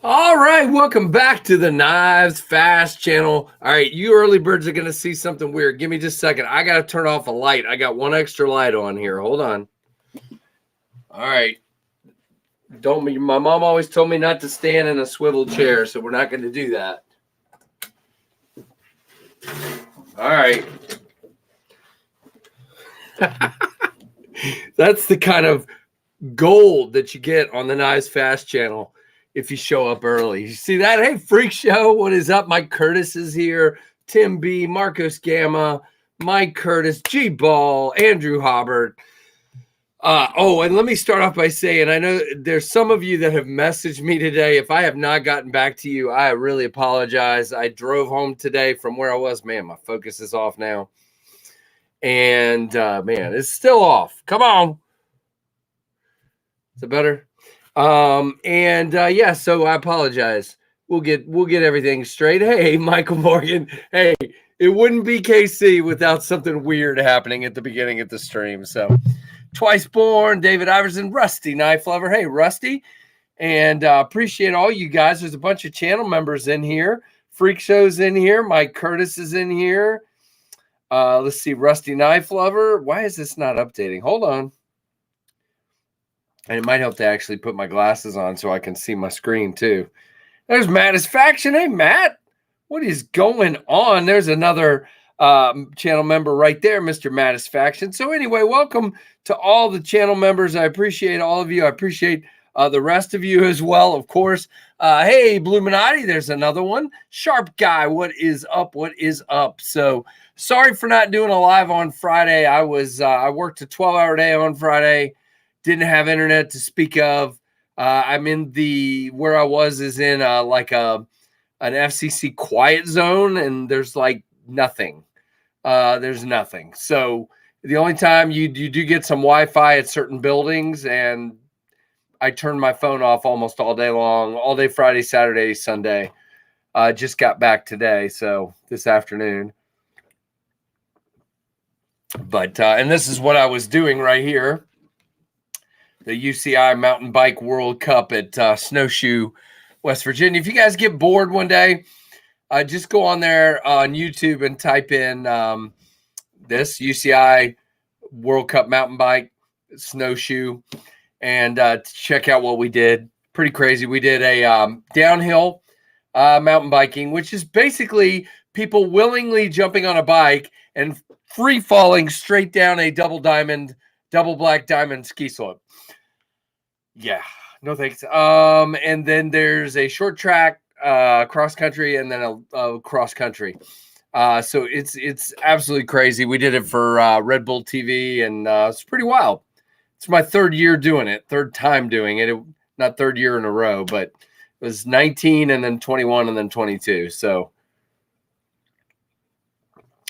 All right, welcome back to the KnivesFAST channel. All right, you early birds are going to see something weird. Give me just a second. I got to turn off a light. I got one extra light on here. Hold on. All right. My mom always told me not to stand in a swivel chair, so we're not going to do that. All right. That's the kind of gold that you get on the KnivesFAST channel if you show up early. You see that? Hey, Freak Show, what is up? Mike Curtis is here. Tim B, Marcos Gamma, Mike Curtis, G Ball, Andrew Hobbert. And let me start off by saying, I know there's some of you that have messaged me today. If I have not gotten back to you, I really apologize. I drove home today from where I was. Man, my focus is off now. And man, it's still off. Come on. Is it better? Yeah, so I apologize. We'll get everything straight. Hey, Michael Morgan. Hey, it wouldn't be KC without something weird happening at the beginning of the stream. So Twice Born, David Iverson, Rusty Knife Lover. Hey, Rusty. And appreciate all you guys. There's a bunch of channel members in here. Freak Show's in here. Mike Curtis is in here. Let's see, Rusty Knife Lover. Why is this not updating? Hold on. And it might help to actually put my glasses on so I can see my screen too. There's Mattis Faction. Hey, Matt. What is going on? There's another channel member right there, Mr. Mattis Faction. So anyway, welcome to all the channel members. I appreciate all of you. I appreciate the rest of you as well, of course. Hey, Bluminati, there's another one. Sharp Guy, what is up? What is up? So sorry for not doing a live on Friday. I worked a 12-hour day on Friday. Didn't have internet to speak of. I'm in where I was is in like an FCC quiet zone, and there's like nothing. There's nothing. So the only time you do get some Wi-Fi at certain buildings, and I turned my phone off almost all day long, all day Friday, Saturday, Sunday. Just got back today, so this afternoon. But and this is what I was doing right here. The UCI Mountain Bike World Cup at Snowshoe, West Virginia. If you guys get bored one day, just go on there on YouTube and type in this UCI World Cup Mountain Bike Snowshoe and check out what we did. Pretty crazy. We did a downhill mountain biking, which is basically people willingly jumping on a bike and free falling straight down a double black diamond ski slope. Yeah, no thanks. And then there's a short track, cross country, and then a cross country. So it's absolutely crazy. We did it for Red Bull TV, and it's pretty wild. It's my third time doing it. Not third year in a row, but it was 19 and then 21 and then 22. So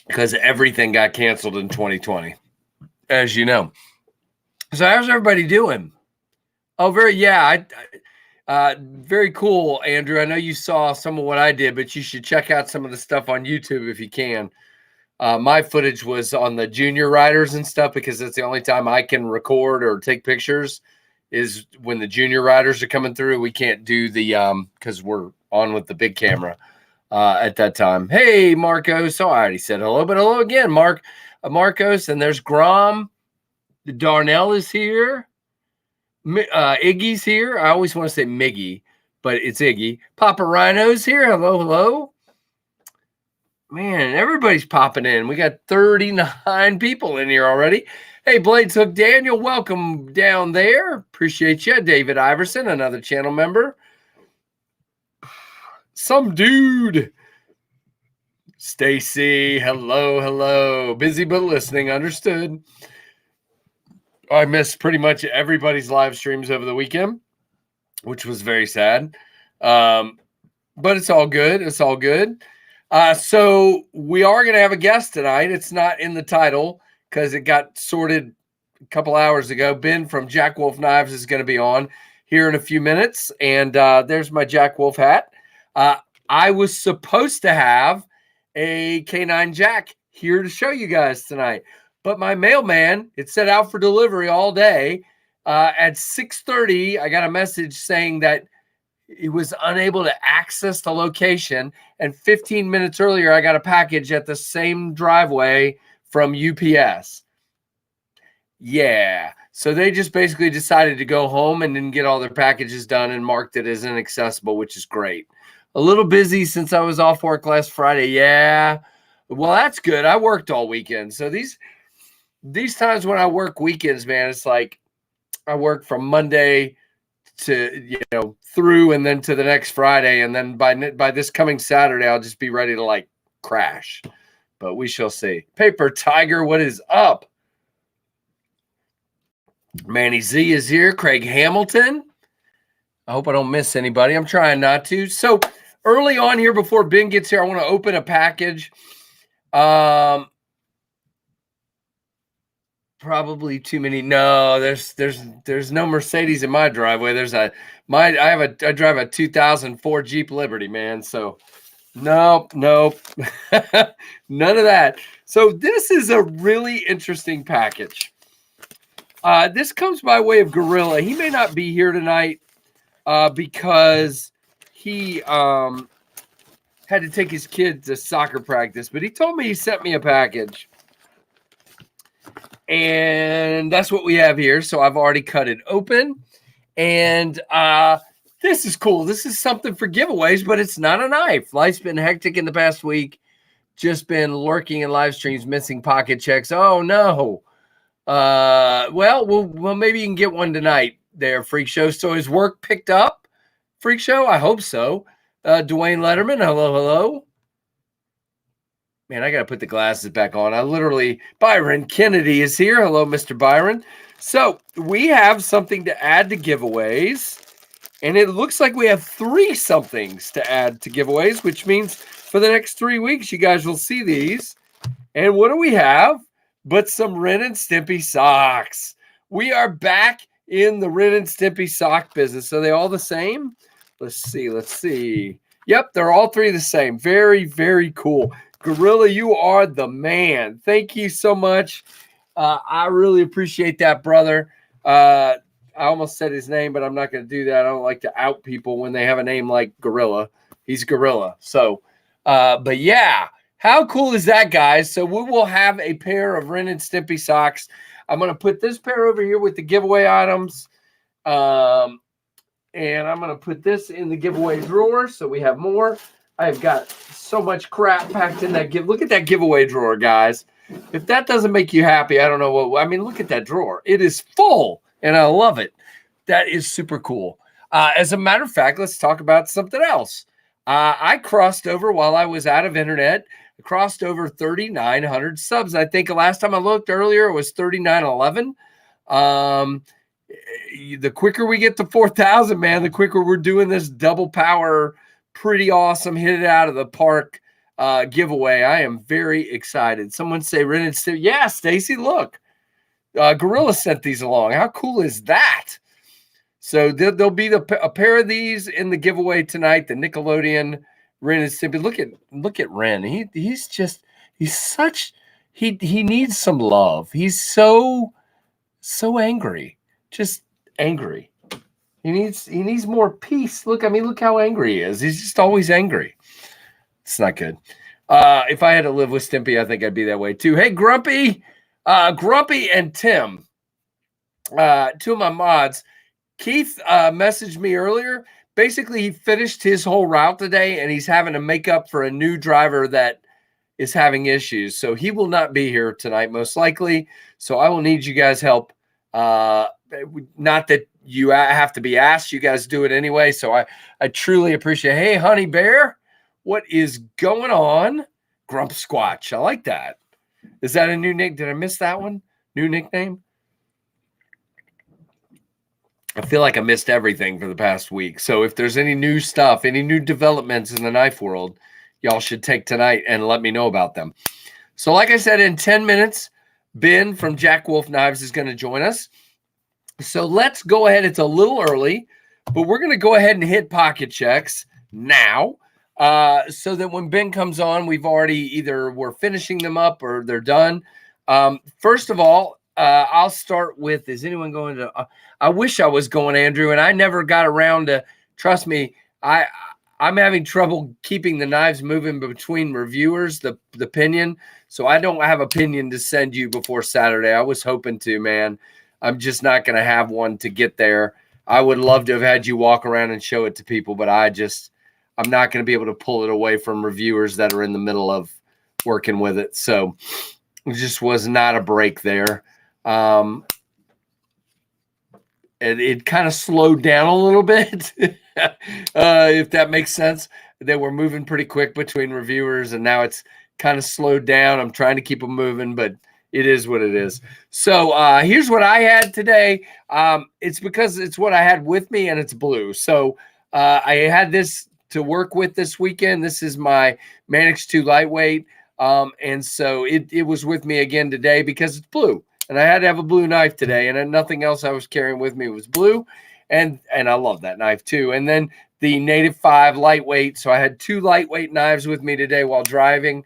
because everything got canceled in 2020, as you know. So how's everybody doing? Oh, very cool, Andrew. I know you saw some of what I did, but you should check out some of the stuff on YouTube if you can. My footage was on the junior riders and stuff because it's the only time I can record or take pictures is when the junior riders are coming through. We can't do the because we're on with the big camera at that time. Hey, Marcos. So I already said hello, but hello again, Marcos. And there's Grom. Darnell is here. Iggy's here. I always want to say Miggy, but it's Iggy. Papa Rhino's here. Hello, hello. Man, everybody's popping in. We got 39 people in here already. Hey, Blades Hook Daniel, welcome down there. Appreciate you. David Iverson, another channel member. Some dude. Stacy, hello, hello. Busy but listening, understood. I missed pretty much everybody's live streams over the weekend, which was very sad. But it's all good. It's all good. So we are going to have a guest tonight. It's not in the title because it got sorted a couple hours ago. Ben from Jack Wolf Knives is going to be on here in a few minutes. And there's my Jack Wolf hat. I was supposed to have a K9 Jack here to show you guys tonight. But my mailman, it set out for delivery all day. At 6:30, I got a message saying that he was unable to access the location. And 15 minutes earlier, I got a package at the same driveway from UPS. Yeah. So they just basically decided to go home and didn't get all their packages done and marked it as inaccessible, which is great. A little busy since I was off work last Friday. Yeah. Well, that's good. I worked all weekend. So these times when I work weekends, man, it's like I work from Monday to, through and then to the next Friday. And then by this coming Saturday, I'll just be ready to like crash. But we shall see. Paper Tiger, what is up? Manny Z is here. Craig Hamilton. I hope I don't miss anybody. I'm trying not to. So early on here, before Ben gets here, I want to open a package. Probably too many. No, there's no Mercedes in my driveway. I drive a 2004 Jeep Liberty, man. So nope. None of that. So this is a really interesting package. This comes by way of Gorilla. He may not be here tonight because he had to take his kids to soccer practice, but he told me he sent me a package. And that's what we have here. So I've already cut it open. And this is cool. This is something for giveaways, but it's not a knife. Life's been hectic in the past week. Just been lurking in live streams, missing pocket checks. Oh, no. Well, maybe you can get one tonight there, Freak Show. So his work picked up, Freak Show? I hope so. Dwayne Letterman, hello. Man, I got to put the glasses back on. Byron Kennedy is here. Hello, Mr. Byron. So we have something to add to giveaways, and it looks like we have 3 somethings to add to giveaways, which means for the next 3 weeks, you guys will see these. And what do we have but some Ren and Stimpy socks? We are back in the Ren and Stimpy sock business. Are they all the same? Let's see. Yep, they're all 3 the same. Very, very cool. Gorilla, you are the man. Thank you so much. I really appreciate that, brother. I almost said his name, but I'm not going to do that. I don't like to out people when they have a name like Gorilla. He's Gorilla. So, but yeah, how cool is that, guys? So we will have a pair of Ren and Stimpy socks. I'm going to put this pair over here with the giveaway items. And I'm going to put this in the giveaway drawer so we have more. I've got so much crap packed in that look at that giveaway drawer, guys. If that doesn't make you happy, I don't know what. I mean, look at that drawer. It is full, and I love it. That is super cool. As a matter of fact, let's talk about something else. I crossed over while I was out of internet. I crossed over 3,900 subs. I think the last time I looked earlier it was 3,911. The quicker we get to 4,000, man, the quicker we're doing this double power, pretty awesome, hit it out of the park giveaway. I am very excited. Someone say Ren and Stimpy. Yeah, Stacy, look. Gorilla sent these along. How cool is that? So there'll be a pair of these in the giveaway tonight, the Nickelodeon Ren and Stimpy. Look at Ren. He needs some love. He's so angry. Just angry. He needs more peace. Look how angry he is. He's just always angry. It's not good. If I had to live with Stimpy, I think I'd be that way too. Hey, Grumpy and Tim, 2 of my mods. Keith messaged me earlier. Basically, he finished his whole route today, and he's having to make up for a new driver that is having issues. So he will not be here tonight, most likely. So I will need you guys' help. Not that you have to be asked. You guys do it anyway. So I truly appreciate it. Hey, Honey Bear, what is going on? Grump Squatch. I like that. Is that a new nick? Did I miss that one? New nickname? I feel like I missed everything for the past week. So if there's any new stuff, any new developments in the knife world, y'all should take tonight and let me know about them. So like I said, in 10 minutes, Ben from Jack Wolf Knives is going to join us. So let's go ahead. It's a little early, but we're going to go ahead and hit pocket checks now so that when Ben comes on, we're finishing them up or they're done. First of all, I'll start with, is anyone going to, I wish I was going, Andrew, and I never got around to, trust me, I'm having trouble keeping the knives moving between reviewers, the pinion. So I don't have a pinion to send you before Saturday. I was hoping to, man. I'm just not going to have one to get there. I would love to have had you walk around and show it to people, but I'm not going to be able to pull it away from reviewers that are in the middle of working with it. So it just was not a break there. It kind of slowed down a little bit, if that makes sense. They were moving pretty quick between reviewers, and now it's kind of slowed down. I'm trying to keep them moving, but it is what it is. So here's what I had today. It's because it's what I had with me, and it's blue. So I had this to work with this weekend. This is my Manix 2 lightweight, and so it was with me again today because it's blue. And I had to have a blue knife today, and nothing else I was carrying with me was blue. And I love that knife too. And then the Native 5 lightweight. So I had 2 lightweight knives with me today while driving.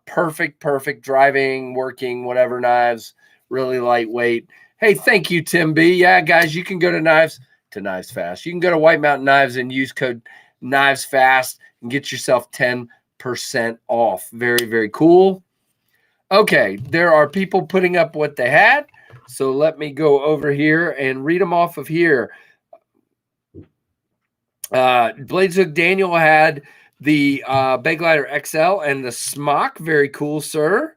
Perfect driving, working, whatever knives, really lightweight. Hey, thank you, Tim B. Yeah, guys, you can go to KnivesFAST. You can go to White Mountain Knives and use code KnivesFAST and get yourself 10% off. Very, very cool. Okay, there are people putting up what they had. So let me go over here and read them off of here. Bladeshook Daniel had the Baglider XL and the Smock. Very cool, sir.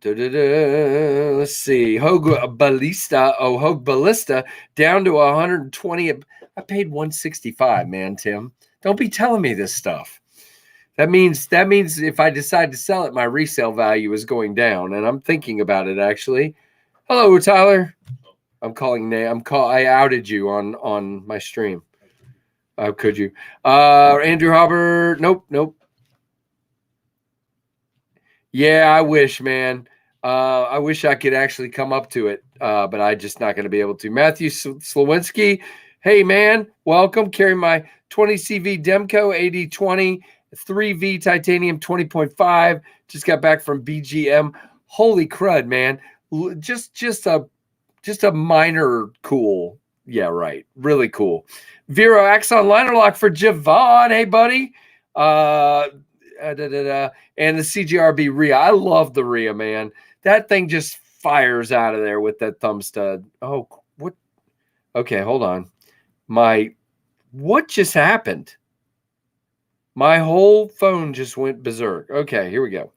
Let's see. Hogue Ballista down to 120. I paid 165, man, Tim. Don't be telling me this stuff. That means if I decide to sell it, my resale value is going down, and I'm thinking about it actually. Hello, Tyler. I'm calling name. I outed you on my stream. Could you? Andrew Hubbard. Nope. Yeah, I wish, man. I wish I could actually come up to it, but I'm just not going to be able to. Matthew Slowinski. Hey, man. Welcome. Carry my 20 CV Demco 8020. 3V titanium 20.5. Just got back from BGM. Holy crud, man. Just a minor cool. Yeah, right. Really cool. Vero Axon liner lock for Javon. Hey, buddy. And the CGRB Rhea. I love the Rhea, man. That thing just fires out of there with that thumb stud. Oh, what? Okay, hold on. What just happened? My whole phone just went berserk. Okay, here we go.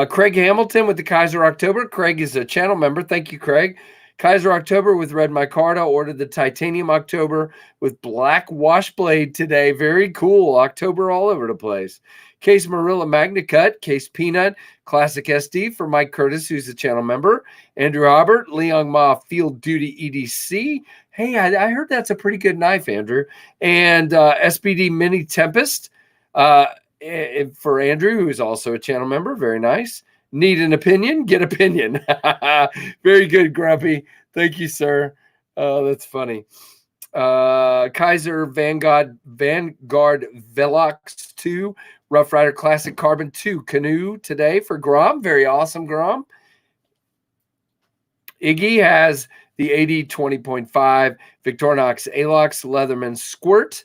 Craig Hamilton with the Kaiser October. Craig is a channel member. Thank you, Craig. Kaiser October with Red Micarta. Ordered the Titanium October with black wash blade today. Very cool. October all over the place. Case Marilla Magna Cut. Case Peanut. Classic SD for Mike Curtis, who's a channel member. Andrew Robert. Leon Ma Field Duty EDC. Hey, I heard that's a pretty good knife, Andrew. And SPD Mini Tempest. For Andrew, who's also a channel member. Very nice. Need an opinion? Get opinion. Very good, Grumpy. Thank you, sir. That's funny. Kaiser Vanguard Velox 2 Rough Rider Classic Carbon 2 Canoe today for Grom. Very awesome, Grom. Iggy has the 80 20.5 Victorinox Alox Leatherman Squirt.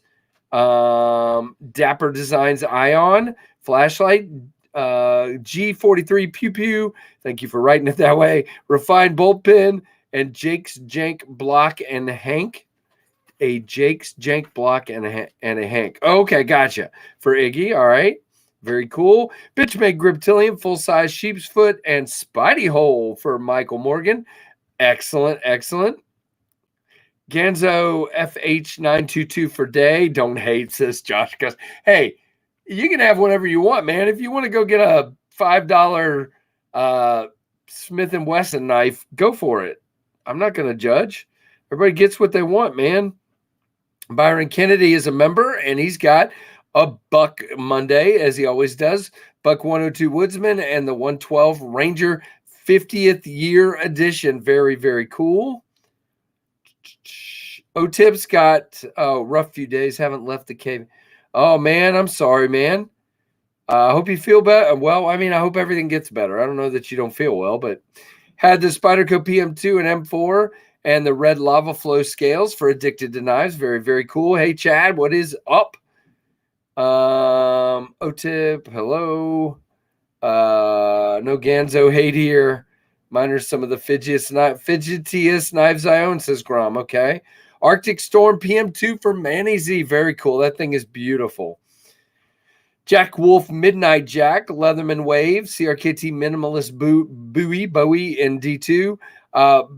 Dapper Designs Ion flashlight, G43 Pew Pew. Thank you for writing it that way. Refined bolt pin and Jake's Jank block and Hank. A Jake's Jank block and a Hank. Okay, gotcha. For Iggy, all right. Very cool. Bitchmade Griptilium, full size sheep's foot and Spidey hole for Michael Morgan. Excellent. Ganzo FH922 for day. Don't hate, says Josh. Because hey, you can have whatever you want, man. If you want to go get a $5 Smith & Wesson knife, go for it. I'm not going to judge. Everybody gets what they want, man. Byron Kennedy is a member, and he's got a Buck Monday, as he always does. Buck 102 Woodsman and the 112 Ranger 50th year edition. Very, very cool. O-Tip's got rough few days, haven't left the cave. Oh, man, I'm sorry, man. I hope you feel better. Well, I mean, I hope everything gets better. I don't know that you don't feel well, but had the Spyderco PM2 and M4 and the red lava flow scales for Addicted to Knives. Very, very cool. Hey, Chad, what is up? OTIP, hello. No Ganzo hate here. Mine are some of the fidgetiest knives I own, says Grom. Okay. Arctic Storm PM2 for Manny Z. Very cool. That thing is beautiful. Jack Wolf Midnight Jack, Leatherman Wave, CRKT Minimalist Bowie in D2.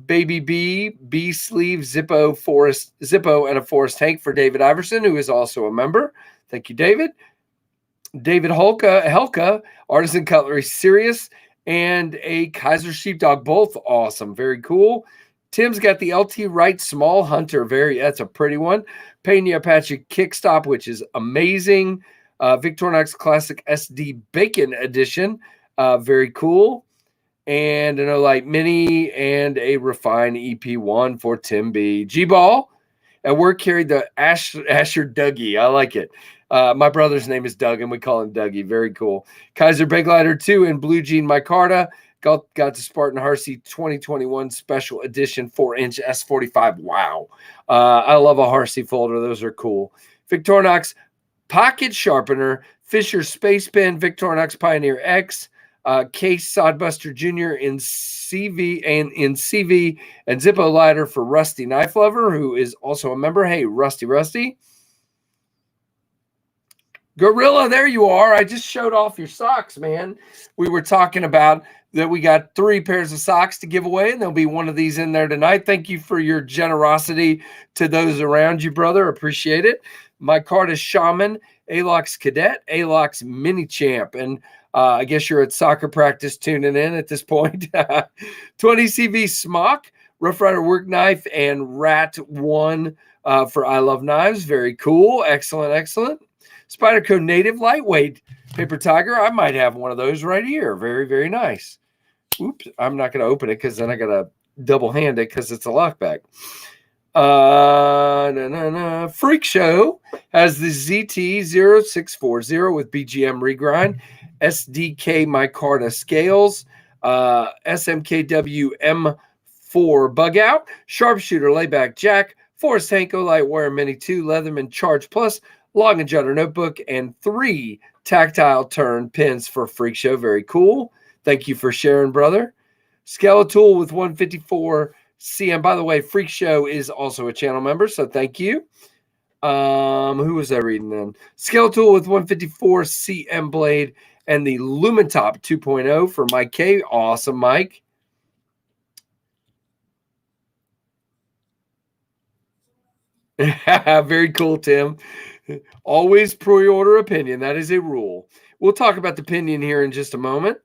Baby B Sleeve, Zippo, and a Forest Hank for David Iverson, who is also a member. Thank you, David. David Helka, Artisan Cutlery Sirius, and a Kaiser Sheepdog, both awesome. Very cool. Tim's got the LT Wright Small Hunter. That's a pretty one. Pena Apache Kickstop, which is amazing. Victorinox Classic SD Bacon Edition. Very cool. And an Olight Mini and a Refine EP1 for Tim B. G-Ball. At work carried the Asher Dougie. I like it. My brother's name is Doug, and we call him Dougie. Very cool. Kaiser Big Lighter 2 and Blue Jean Micarta. Got the Spartan Harsey 2021 Special Edition 4-inch S45. Wow. I love a Harsey folder. Those are cool. Victorinox Pocket Sharpener, Fisher Space Pen, Victorinox Pioneer X, Case Sodbuster Jr. in CV and Zippo Lighter for Rusty Knife Lover, who is also a member. Hey, Rusty. Gorilla, there you are. I just showed off your socks, man. We were talking about that we got 3 pairs of socks to give away, and there'll be one of these in there tonight. Thank you for your generosity to those around you, brother. Appreciate it. My card is Shaman, Alox Cadet, Alox Mini Champ, and I guess you're at soccer practice tuning in at this point. 20 CV Smock, Rough Rider Work Knife, and Rat 1 for I Love Knives. Very cool. Excellent. Spyderco Native Lightweight Paper Tiger. I might have one of those right here. Very, very nice. Oops, I'm not going to open it because then I got to double hand it because it's a lockback. Freak Show has the ZT0640 with BGM regrind, SDK Micarta scales, SMKW M4 bug out, Sharpshooter layback jack, Forrest Hanko Lightwire Mini 2 Leatherman Charge Plus, Long and Jutter notebook, and 3 tactile turn pins for Freak Show. Very cool. Thank you for sharing, brother. Skeletal with 154 CM. By the way, Freak Show is also a channel member, so thank you. Who was I reading then? Skeletal with 154 CM blade and the Lumentop 2.0 for Mike K. Awesome, Mike. Very cool, Tim. Always pre-order opinion. That is a rule. We'll talk about the pinion here in just a moment.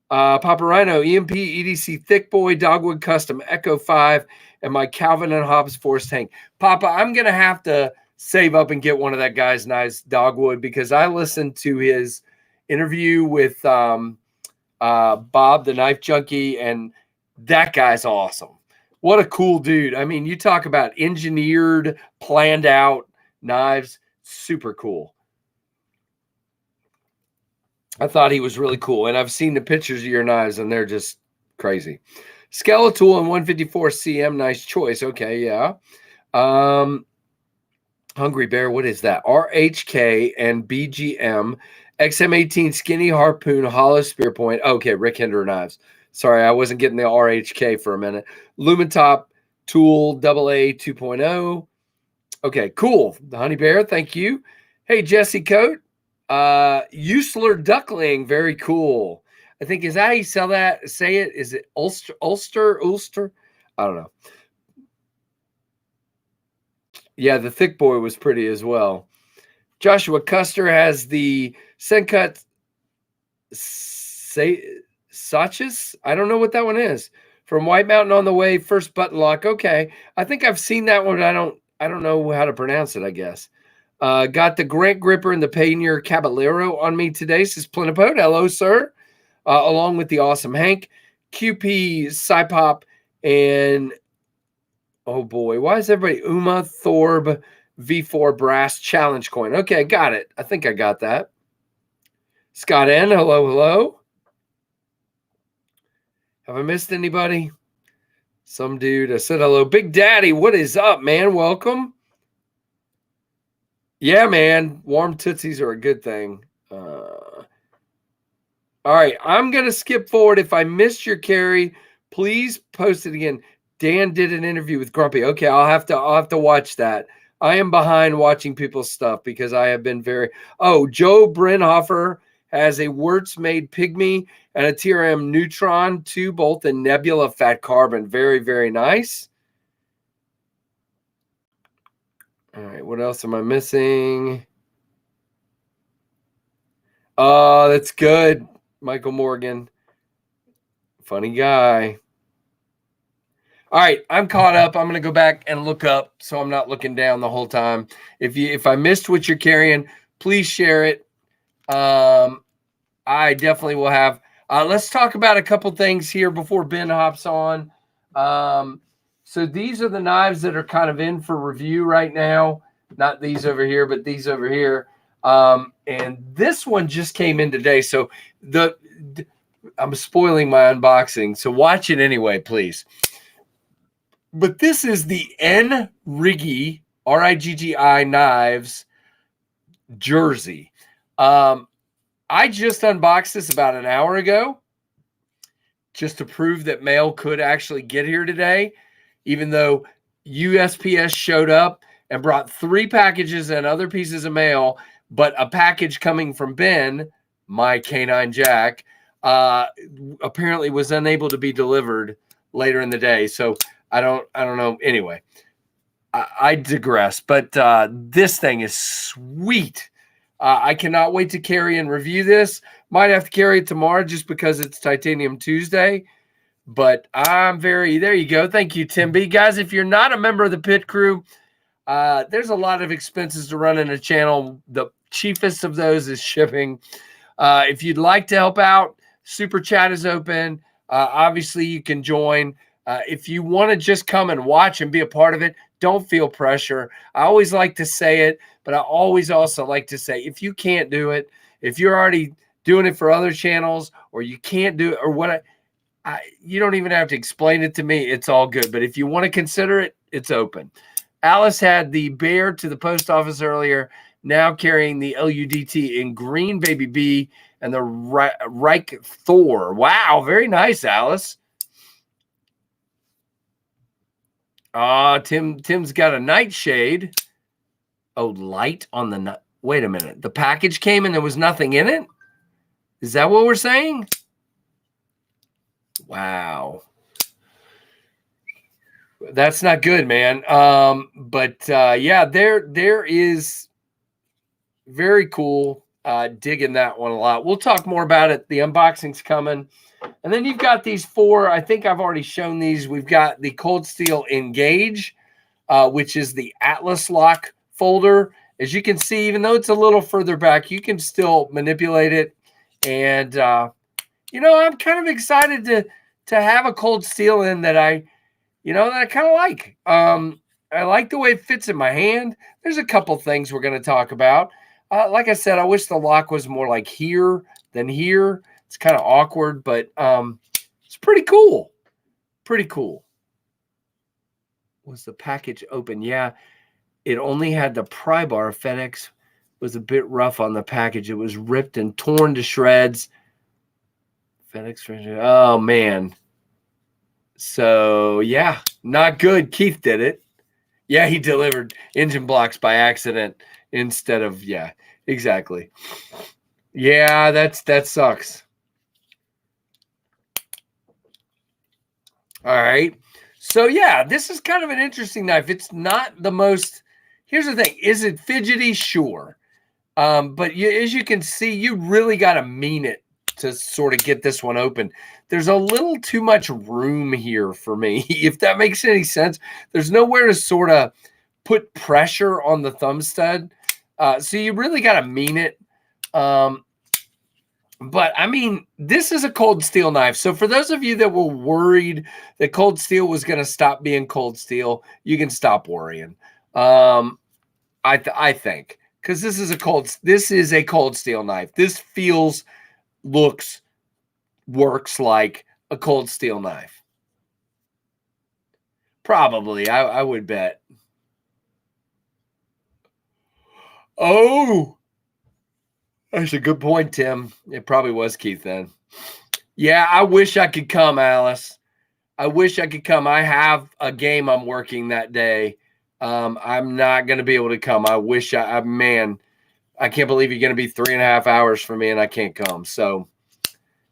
Papa Rhino, EMP, EDC, Thick Boy, Dogwood Custom, Echo 5, and my Calvin and Hobbes Force Tank. Papa, I'm going to have to save up and get one of that guy's nice Dogwood because I listened to his interview with Bob, the Knife Junkie, and that guy's awesome. What a cool dude. I mean, you talk about engineered, planned out knives. Super cool. I thought he was really cool. And I've seen the pictures of your knives, and they're just crazy. Skeletal and 154 CM. Nice choice. Okay, yeah. Hungry Bear, what is that? RHK and BGM. XM18 Skinny Harpoon Hollow Spear Point. Okay, Rick Hinder knives. Sorry, I wasn't getting the RHK for a minute. Lumentop Tool AA 2.0. Okay, cool. The Honey Bear, thank you. Hey, Jesse Coat. Usler Duckling, very cool. I think, is that how you sell that? Say it. Is it Ulster? I don't know. Yeah, the Thick Boy was pretty as well. Joshua Custer has the Sencut Sachis. I don't know what that one is. From White Mountain on the Way, first button lock. Okay. I think I've seen that one. I don't know how to pronounce it, I guess. Got the Grant Gripper and the Pioneer Caballero on me today, says Plenipote. Hello, sir. Along with the awesome Hank, QP, Cypop, and oh boy, why is everybody Uma Thorb V4 Brass Challenge Coin? Okay, got it. I think I got that. Scott N, hello. Have I missed anybody? Some dude. I said hello. Big Daddy, what is up, man? Welcome. Yeah, man. Warm tootsies are a good thing. All right. I'm going to skip forward. If I missed your carry, please post it again. Dan did an interview with Grumpy. Okay, I'll have to watch that. I am behind watching people's stuff because I have been very. Oh, Joe Brinhofer has a Wurtz made pygmy and a TRM neutron, 2 both in Nebula fat carbon. Very, very nice. All right, what else am I missing? Oh, that's good. Michael Morgan. Funny guy. All right, I'm caught up. I'm going to go back and look up so I'm not looking down the whole time. If I missed what you're carrying, please share it. I definitely will have. Let's talk about a couple things here before Ben hops on. So these are the knives that are kind of in for review right now. Not these over here, but these over here. And this one just came in today. So I'm spoiling my unboxing. So watch it anyway, please. But this is the N Riggi, RIGGI Knives jersey. I just unboxed this about an hour ago just to prove that mail could actually get here today, even though USPS showed up and brought 3 packages and other pieces of mail, but a package coming from Ben, my canine Jack, apparently was unable to be delivered later in the day. So I don't know. Anyway, I digress, but this thing is sweet. I cannot wait to carry and review this. Might have to carry it tomorrow just because it's Titanium Tuesday. But there you go. Thank you, Tim B. Guys, if you're not a member of the Pit Crew, there's a lot of expenses to run in a channel. The cheapest of those is shipping. If you'd like to help out, Super Chat is open. Obviously, you can join. If you want to just come and watch and be a part of it, don't feel pressure. I always like to say it, but I always also like to say, if you can't do it, if you're already doing it for other channels, or you can't do it, or what, you don't even have to explain it to me. It's all good. But if you want to consider it, it's open. Alice had the bear to the post office earlier, now carrying the LUDT in green baby B and the Reich Thor. Wow, very nice, Alice. Tim's got a nightshade. Oh, light on the night. Wait a minute. The package came and there was nothing in it? Is that what we're saying? Wow. That's not good, man. Yeah, there is very cool. Digging that one a lot. We'll talk more about it. The unboxing's coming. And then you've got these 4. I think I've already shown these. We've got the Cold Steel Engage, which is the Atlas lock folder. As you can see, even though it's a little further back, you can still manipulate it. And, I'm kind of excited to have a Cold Steel in that I kind of like. I like the way it fits in my hand. There's a couple things we're going to talk about. Like I said, I wish the lock was more like here than here. It's kind of awkward, but it's pretty cool. Pretty cool. Was the package open? Yeah, it only had the pry bar. FedEx was a bit rough on the package. It was ripped and torn to shreds. FedEx. Oh, man. So, yeah, not good. Keith did it. Yeah, he delivered engine blocks by accident instead of, yeah, exactly. Yeah, that sucks. All right. So, yeah, this is kind of an interesting knife. It's not the most, here's the thing. Is it fidgety? Sure. But as you can see, you really got to mean it to sort of get this one open. There's a little too much room here for me, if that makes any sense. There's nowhere to sort of put pressure on the thumb stud. So you really got to mean it. But I mean, this is a Cold Steel knife. So for those of you that were worried that Cold Steel was going to stop being Cold Steel, you can stop worrying. I think, because this is a Cold Steel knife. This feels, looks, works like a Cold Steel knife. Probably. I would bet. Oh, that's a good point, Tim. It probably was Keith then. Yeah, I wish I could come, Alice. I wish I could come. I have a game I'm working that day. I'm not going to be able to come. I wish man, I can't believe you're going to be 3.5 hours for me and I can't come. So,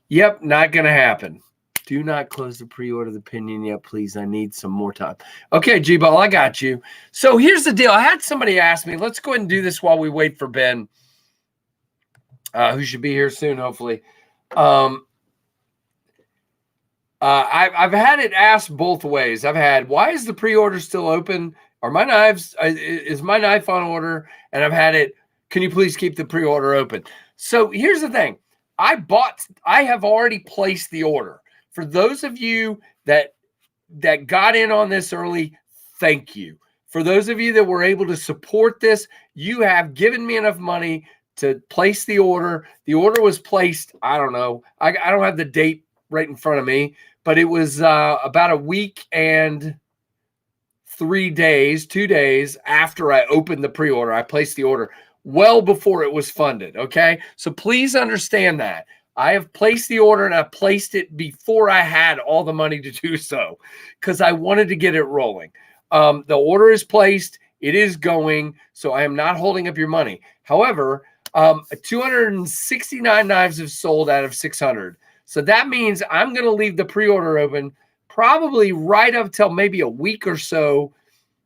yep, not going to happen. Do not close the pre-order the opinion yet, please. I need some more time. Okay, G-Ball, I got you. So here's the deal. I had somebody ask me, let's go ahead and do this while we wait for Ben, who should be here soon, hopefully. I've had it asked both ways. I've had, why is the pre-order still open? Are my knives, is my knife on order? And I've had it, can you please keep the pre-order open? So here's the thing. I have already placed the order. For those of you that got in on this early, thank you. For those of you that were able to support this, you have given me enough money to place the order. The order was placed, I don't know. I don't have the date right in front of me, but it was about a week and 2 days after I opened the pre-order. I placed the order well before it was funded, okay? So please understand that. I have placed the order and I placed it before I had all the money to do so because I wanted to get it rolling. The order is placed. It is going. So I am not holding up your money. However, 269 knives have sold out of 600. So that means I'm going to leave the pre-order open probably right up till maybe a week or so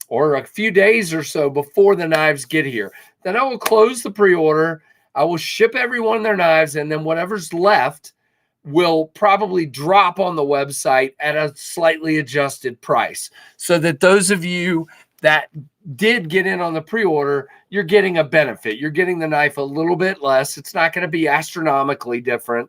or a few days or so before the knives get here. Then I will close the pre-order. I will ship everyone their knives, and then whatever's left will probably drop on the website at a slightly adjusted price so that those of you that did get in on the pre-order, you're getting a benefit. You're getting the knife a little bit less. It's not going to be astronomically different,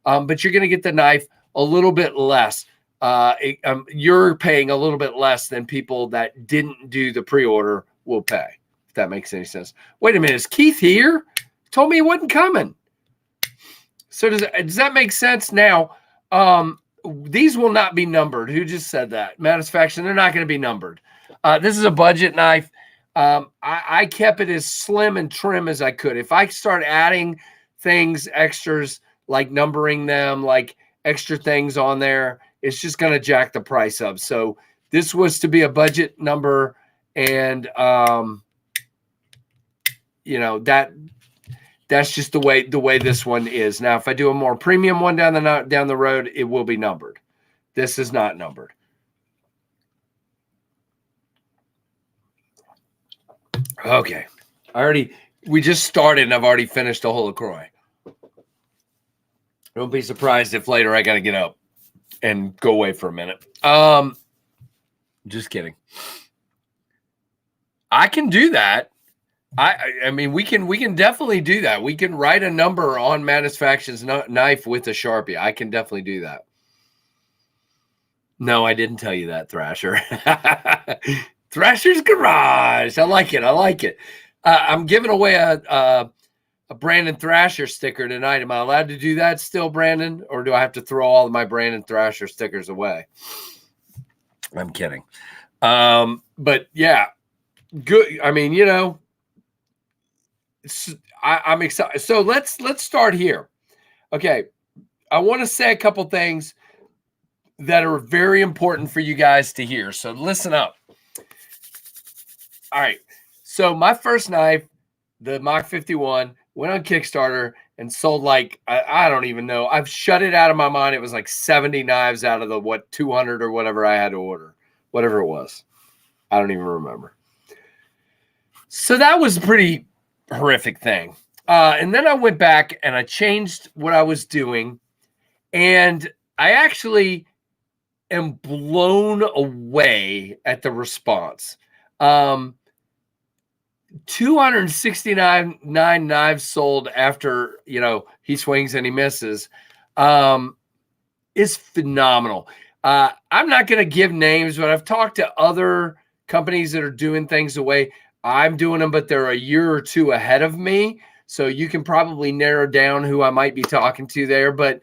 but you're going to get the knife a little bit less. You're paying a little bit less than people that didn't do the pre-order will pay, if that makes any sense. Wait a minute, is Keith here? Told me he wasn't coming. So does that make sense? Now, these will not be numbered. Who just said that? Satisfaction, they're not going to be numbered. This is a budget knife. I kept it as slim and trim as I could. If I start adding things, extras, like numbering them, like extra things on there, it's just going to jack the price up. So this was to be a budget number, and you know, that's just the way this one is. Now, if I do a more premium one down the road, it will be numbered. This is not numbered. Okay. We just started and I've already finished a whole LaCroix. Don't be surprised if later I got to get up and go away for a minute. Just kidding. I can do that. I mean, we can definitely do that. We can write a number on Satisfaction's knife with a Sharpie. I can definitely do that. No, I didn't tell you that, Thrasher. Thrasher's Garage. I like it. I like it. I'm giving away a Brandon Thrasher sticker tonight. Am I allowed to do that still, Brandon? Or do I have to throw all of my Brandon Thrasher stickers away? I'm kidding. But yeah, good. I mean, you know, I'm excited. So let's start here. Okay. I want to say a couple things that are very important for you guys to hear. So listen up. All right. So my first knife, the Mach 51, went on Kickstarter and sold like, I don't even know. I've shut it out of my mind. It was like 70 knives out of the 200 or whatever I had to order, whatever it was. I don't even remember. So that was a pretty horrific thing. And then I went back and I changed what I was doing. And I actually am blown away at the response. 269 knives sold after, you know, he swings and he misses, is phenomenal. I'm not going to give names, but I've talked to other companies that are doing things the way I'm doing them, but they're a year or two ahead of me. So you can probably narrow down who I might be talking to there. But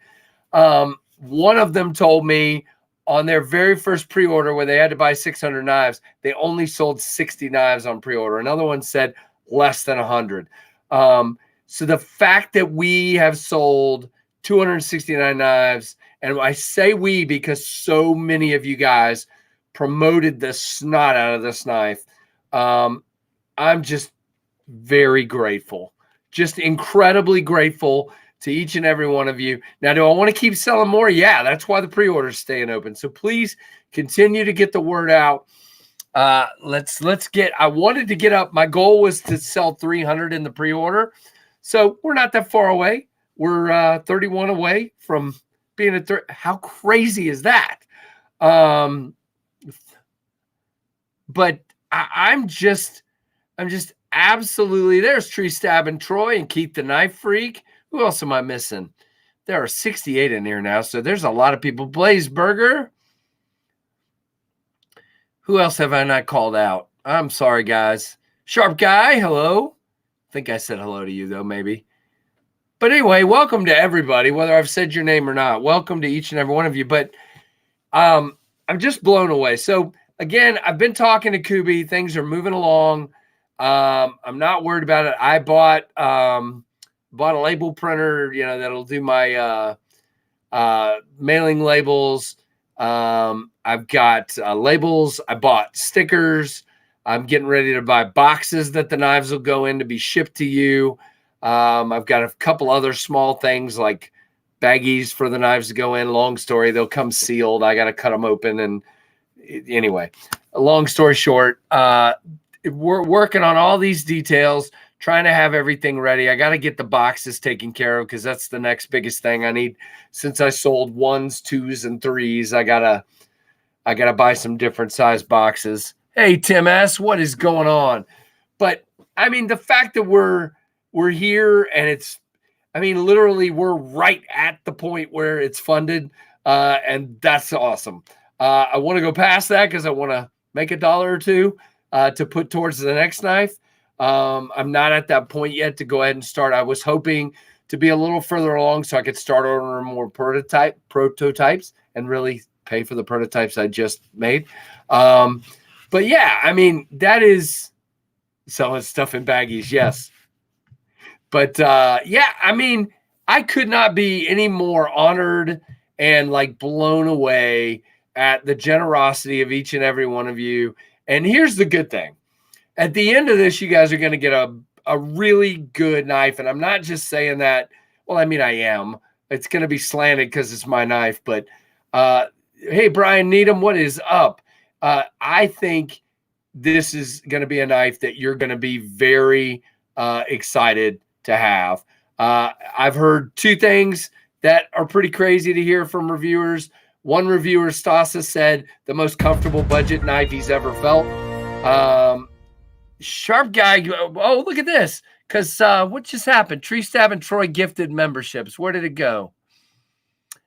one of them told me on their very first pre-order where they had to buy 600 knives, they only sold 60 knives on pre-order. Another one said less than 100. So the fact that we have sold 269 knives, and I say we because so many of you guys promoted the snot out of this knife. I'm just very grateful, just incredibly grateful to each and every one of you. Now, do I want to keep selling more? Yeah, that's why the pre-order is staying open. So please continue to get the word out. Let's get, I wanted to get up. My goal was to sell 300 in the pre-order. So we're not that far away. We're 31 away from being at 30. How crazy is that? But I'm just absolutely, there's Tree Stabbing Troy and Keith the Knife Freak. Who else am I missing? There are 68 in here now, so there's a lot of people. Blaze Burger. Who else have I not called out? I'm sorry, guys. Sharp Guy, hello. I think I said hello to you, though, maybe. But anyway, welcome to everybody, whether I've said your name or not. Welcome to each and every one of you. But I'm just blown away. So, again, I've been talking to Kubi. Things are moving along. I'm not worried about it. I bought a label printer, that'll do my mailing labels. I've got labels. I bought stickers. I'm getting ready to buy boxes that the knives will go in to be shipped to you. I've got a couple other small things like baggies for the knives to go in. Long story, they'll come sealed. I got to cut them open. And anyway, long story short, we're working on all these details, trying to have everything ready. I got to get the boxes taken care of because that's the next biggest thing I need. Since I sold 1s, 2s, and 3s, I gotta buy some different size boxes. Hey, Tim S., what is going on? But I mean, the fact that we're here and literally we're right at the point where it's funded, and that's awesome. I want to go past that because I want to make $1 or $2 to put towards the next knife. I'm not at that point yet to go ahead and start. I was hoping to be a little further along so I could start ordering more prototypes and really pay for the prototypes I just made. But yeah, I mean, that is selling stuff in baggies. Yes. But yeah, I mean, I could not be any more honored and blown away at the generosity of each and every one of you. And here's the good thing. At the end of this, you guys are going to get a really good knife. And I'm not just saying that. Well, I mean, I am. It's going to be slanted because it's my knife. But hey, Brian Needham, what is up? I think this is going to be a knife that you're going to be very excited to have. I've heard two things that are pretty crazy to hear from reviewers. One reviewer, Stasa, said the most comfortable budget knife he's ever felt. Sharp Guy, oh, look at this. Because what just happened? Tree Stabbing Troy gifted memberships. Where did it go?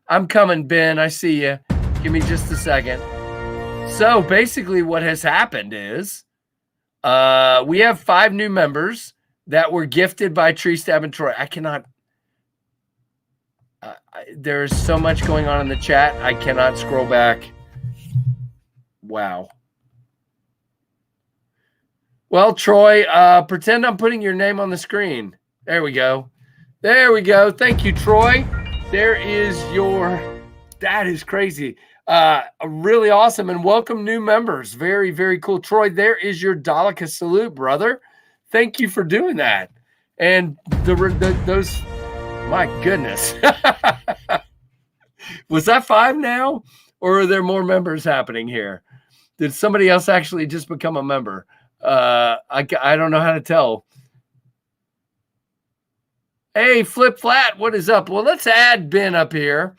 I'm coming, Ben. I see you. Give me just a second. So basically what has happened is we have 5 new members that were gifted by Tree Stabbing Troy. I cannot. There's so much going on in the chat. I cannot scroll back. Wow. Well, Troy, pretend I'm putting your name on the screen. There we go. There we go. Thank you, Troy. There is your, that is crazy. Really awesome. And welcome new members. Very, very cool. Troy, there is your Daleka salute, brother. Thank you for doing that. And those, my goodness. Was that 5 now? Or are there more members happening here? Did somebody else actually just become a member? I don't know how to tell. Hey, Flip Flat, what is up? Well, let's add Ben up here,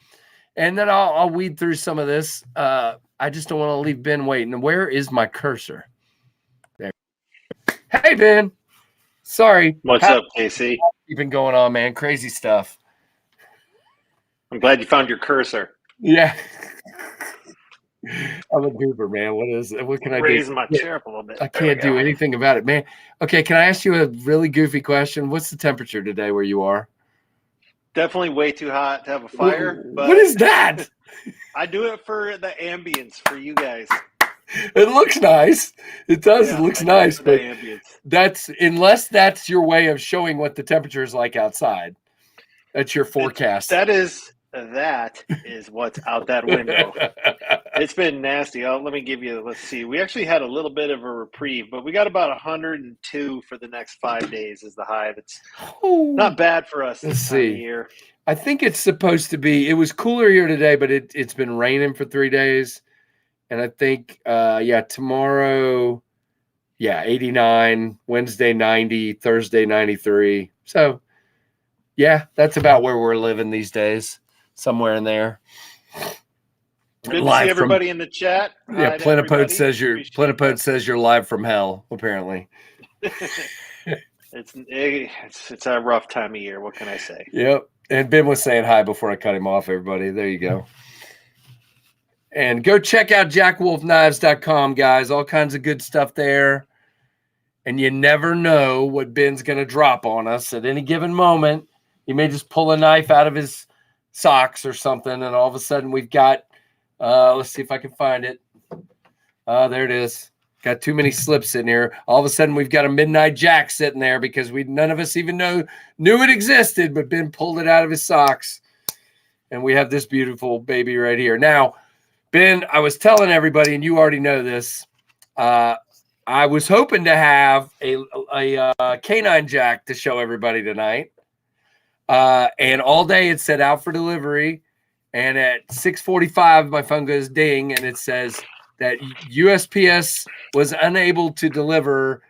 and then I'll weed through some of this. I just don't want to leave Ben waiting. Where is my cursor? There. Hey, Ben. Sorry. What's up, Casey? What's been going on, man? Crazy stuff. I'm glad you found your cursor. Yeah. I'm a goober, man. What can I do? Raise my chair up a little bit. I can't do anything about it, man. Okay, can I ask you a really goofy question? What's the temperature today where you are? definitely way too hot to have a fire. But what is that? I do it for the ambience for you guys. It looks nice. It does. Yeah, it looks I do it nice, for but the ambience. that's unless that's your way of showing what the temperature is like outside. That's your forecast. That is what's out that window. It's been nasty. Let me give you, let's see. We actually had a little bit of a reprieve, but we got about 102 for the next 5 days is the high. That's not bad for us this time of year. I think it's supposed to be, it was cooler here today, but it's been raining for 3 days. And I think, tomorrow, 89, Wednesday, 90, Thursday, 93. So, yeah, that's about where we're living these days, somewhere in there. Good to see everybody in the chat. Yeah, Plenipode says you're live from hell, apparently. It's a rough time of year. What can I say? Yep. And Ben was saying hi before I cut him off, everybody. There you go. And go check out jackwolfknives.com, guys. All kinds of good stuff there. And you never know what Ben's going to drop on us at any given moment. He may just pull a knife out of his socks or something, and all of a sudden we've got, let's see if I can find it. There it is. Got too many slips in here. All of a sudden we've got a midnight jack sitting there because none of us even knew it existed, but Ben pulled it out of his socks. And we have this beautiful baby right here. Now, Ben, I was telling everybody, and you already know this, I was hoping to have a canine jack to show everybody tonight. And all day it said out for delivery. And at 6:45, my phone goes ding, and it says that USPS was unable to deliver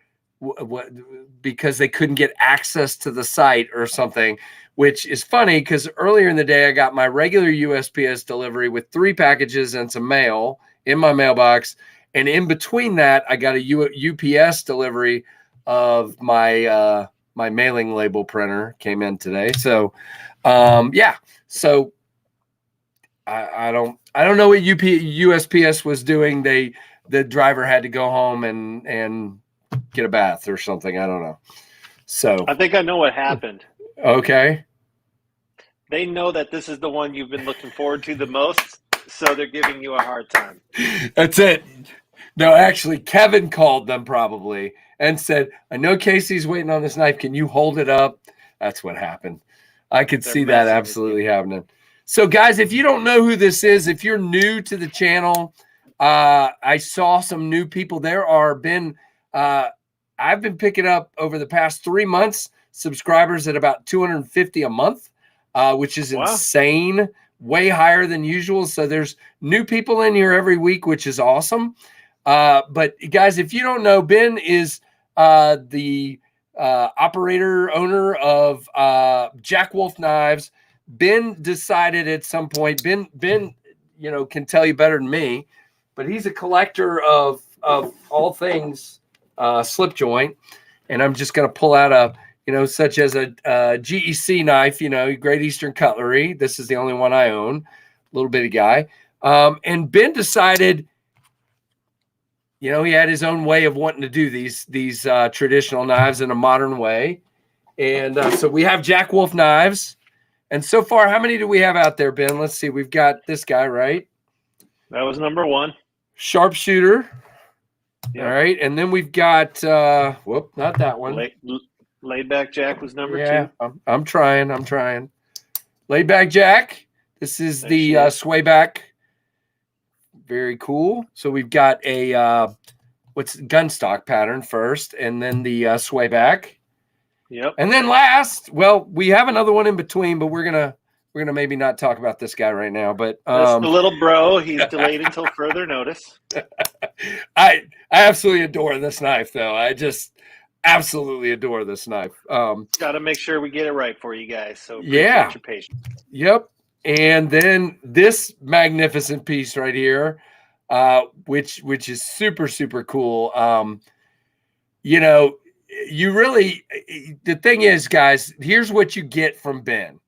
because they couldn't get access to the site or something, which is funny because earlier in the day I got my regular USPS delivery with 3 packages and some mail in my mailbox. And in between that, I got a UPS delivery of my my mailing label printer came in today. So, So I don't know what USPS was doing. The driver had to go home and get a bath or something. I don't know. So I think I know what happened. Okay. They know that this is the one you've been looking forward to the most, so they're giving you a hard time. That's it. No, actually, Kevin called them probably and said, I know Casey's waiting on this knife. Can you hold it up? That's what happened. I could see that absolutely happening. So, guys, if you don't know who this is, if you're new to the channel, I saw some new people. I've been picking up over the past 3 months subscribers at about 250 a month, which is insane, way higher than usual. So there's new people in here every week, which is awesome. But guys, if you don't know, Ben is the operator, owner of Jack Wolf Knives. Ben decided at some point, Ben, can tell you better than me, but he's a collector of all things slip joint. And I'm just going to pull out such as a GEC knife, Great Eastern Cutlery. This is the only one I own, little bitty guy. And Ben decided, he had his own way of wanting to do these traditional knives in a modern way. And so we have Jack Wolf Knives. And so far, how many do we have out there, Ben? Let's see. We've got this guy, right? That was number 1. Sharpshooter. Yep. All right. And then we've got, not that one. Laid Back Jack was number 2. I'm trying. Laid Back Jack. This is the sway back. Very cool. So we've got a gun stock pattern first, and then the sway back. Yep. And then last, we have another one in between, but we're gonna maybe not talk about this guy right now. But that's the little bro. He's delayed until further notice. I absolutely adore this knife, though. I just absolutely adore this knife. Got to make sure we get it right for you guys. So appreciate your patience. Yep. And then this magnificent piece right here, which is super, super cool. The thing is, guys, here's what you get from Ben.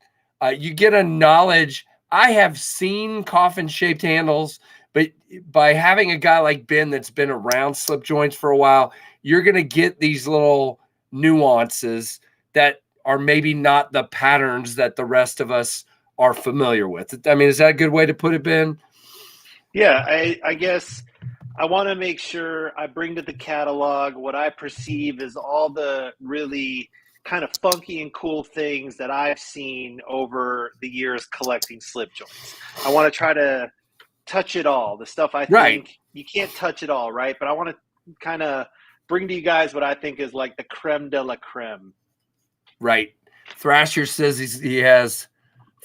You get a knowledge. I have seen coffin-shaped handles, but by having a guy like Ben that's been around slip joints for a while, you're going to get these little nuances that are maybe not the patterns that the rest of us are familiar with. I mean, is that a good way to put it, Ben? Yeah, I guess I want to make sure I bring to the catalog what I perceive as all the really kind of funky and cool things that I've seen over the years collecting slip joints. I want to try to touch it all. The stuff I think you can't touch it all, right? But I want to kind of bring to you guys what I think is like the creme de la creme. Right. Thrasher says he has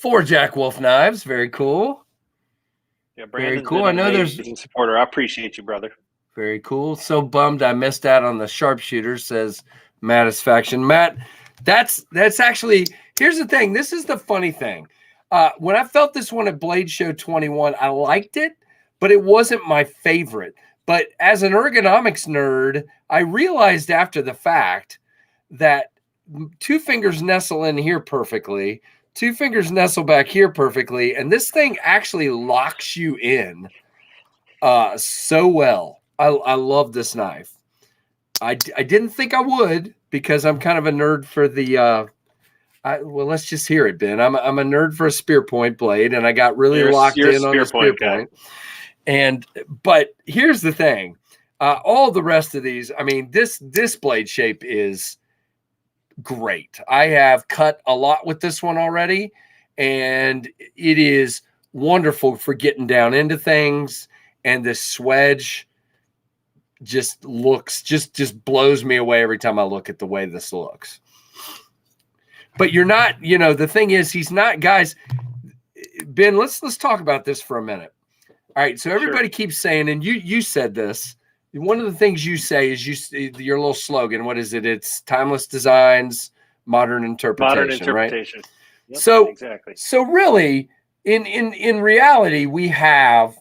4 Jack Wolf knives. Very cool. Yeah, Brandon's very cool. Been an I know amazing supporter. I appreciate you, brother. Very cool. So bummed I missed out on the sharpshooter, says Mattisfaction. Matt, that's actually, here's the thing. This is the funny thing. When I felt this one at Blade Show 21, I liked it, but it wasn't my favorite. But as an ergonomics nerd, I realized after the fact that 2 fingers nestle in here perfectly, 2 fingers nestle back here perfectly, and this thing actually locks you in so well. I love this knife. I didn't think I would, because I'm kind of a nerd for the well, let's just hear it, Ben. I'm a nerd for a spear point blade, and I got really locked in on the spear point. But here's the thing. All the rest of these, I mean, this blade shape is great. I have cut a lot with this one already, and it is wonderful for getting down into things. And this swedge just looks, just blows me away every time I look at the way this looks. But you're not, the thing is, he's not, guys. Ben, let's talk about this for a minute. All right, so everybody keeps saying, and you said this. One of the things you say is your little slogan. What is it? It's timeless designs, modern interpretation. Right? Yep, so exactly. So really, in reality, we have,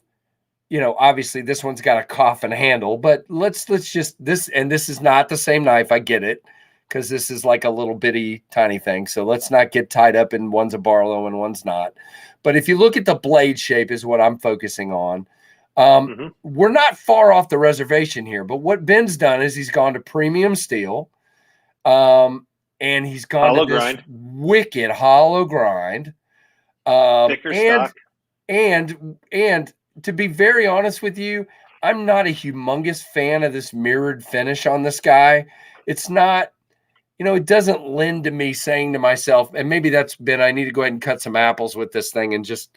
obviously this one's got a coffin handle, but let's just this, and this is not the same knife. I get it, because this is like a little bitty tiny thing. So let's not get tied up in one's a Barlow and one's not. But if you look at the blade shape is what I'm focusing on. We're not far off the reservation here, but what Ben's done is he's gone to premium steel, and he's gone to this wicked hollow grind, thicker stock. And to be very honest with you, I'm not a humongous fan of this mirrored finish on this guy. It's not, it doesn't lend to me saying to myself, and maybe that's been, I need to go ahead and cut some apples with this thing and just,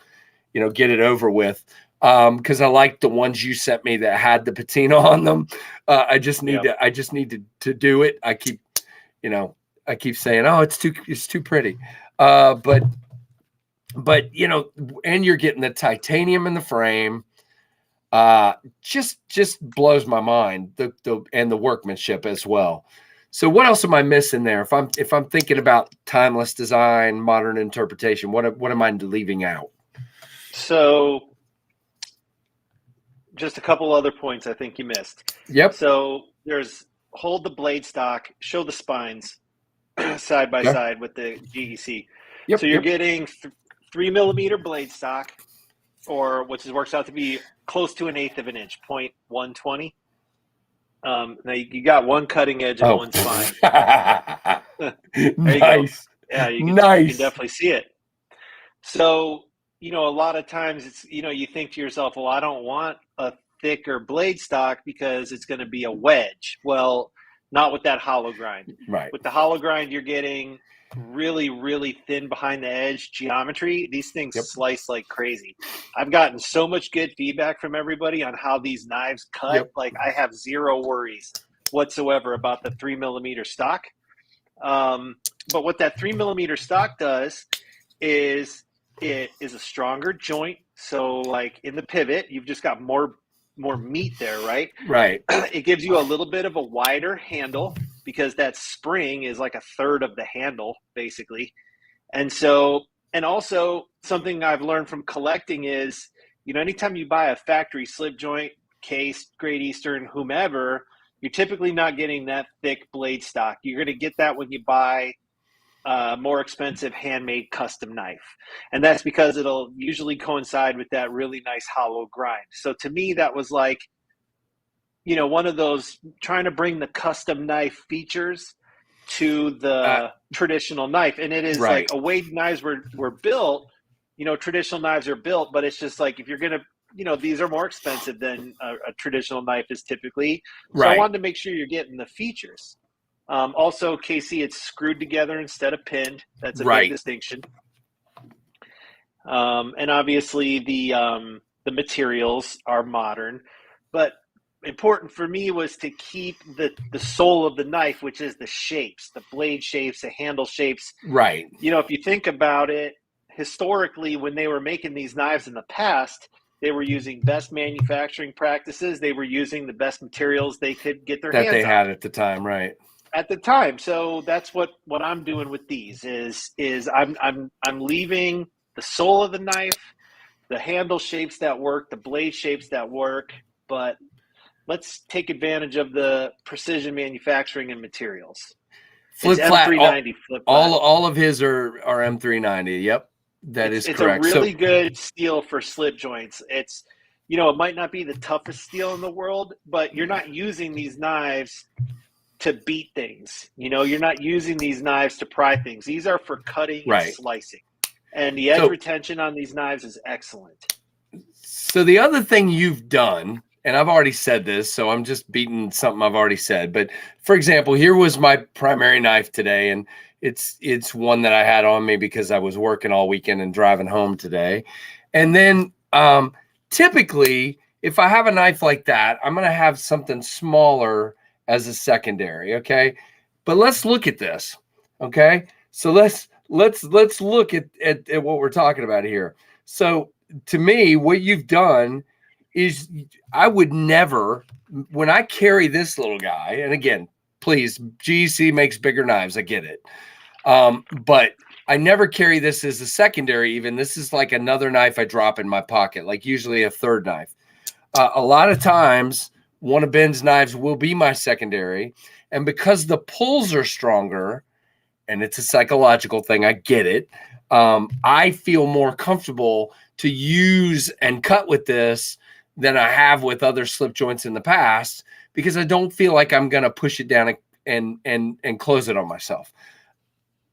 get it over with. Because I like the ones you sent me that had the patina on them. I just need to do it. I keep saying, oh, it's too pretty. But and you're getting the titanium in the frame. Just blows my mind. The workmanship as well. So what else am I missing there? If I'm thinking about timeless design, modern interpretation, what am I leaving out? So just a couple other points I think you missed. Yep. So there's hold the blade stock, show the spines side by side with the GEC. Yep. So you're getting 3 millimeter blade stock, or which works out to be close to 1/8 of an inch, 0.120. Now you got one cutting edge and one spine. Nice. Yeah, you can definitely see it. So, a lot of times it's, you think to yourself, well, I don't want a thicker blade stock because it's going to be a wedge. Well, not with that hollow grind. Right. With the hollow grind, you're getting really, really thin behind the edge geometry. These things slice like crazy. I've gotten so much good feedback from everybody on how these knives cut. Yep. Like, I have zero worries whatsoever about the 3 millimeter stock. But what that 3 millimeter stock does is it is a stronger joint. So like in the pivot, you've just got more meat there, right? Right. It gives you a little bit of a wider handle because that spring is like a third of the handle, basically. And also something I've learned from collecting is, anytime you buy a factory slip joint, Case, Great Eastern, whomever, you're typically not getting that thick blade stock. You're going to get that when you buy a more expensive handmade custom knife. And that's because it'll usually coincide with that really nice hollow grind. So to me, that was like, one of those trying to bring the custom knife features to the traditional knife. And it is right. like a way knives were built, traditional knives are built, but it's just like, if you're going to, these are more expensive than a traditional knife is typically. So Right. I wanted to make sure you're getting the features. Also, Casey, it's screwed together instead of pinned. That's a big distinction. And obviously the materials are modern, but important for me was to keep the soul of the knife, which is the shapes, the blade shapes, the handle shapes. Right. If you think about it, historically, when they were making these knives in the past, they were using best manufacturing practices. They were using the best materials they could get their hands on. That they had at the time, right? At the time. So that's what I'm doing with these is I'm leaving the soul of the knife, the handle shapes that work, the blade shapes that work, but let's take advantage of the precision manufacturing and materials. Flip it's flat. M390 flip flat. All of his are M390. Yep, is correct. It's a really good steel for slip joints. It's it might not be the toughest steel in the world, but you're not using these knives to beat things. You're not using these knives to pry things. These are for cutting and slicing. And the edge retention on these knives is excellent. So the other thing you've done, and I've already said this, so I'm just beating something I've already said. But for example, here was my primary knife today, and it's one that I had on me because I was working all weekend and driving home today. And then typically, if I have a knife like that, I'm going to have something smaller as a secondary. Okay, but let's look at this. Okay, so let's look at what we're talking about here. So to me, what you've done is I would never, when I carry this little guy, and again, please, GEC makes bigger knives. I get it. But I never carry this as a secondary even. This is like another knife I drop in my pocket, like usually a third knife. A lot of times, one of Ben's knives will be my secondary. And because the pulls are stronger, and it's a psychological thing, I get it, I feel more comfortable to use and cut with this than I have with other slip joints in the past, because I don't feel like I'm going to push it down and close it on myself.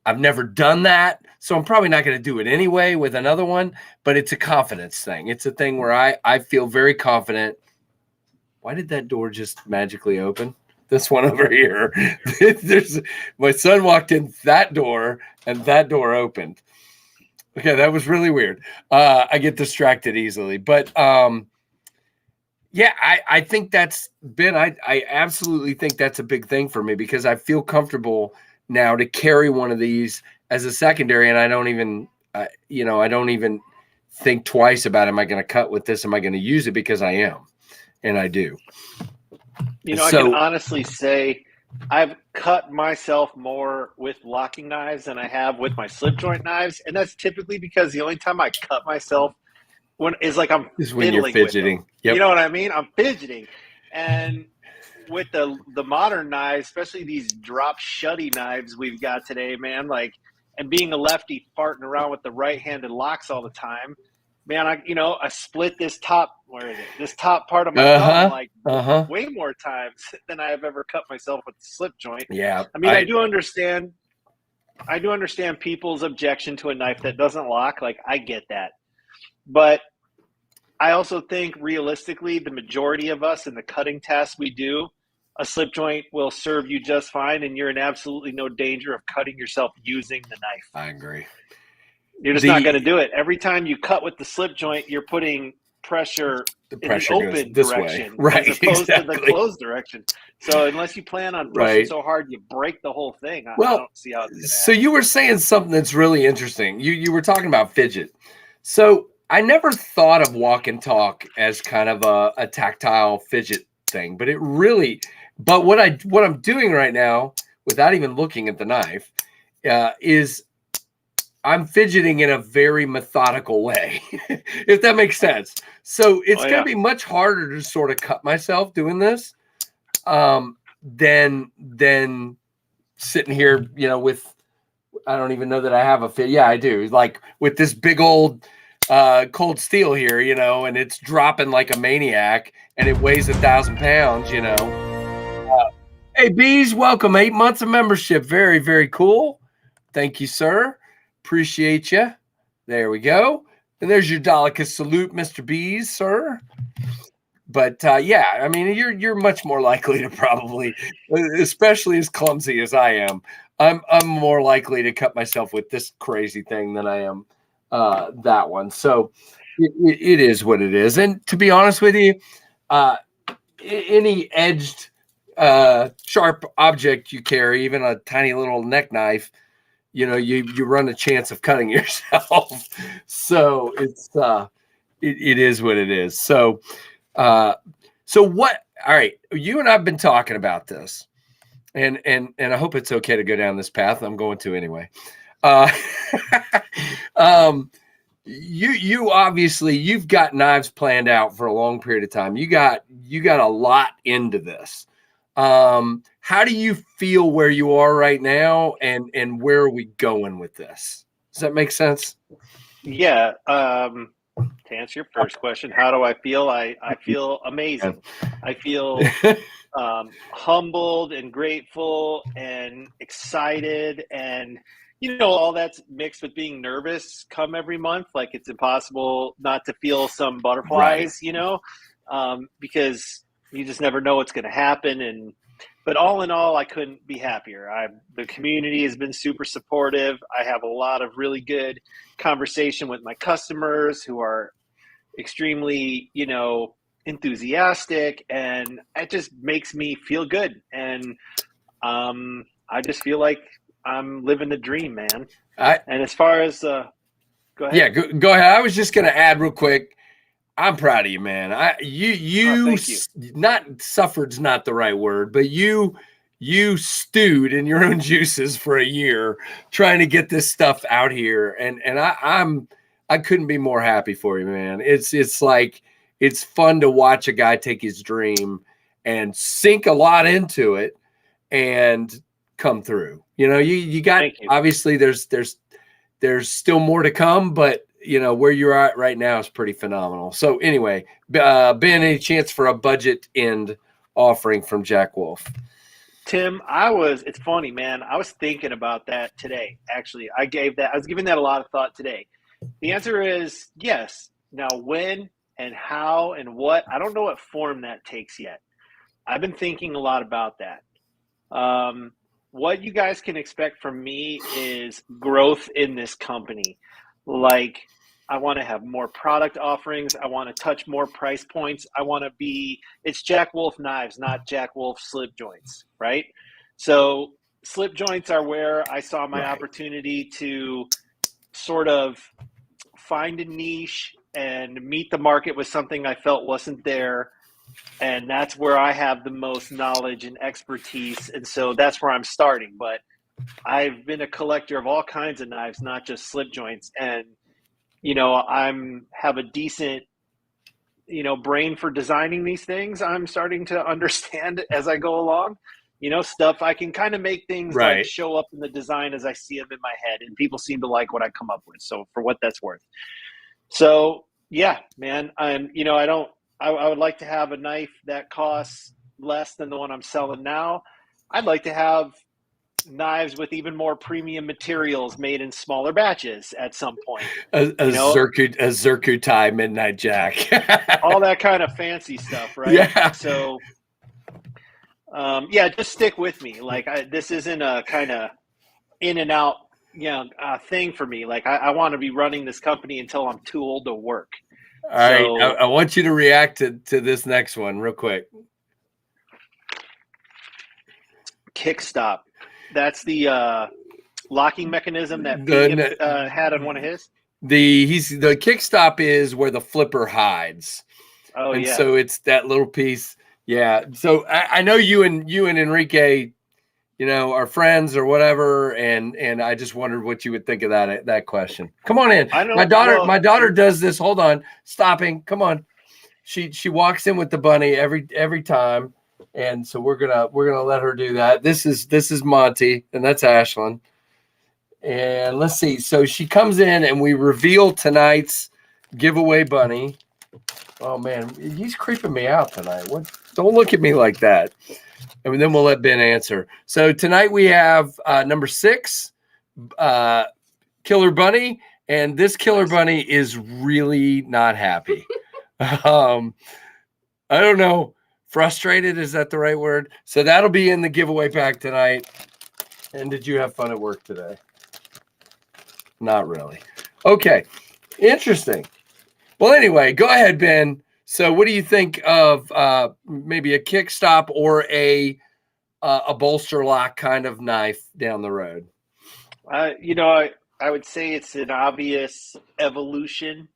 I've never done that, so I'm probably not going to do it anyway with another one, but it's a confidence thing. It's a thing where I feel very confident. Why did that door just magically open? This one over here. My son walked in that door and that door opened. Okay, that was really weird. I get distracted easily, but yeah, I think that's been, I absolutely think that's a big thing for me, because I feel comfortable now to carry one of these as a secondary, and I don't even, I don't even think twice about, am I going to cut with this? Am I going to use it? Because I am, and I do. I can honestly say I've cut myself more with locking knives than I have with my slip joint knives, and that's typically because the only time I cut myself is like I'm when you're fidgeting. Yep. You know what I mean? I'm fidgeting, and with the modern knives, especially these drop shutty knives we've got today, man, and being a lefty farting around with the right-handed locks all the time, man, I split this top, where is it? This top part of my thumb way more times than I have ever cut myself with the slip joint. Yeah. I mean, I do understand people's objection to a knife that doesn't lock. I get that. But I also think realistically, the majority of us in the cutting tasks we do, a slip joint will serve you just fine, and you're in absolutely no danger of cutting yourself using the knife. I agree. You're just not going to do it. Every time you cut with the slip joint, you're putting pressure in the open direction, right, as opposed to the closed direction. So unless you plan on pushing so hard you break the whole thing, I don't see how it's going to happen. So you were saying something that's really interesting. You were talking about fidget. So I never thought of walk and talk as kind of a tactile fidget thing, but it really. But what I'm doing right now, without even looking at the knife, is I'm fidgeting in a very methodical way, if that makes sense. So it's going to be much harder to sort of cut myself doing this than sitting here, with, I don't even know that I have a fit. Yeah, I do. Like with this big old cold steel here, and it's dropping like a maniac, and it weighs 1,000 pounds, Hey, Bees, welcome. 8 months of membership. Very, very cool. Thank you, sir. Appreciate you. There we go. And there's your Delica salute, Mr. Bees, sir. But yeah, I mean, you're much more likely to probably, especially as clumsy as I am, I'm more likely to cut myself with this crazy thing than I am that one. So it is what it is. And to be honest with you, any edged sharp object you carry, even a tiny little neck knife, you know, you run a chance of cutting yourself. So it's it is what it is. So what, all right, you and I've been talking about this, and I hope it's okay to go down this path. I'm going to anyway. You obviously, you've got knives planned out for a long period of time. You got a lot into this. How do you feel where you are right now, and where are we going with this? Does that make sense? Yeah. To answer your first question, how do I feel? I feel amazing. I feel humbled and grateful and excited, and you know, all that's mixed with being nervous come every month. Like, it's impossible not to feel some butterflies, right. You know, because you just never know what's going to happen. But all in all, I couldn't be happier. The community has been super supportive. I have a lot of really good conversation with my customers who are extremely, you know, enthusiastic, and it just makes me feel good. And I just feel like I'm living the dream, man. And as far as go ahead. Yeah, go ahead. I was just going to add real quick. I'm proud of you, man. Thank you. Not suffered's not the right word, but you stewed in your own juices for a year trying to get this stuff out here, and I couldn't be more happy for you, man. It's like, it's fun to watch a guy take his dream and sink a lot into it and come through. You know, you got, obviously there's still more to come, but you know, where you're at right now is pretty phenomenal. So anyway, Ben, any chance for a budget end offering from Jack Wolf? Tim, it's funny, man. I was thinking about that today. Actually, I was giving that a lot of thought today. The answer is yes. Now, when and how and what, I don't know what form that takes yet. I've been thinking a lot about that. What you guys can expect from me is growth in this company. Like, I want to have more product offerings. I want to touch more price points. It's Jack Wolf knives, not Jack Wolf slip joints, right? So slip joints are where I saw my opportunity to sort of find a niche and meet the market with something I felt wasn't there. And that's where I have the most knowledge and expertise. And so that's where I'm starting. But I've been a collector of all kinds of knives, not just slip joints. And, you know, have a decent, you know, brain for designing these things. I'm starting to understand as I go along, you know, stuff. I can kind of make things like show up in the design as I see them in my head, and people seem to like what I come up with. So for what that's worth. So yeah, man, I would like to have a knife that costs less than the one I'm selling now. I'd like to have knives with even more premium materials made in smaller batches at some point. A Zircuti Midnight Jack. All that kind of fancy stuff, right? Yeah. So, yeah, just stick with me. Like, this isn't a kind of in and out, you know, thing for me. Like, I want to be running this company until I'm too old to work. All right. I want you to react to this next one real quick. Kickstop. That's the locking mechanism that Pete had on one of his. The kickstop is where the flipper hides. Oh, and yeah. So it's that little piece. Yeah. So I know you and Enrique, you know, are friends or whatever, and I just wondered what you would think of that question. Come on in. My daughter does this. Hold on. Stopping. Come on. She walks in with the bunny every time. And so we're gonna let her do that. This is Monty, and that's Ashlyn. And let's see. So she comes in, and we reveal tonight's giveaway bunny. Oh man, he's creeping me out tonight. What? Don't look at me like that. And then we'll let Ben answer. So tonight we have number 6, Killer Bunny. And this Killer Bunny is really not happy. I don't know. Frustrated, is that the right word? So that'll be in the giveaway pack tonight. And did you have fun at work today? Not really. Okay. Interesting. Well, anyway, go ahead, Ben. So what do you think of maybe a kick stop or a bolster lock kind of knife down the road? I would say it's an obvious evolution.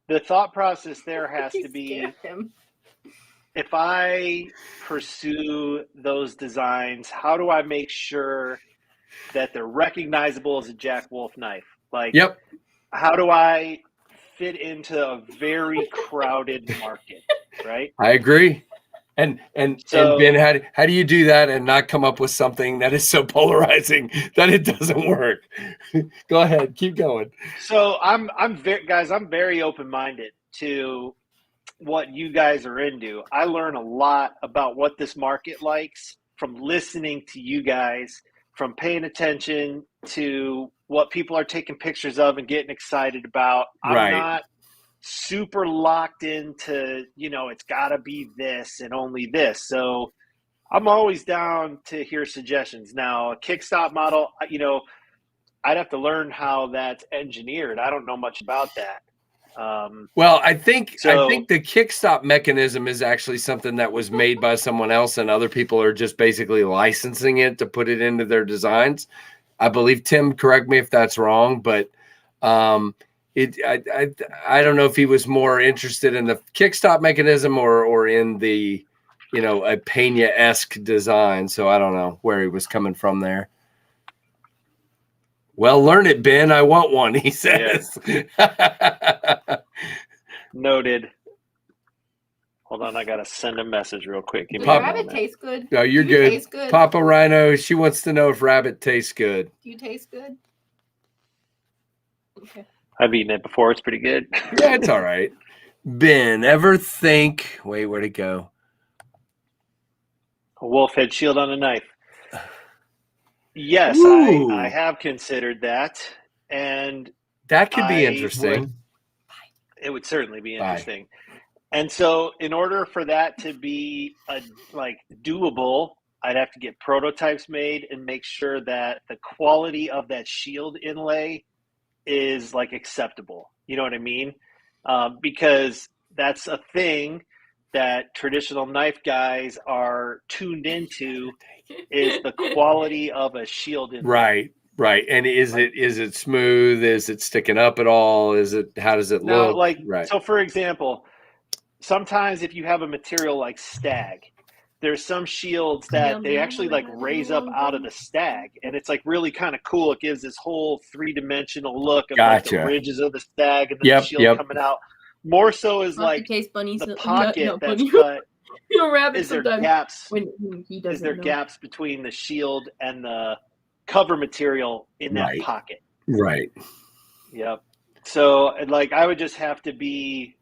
The thought process there has to be, if I pursue those designs, how do I make sure that they're recognizable as a Jack Wolf knife? Like, yep. How do I fit into a very crowded market, right? I agree. And Ben, how do you do that and not come up with something that is so polarizing that it doesn't work? Go ahead, keep going. So I'm very open-minded to what you guys are into. I learn a lot about what this market likes from listening to you guys, from paying attention to what people are taking pictures of and getting excited about. I'm not super locked into, it's got to be this and only this. So I'm always down to hear suggestions. Now, a kickstop model, I'd have to learn how that's engineered. I don't know much about that. Well, I think the kickstop mechanism is actually something that was made by someone else, and other people are just basically licensing it to put it into their designs. I believe, Tim, correct me if that's wrong, but I don't know if he was more interested in the kickstop mechanism or in the, a Pena-esque design. So I don't know where he was coming from there. Well, learn it, Ben. I want one, he says. Yeah. Noted. Hold on, I got to send a message real quick. Does rabbit taste good? No, you're good. Taste good. Papa Rhino, she wants to know if rabbit tastes good. Do you taste good? Okay. I've eaten it before. It's pretty good. Yeah, it's all right. Ben, ever think... Wait, where'd it go? A wolf head shield on a knife. Yes, I have considered that. And that could be interesting. It would certainly be interesting. And so in order for that to be doable, I'd have to get prototypes made and make sure that the quality of that shield inlay is acceptable. You know what I mean? Because that's a thing that traditional knife guys are tuned into, is the quality of a shield inlay. Right. And is it smooth? Is it sticking up at all? How does it look? Right. So for example, sometimes if you have a material like stag, there's some shields that they actually raise up out of the stag, and it's really kind of cool. It gives this whole 3-dimensional look of the ridges of the stag and the shield coming out. More so is the pocket that's cut. Is there gaps? Is there gaps between the shield and the cover material in that pocket? Right. Yep. So I would just have to be.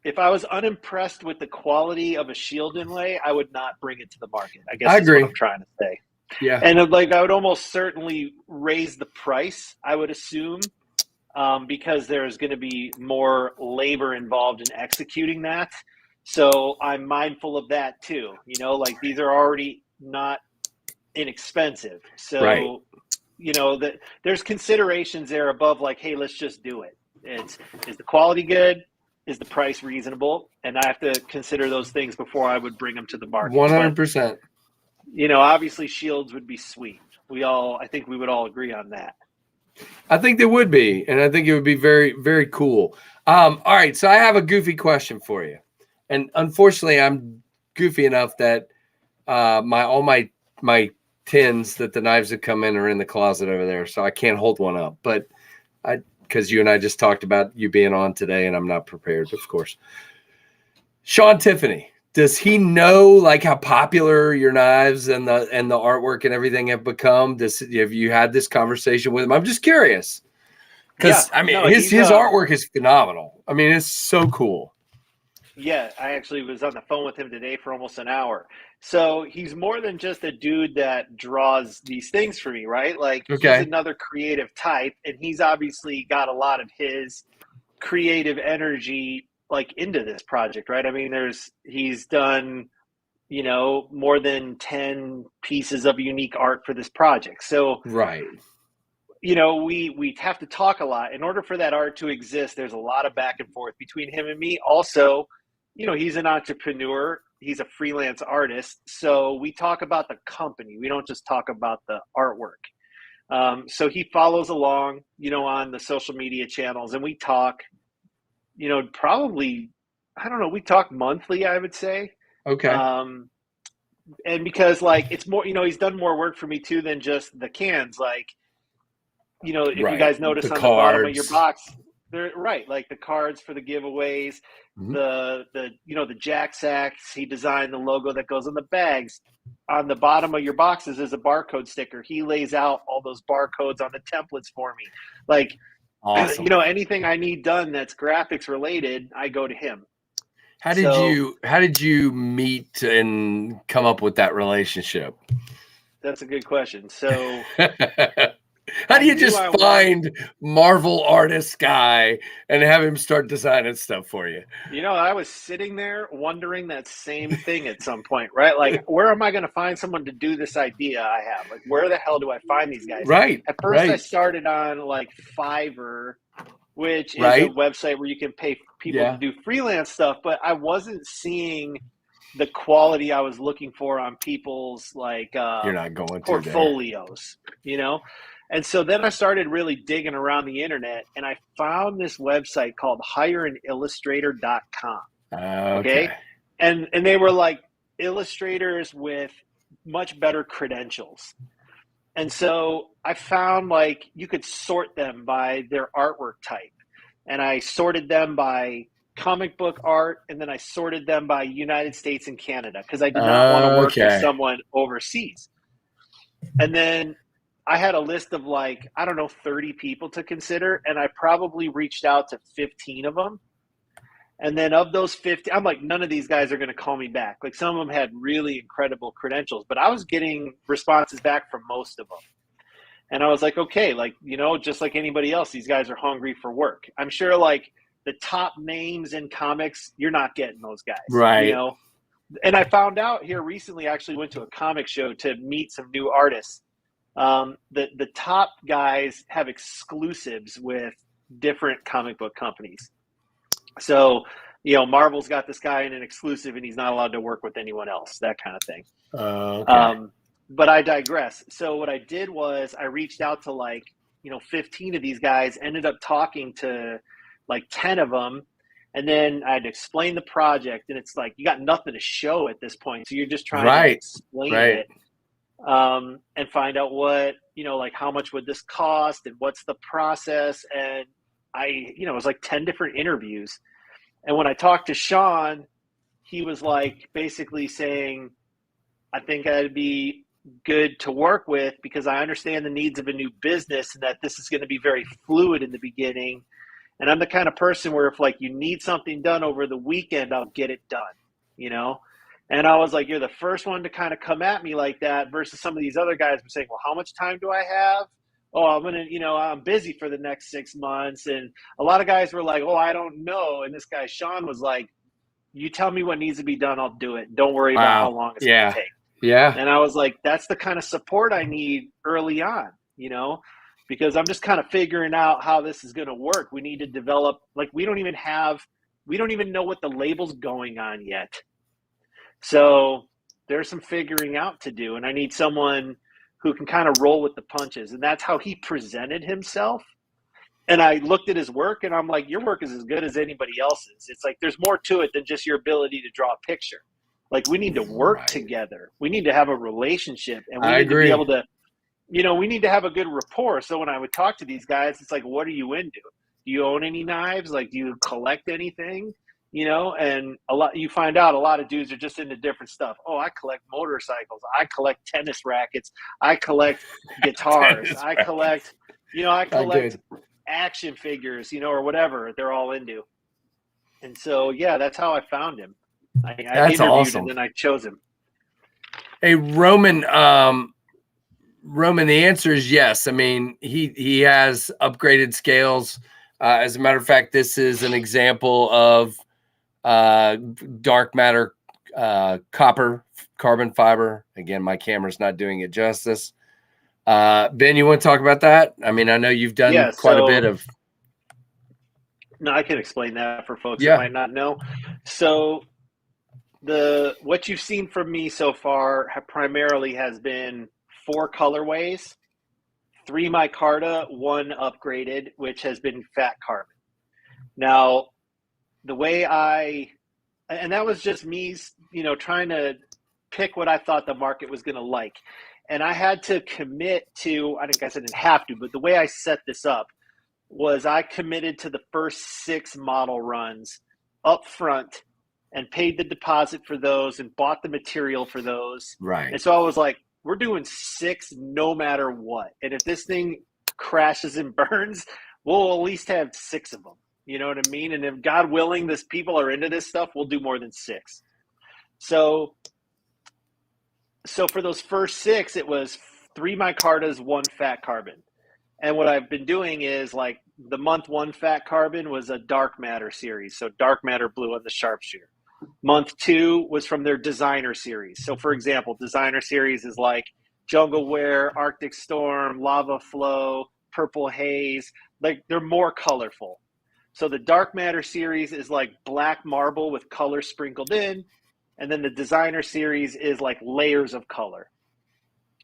If I was unimpressed with the quality of a shield inlay, I would not bring it to the market. I guess that's what I'm trying to say. Yeah. And I would almost certainly raise the price, I would assume, because there's going to be more labor involved in executing that. So I'm mindful of that too. These are already not inexpensive. So, that there's considerations there above hey, let's just do it. Is the quality good? Is the price reasonable? And I have to consider those things before I would bring them to the market. 100%. But, obviously shields would be sweet. I think we would all agree on that. I think they would be, and I think it would be very, very cool. All right, so I have a goofy question for you. And unfortunately, I'm goofy enough that all my tins that the knives have come in are in the closet over there, so I can't hold one up. But because you and I just talked about you being on today, and I'm not prepared, of course. Sean Tiffany, does he know how popular your knives and the artwork and everything have become? Have you had this conversation with him? I'm just curious because his artwork is phenomenal. I mean, it's so cool. Yeah, I actually was on the phone with him today for almost an hour. So he's more than just a dude that draws these things for me, right? Like he's Okay. another creative type, and he's obviously got a lot of his creative energy like into this project, right? I mean, he's done, more than 10 pieces of unique art for this project. So, Right. we have to talk a lot. In order for that art to exist, there's a lot of back and forth between him and me. Also, he's an entrepreneur, he's a freelance artist. So we talk about the company, we don't just talk about the artwork. So he follows along, on the social media channels, and we talk, probably, I don't know, we talk monthly, I would say. Okay. And because like it's more, he's done more work for me too than just the cans. Like, if you Right. guys notice The on the bottom of your cards. box, they're right, like the cards for the giveaways, Mhm. the jack sacks. He designed the logo that goes on the bags. On the bottom of your boxes is a barcode sticker. He lays out all those barcodes on the templates for me. Like, Awesome. anything I need done that's graphics related, I go to him. How did you meet and come up with that relationship? That's a good question. So how do you just find Marvel artist guy and have him start designing stuff for you? I was sitting there wondering that same thing at some point, right? Like, where am I going to find someone to do this idea I have? Like, where the hell do I find these guys? Right. At first, I started on like Fiverr, which is a website where you can pay people to do freelance stuff, but I wasn't seeing the quality I was looking for on people's like You're not going portfolios, And so then I started really digging around the internet, and I found this website called hireanillustrator.com. Okay. And they were like illustrators with much better credentials. And so I found like you could sort them by their artwork type. And I sorted them by comic book art, and then I sorted them by United States and Canada because I did not want to work with someone overseas. And then I had a list of like, I don't know, 30 people to consider, and I probably reached out to 15 of them. And then of those 50, I'm like, none of these guys are going to call me back. Like some of them had really incredible credentials, but I was getting responses back from most of them. And I was like, okay, like, just like anybody else, these guys are hungry for work. I'm sure like the top names in comics, you're not getting those guys, right? And I found out here recently, I actually went to a comic show to meet some new artists. The top guys have exclusives with different comic book companies. So, Marvel's got this guy in an exclusive and he's not allowed to work with anyone else, that kind of thing. But I digress. So what I did was I reached out to like, 15 of these guys, ended up talking to like 10 of them. And then I'd explain the project, and it's like, you got nothing to show at this point. So you're just trying to explain it and find out what, like how much would this cost and what's the process. And it was like 10 different interviews. And when I talked to Sean, he was like basically saying, I think I'd be good to work with because I understand the needs of a new business and that this is going to be very fluid in the beginning. And I'm the kind of person where if like you need something done over the weekend, I'll get it done, And I was like, you're the first one to kind of come at me like that versus some of these other guys were saying, well, how much time do I have? Oh, I'm busy for the next 6 months. And a lot of guys were like, oh, I don't know. And this guy, Sean, was like, you tell me what needs to be done, I'll do it. Don't worry about how long it's going to take. Yeah. And I was like, that's the kind of support I need early on, because I'm just kind of figuring out how this is going to work. We need to develop, like, we don't even know what the label's going on yet. So there's some figuring out to do. And I need someone who can kind of roll with the punches. And that's how he presented himself. And I looked at his work and I'm like, your work is as good as anybody else's. It's like, there's more to it than just your ability to draw a picture. Like we need to work together. We need to have a relationship, and we need to be able to, we need to have a good rapport. So when I would talk to these guys, it's like, what are you into? Do you own any knives? Like, do you collect anything? And you find out a lot of dudes are just into different stuff. Oh, I collect motorcycles. I collect tennis rackets. I collect guitars. I collect action figures, or whatever they're all into. And so, yeah, that's how I found him. I That's interviewed awesome. and then I chose him. Hey, Roman, Roman, the answer is yes. I mean, he has upgraded scales. As a matter of fact, this is an example of dark matter copper carbon fiber. Again, my camera's not doing it justice. Ben, you want to talk about that? I mean, I know you've done quite a bit of. No, I can explain that for folks that might not know. So what you've seen from me so far primarily has been 4 colorways, 3 micarta, 1 upgraded, which has been fat carbon. Now, the way and that was just me, trying to pick what I thought the market was going to like. And I had to commit to, I think I said I didn't have to, but the way I set this up was I committed to the first 6 model runs up front and paid the deposit for those and bought the material for those. Right. And so I was like, we're doing 6 no matter what. And if this thing crashes and burns, we'll at least have 6 of them. You know what I mean? And if God willing, people are into this stuff, we'll do more than 6. So for those first 6, it was 3 micartas, 1 fat carbon. And what I've been doing is, like, the month 1 fat carbon was a dark matter series. So dark matter blue on the sharpshooter. Month 2 was from their designer series. So for example, designer series is like Jungle Wear, Arctic Storm, Lava Flow, Purple Haze. Like, they're more colorful. So the dark matter series is like black marble with color sprinkled in. And then the designer series is like layers of color.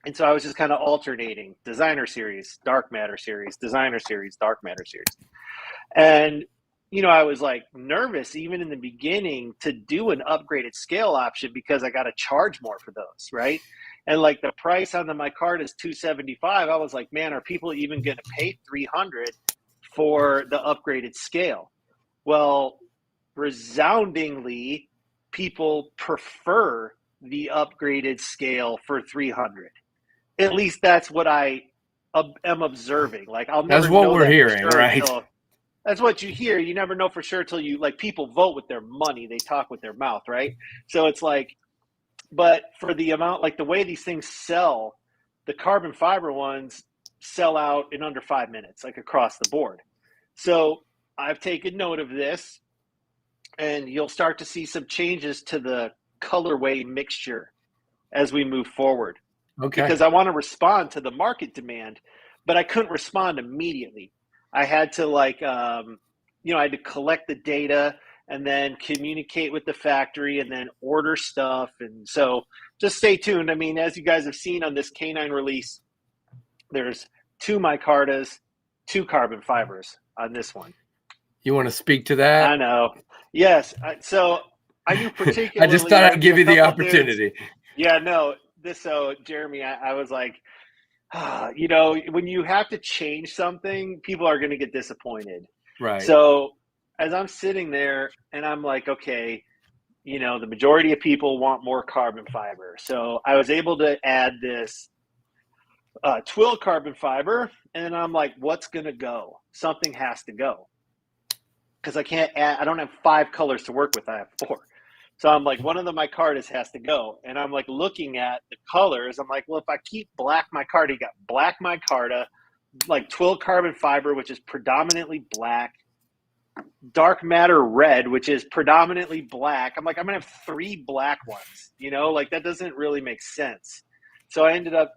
And so I was just kind of alternating designer series, dark matter series, designer series, dark matter series. And, I was like nervous even in the beginning to do an upgraded scale option because I got to charge more for those, right? And like the price on the micarta is $275. I was like, man, are people even going to pay $300 for the upgraded scale? Well, resoundingly, people prefer the upgraded scale for $300. At least that's what I am observing. Like, I'll never. That's what know we're that hearing, for sure right? that's what you hear. You never know for sure till you, like, people vote with their money. They talk with their mouth, right? So it's like, but for the amount, like the way these things sell, the carbon fiber ones sell out in under 5 minutes, like across the board. So I've taken note of this, and you'll start to see some changes to the colorway mixture as we move forward. Okay. Because I want to respond to the market demand, but I couldn't respond immediately. I had to I had to collect the data and then communicate with the factory and then order stuff. And so just stay tuned. I mean, as you guys have seen on this K9 release, there's 2 micartas, 2 carbon fibers on this one. You want to speak to that? I know. Yes. So I knew particularly. I just thought I'd give you the opportunity. Yeah, no. So Jeremy, I was like, when you have to change something, people are going to get disappointed. Right. So as I'm sitting there and I'm like, okay, the majority of people want more carbon fiber. So I was able to add this twill carbon fiber, and I'm like, what's going to go? Something has to go. Because I don't have 5 colors to work with. I have 4. So I'm like, one of the micartas has to go. And I'm like looking at the colors. I'm like, well, if I keep black micarta, you got black micarta, like twill carbon fiber, which is predominantly black, dark matter red, which is predominantly black. I'm like, I'm going to have 3 black ones, like that doesn't really make sense. So I ended up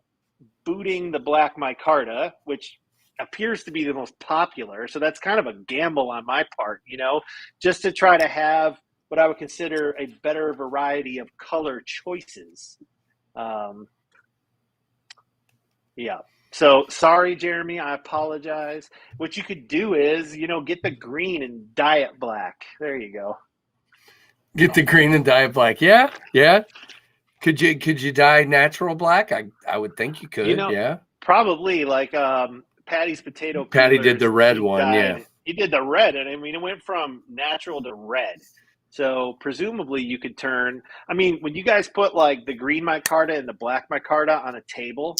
booting the black micarta, which appears to be the most popular. So that's kind of a gamble on my part, just to try to have what I would consider a better variety of color choices. Yeah. So sorry, Jeremy, I apologize. What you could do is, get the green and dye it black. There you go. Get the green and dye it black. Yeah. Yeah. Could you dye natural black? I would think you could. Yeah. Probably, like Patty's potato. Patty did the red one. Yeah. He did the red. And I mean, it went from natural to red. So presumably you could turn, when you guys put like the green micarta and the black micarta on a table,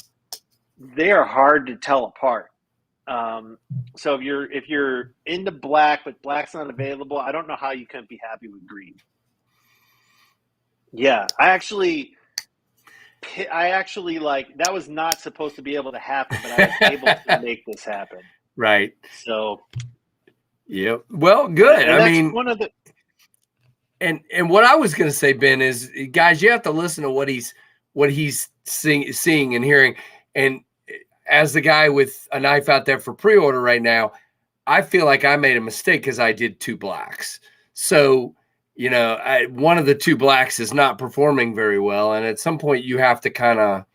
they are hard to tell apart. So if you're into black, but black's not available, I don't know how you couldn't be happy with green. Yeah, I actually like, that was not supposed to be able to happen, but I was able to make this happen. Right. So, yep. Well, good. and I that's mean, one of the. and what I was going to say, Ben, is guys, you have to listen to what he's seeing and hearing. And as the guy with a knife out there for pre-order right now, I feel like I made a mistake because I did 2 blacks. So, you know, one of the 2 blacks is not performing very well. And at some point you have to kind of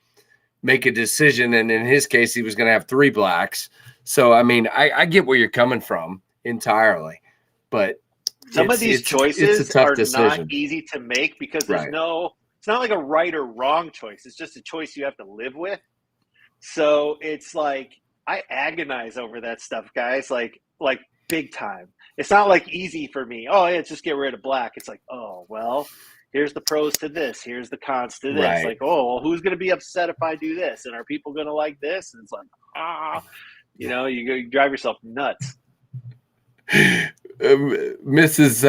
make a decision. And in his case, he was going to have 3 blacks. So, I mean, I get where you're coming from entirely, but Some of these choices it's a tough are decision. not easy to make because there's Right. it's not like a right or wrong choice. It's just a choice you have to live with. So it's like, I agonize over that stuff, guys, like big time. It's not like easy for me. Oh yeah, just get rid of black. It's like, oh, well, here's the pros to this. Here's the cons to this. Right. Like, oh, well, who's going to be upset if I do this? And are people going to like this? And it's like, you drive yourself nuts. Mrs.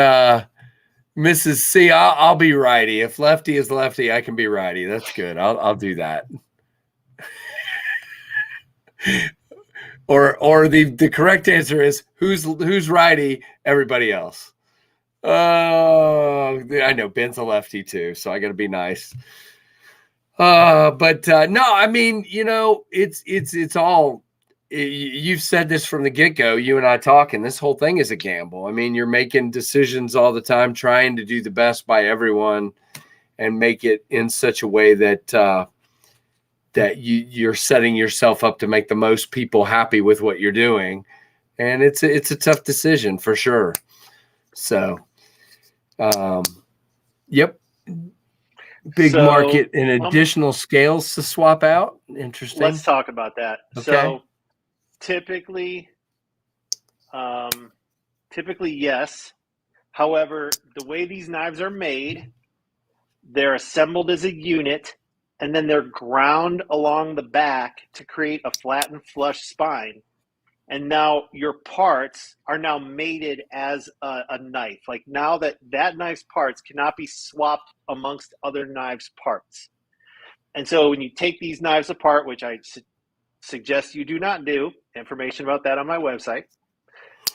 C, I'll be righty. If lefty is lefty, I can be righty. That's good. I'll do that. Or the correct answer is who's righty? Everybody else. Oh, I know Ben's a lefty too, so I got to be nice. But no, I mean, you know, it's all. You've said this from the get-go, you and I talking, this whole thing is a gamble. I mean, you're making decisions all the time, trying to do the best by everyone and make it in such a way that you're setting yourself up to make the most people happy with what you're doing. And it's a tough decision for sure. So, yep. Big market and additional scales to swap out. Interesting. Let's talk about that. Okay. So typically, yes. However, the way these knives are made, they're assembled as a unit, and then they're ground along the back to create a flat and flush spine. And now your parts are now mated as a knife. Like, now that knife's parts cannot be swapped amongst other knives' parts. And so when you take these knives apart, which I suggest you do not do, information about that on my website.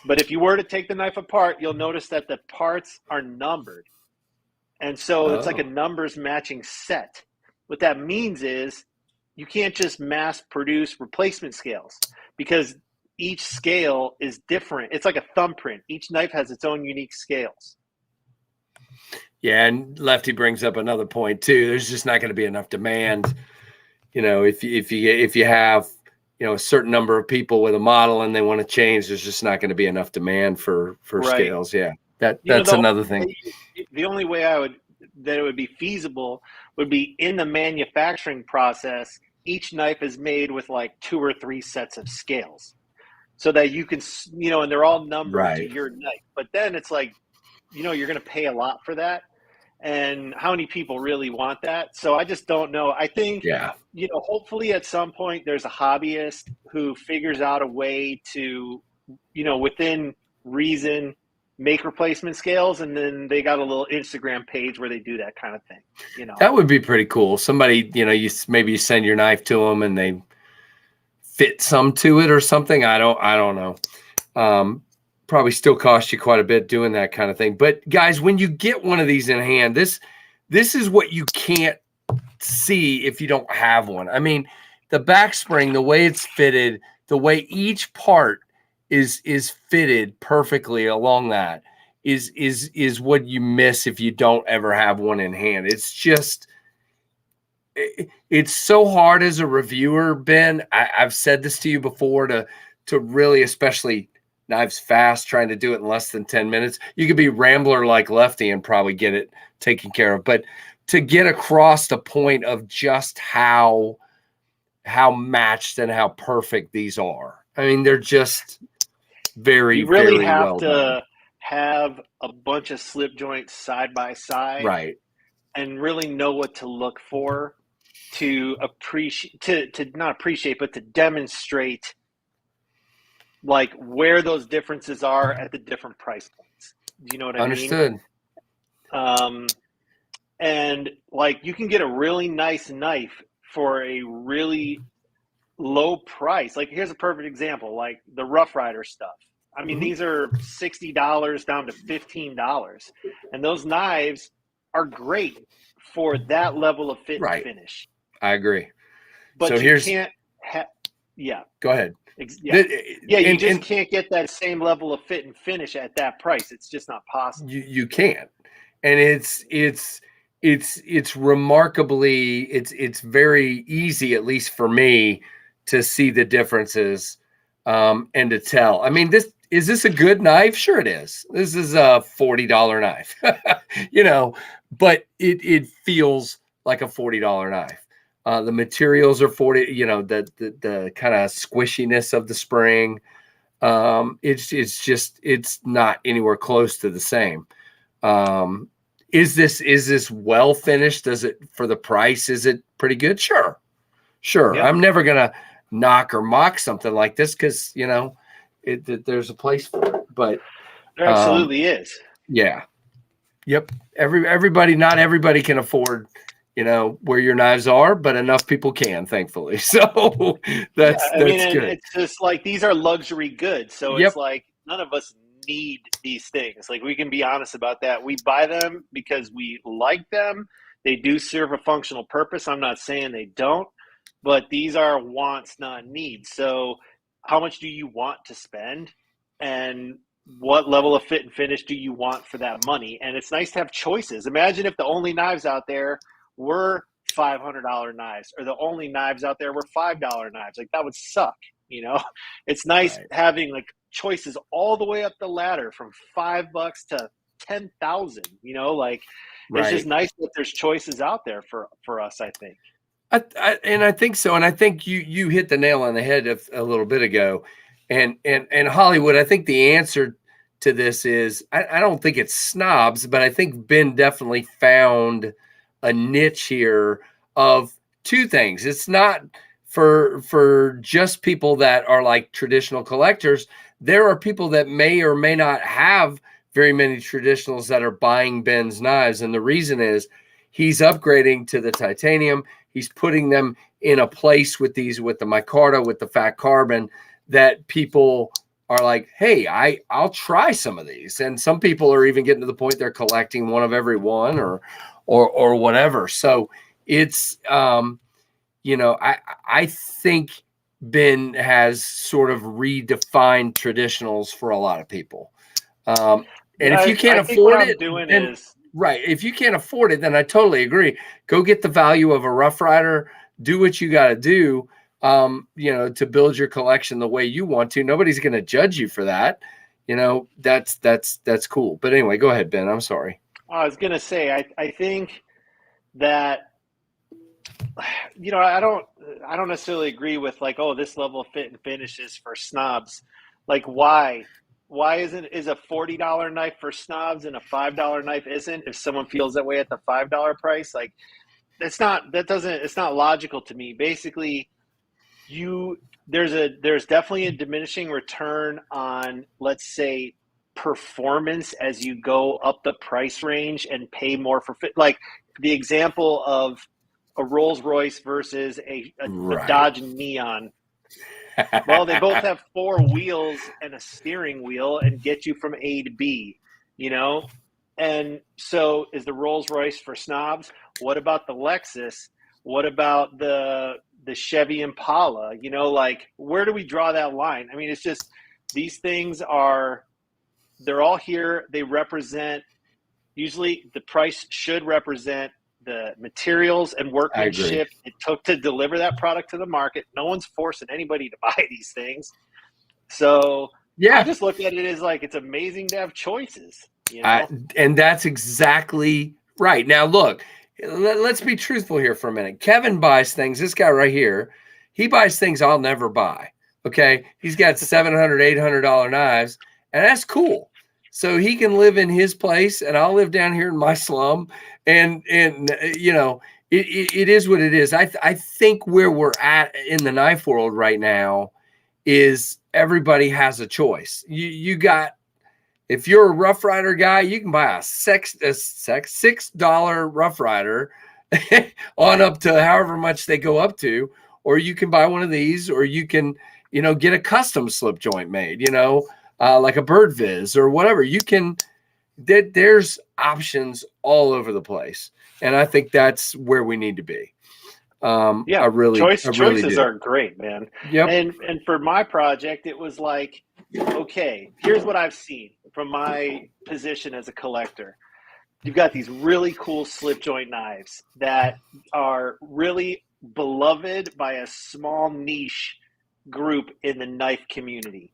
But if you were to take the knife apart, you'll notice that the parts are numbered. And so it's like a numbers matching set. What that means is you can't just mass produce replacement scales because each scale is different. It's like a thumbprint. Each knife has its own unique scales. Yeah, and Lefty brings up another point too. There's just not going to be enough demand. You know, if you have, you know, a certain number of people with a model and they want to change, there's just not going to be enough demand for right. Scales. Yeah, that's another thing. The only way that it would be feasible would be in the manufacturing process. Each knife is made with like 2 or 3 sets of scales, so that you can, you know, and they're all numbered right. to your knife. But then it's like, you know, you're going to pay a lot for that. And how many people really want that? So I just don't know. I think, you know, hopefully at some point there's a hobbyist who figures out a way to, you know, within reason, make replacement scales. And then they got a little Instagram page where they do that kind of thing. You know, that would be pretty cool. Somebody, you know, maybe you send your knife to them and they fit some to it or something. I don't know. Probably still cost you quite a bit doing that kind of thing. But guys, when you get one of these in hand, this is what you can't see if you don't have one. I mean, the back spring, the way it's fitted, the way each part is fitted perfectly along that is what you miss if you don't ever have one in hand. It's just, it's so hard as a reviewer, Ben. I've said this to you before, to really, especially KnivesFAST, trying to do it in less than 10 minutes. You could be Rambler like Lefty and probably get it taken care of. But to get across the point of just how matched and how perfect these are. I mean, they're just very, you really very have well to done. Have a bunch of slip joints side by side, right, and really know what to look for to appreciate, to not appreciate, but to demonstrate like where those differences are at the different price points. Do you know what I Understood. mean? And like you can get a really nice knife for a really low price. Like here's a perfect example, like the Rough Rider stuff. I mean, these are $60 down to $15. And those knives are great for that level of fit and finish. I agree. But so you can't Go ahead. You just can't get that same level of fit and finish at that price. It's just not possible. You can't. And it's remarkably, it's very easy, at least for me, to see the differences and to tell. I mean, is this a good knife? Sure it is. This is a $40 knife, but it feels like a $40 knife. The materials are 40, the kind of squishiness of the spring. It's not anywhere close to the same. Is this well finished? Does it, for the price, is it pretty good? Sure. Yep. I'm never going to knock or mock something like this because, there's a place for it, but there absolutely is. Yeah. Yep. Not everybody can afford, where your knives are, but enough people can, thankfully. So that's good. It's just like, these are luxury goods. So it's like, none of us need these things. Like, we can be honest about that. We buy them because we like them. They do serve a functional purpose. I'm not saying they don't, but these are wants, not needs. So how much do you want to spend, and what level of fit and finish do you want for that money? And it's nice to have choices. Imagine if the only knives out there were $500 knives, or the only knives out there were $5 knives. Like, that would suck. It's nice having like choices all the way up the ladder from $5 to 10,000. It's just nice that there's choices out there for us, I think. I think so. And I think you hit the nail on the head a little bit ago. And Hollywood, I think the answer to this is, I don't think it's snobs, but I think Ben definitely found a niche here of two things. It's not for just people that are like traditional collectors. There are people that may or may not have very many traditionals that are buying Ben's knives. And the reason is he's upgrading to the titanium. He's putting them in a place with the micarta, with the fat carbon, that people are like, hey, I'll try some of these. And some people are even getting to the point they're collecting one of every one or whatever. So it's, I think Ben has sort of redefined traditionals for a lot of people. And if you can't afford it, if you can't afford it, then I totally agree. Go get the value of a Rough Rider, do what you got to do, to build your collection the way you want to. Nobody's going to judge you for that. That's cool. But anyway, go ahead, Ben. I'm sorry. I was going to say, I think that, I don't necessarily agree with like, oh, this level of fit and finish is for snobs. Like, why is a $40 knife for snobs and a $5 knife isn't? If someone feels that way at the $5 price, like, it's not logical to me. Basically, there's definitely a diminishing return on, let's say, performance as you go up the price range and pay more for fit. Like the example of a Rolls Royce versus a Dodge Neon. Well, they both have 4 wheels and a steering wheel and get you from A to B, And so is the Rolls Royce for snobs? What about the Lexus? What about the Chevy Impala? Like, where do we draw that line? I mean, it's just, these things they're all here. They represent, usually the price should represent the materials and workmanship it took to deliver that product to the market. No one's forcing anybody to buy these things. So I just look at it as like, it's amazing to have choices. And that's exactly right. Now, look, let's be truthful here for a minute. Kevin buys things. This guy right here, he buys things I'll never buy. Okay. He's got $700, $800 knives, and that's cool. So he can live in his place and I'll live down here in my slum. And it is what it is. I think where we're at in the knife world right now is everybody has a choice. You got, if you're a Rough Rider guy, you can buy a $6 Rough Rider on up to however much they go up to, or you can buy one of these, or you can, get a custom slip joint made, like a Bird Viz or whatever. You can, there's options all over the place. And I think that's where we need to be. Choices are great, man. Yep. And for my project, it was like, okay, here's what I've seen from my position as a collector. You've got these really cool slip joint knives that are really beloved by a small niche group in the knife community.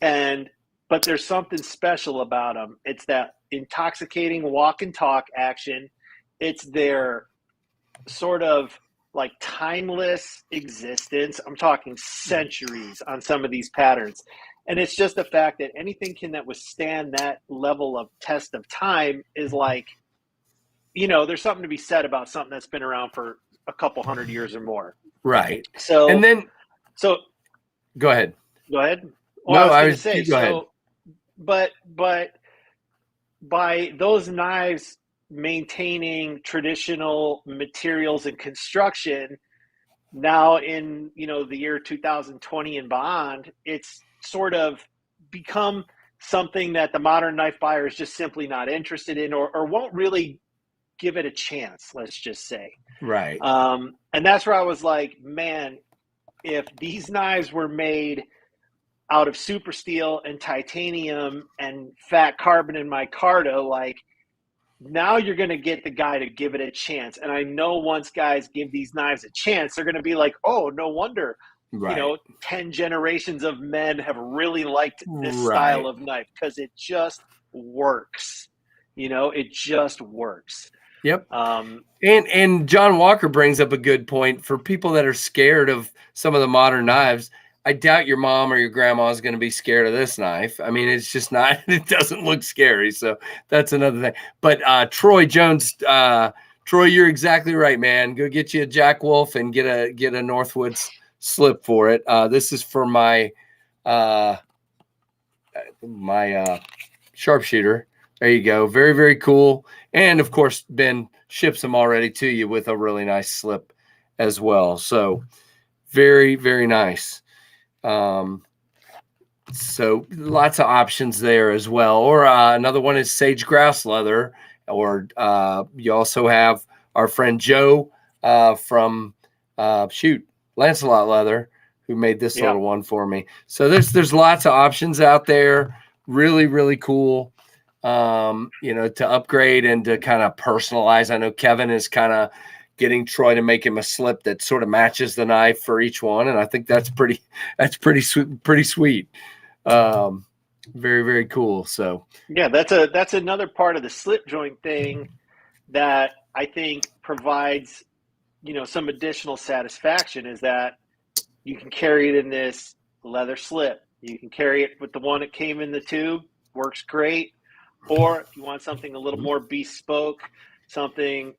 But there's something special about them. It's that intoxicating walk and talk action. It's their sort of like timeless existence. I'm talking centuries on some of these patterns. And it's just the fact that anything that withstand that level of test of time is like, there's something to be said about something that's been around for a couple hundred years or more. Right. So, and then, so go ahead. Go ahead. Well, no, I was going to say, go ahead. But by those knives maintaining traditional materials and construction, now in the year 2020 and beyond, it's sort of become something that the modern knife buyer is just simply not interested in, or won't really give it a chance, let's just say. Right. And that's where I was like, man, if these knives were made out of super steel and titanium and fat carbon and micarta, like, now you're going to get the guy to give it a chance. And I know once guys give these knives a chance, they're going to be like, oh, no wonder, 10 generations of men have really liked this style of knife, because it just works. It just works. Yep. And John Walker brings up a good point for people that are scared of some of the modern knives. I doubt your mom or your grandma is going to be scared of this knife. I mean, it's just not, it doesn't look scary. So that's another thing. But Troy Jones, Troy, you're exactly right, man. Go get you a Jack Wolf and get a Northwoods slip for it. This is for my sharpshooter. There you go. Very, very cool. And of course, Ben ships them already to you with a really nice slip as well. So very, very nice. So lots of options there as well. Or another one is sage grouse leather. Or you also have our friend Joe from Lancelot Leather, who made this little one for me. So there's lots of options out there. Really, really cool. To upgrade and to kind of personalize. I know Kevin is kind of getting Troy to make him a slip that sort of matches the knife for each one, and I think that's pretty sweet. Very, very cool. So yeah, that's another part of the slip joint thing that I think provides some additional satisfaction, is that you can carry it in this leather slip. You can carry it with the one that came in the tube, works great. Or if you want something a little more bespoke, something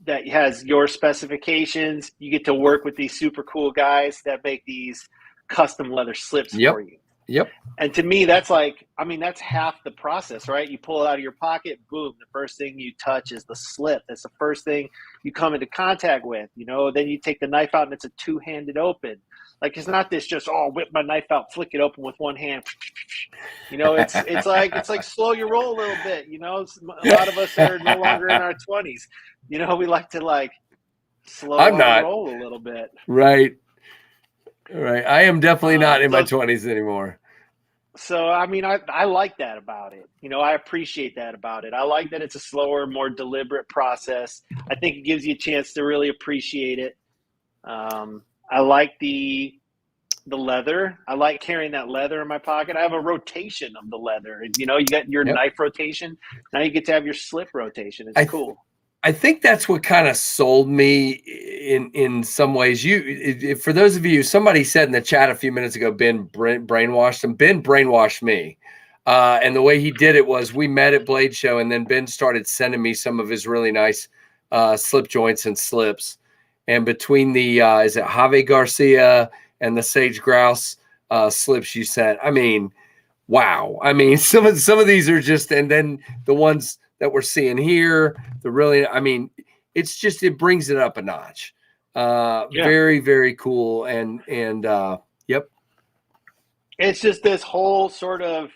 that has your specifications, you get to work with these super cool guys that make these custom leather slips for you. Yep. And to me, that's that's half the process, right? You pull it out of your pocket, boom, the first thing you touch is the slip. That's the first thing you come into contact with, then you take the knife out and it's a two-handed open. Like, it's not this just, whip my knife out, flick it open with one hand. It's like slow your roll a little bit. A lot of us are no longer in our 20s. We like to slow our roll a little bit. Right. I am definitely not in my 20s anymore. So, I like that about it. I appreciate that about it. I like that it's a slower, more deliberate process. I think it gives you a chance to really appreciate it. I like the leather. I like carrying that leather in my pocket. I have a rotation of the leather. You got your knife rotation. Now you get to have your slip rotation. It's cool. I think that's what kind of sold me in some ways. For those of you, somebody said in the chat a few minutes ago, Ben brainwashed him. Ben brainwashed me. And the way he did it was we met at Blade Show, and then Ben started sending me some of his really nice slip joints and slips. And between the, is it Javi Garcia and the sage grouse slips you sent. I mean, wow. I mean, some of these are just, and then the ones that we're seeing here, I mean, it's just, it brings it up a notch. Very, very cool. And yep. It's just this whole sort of,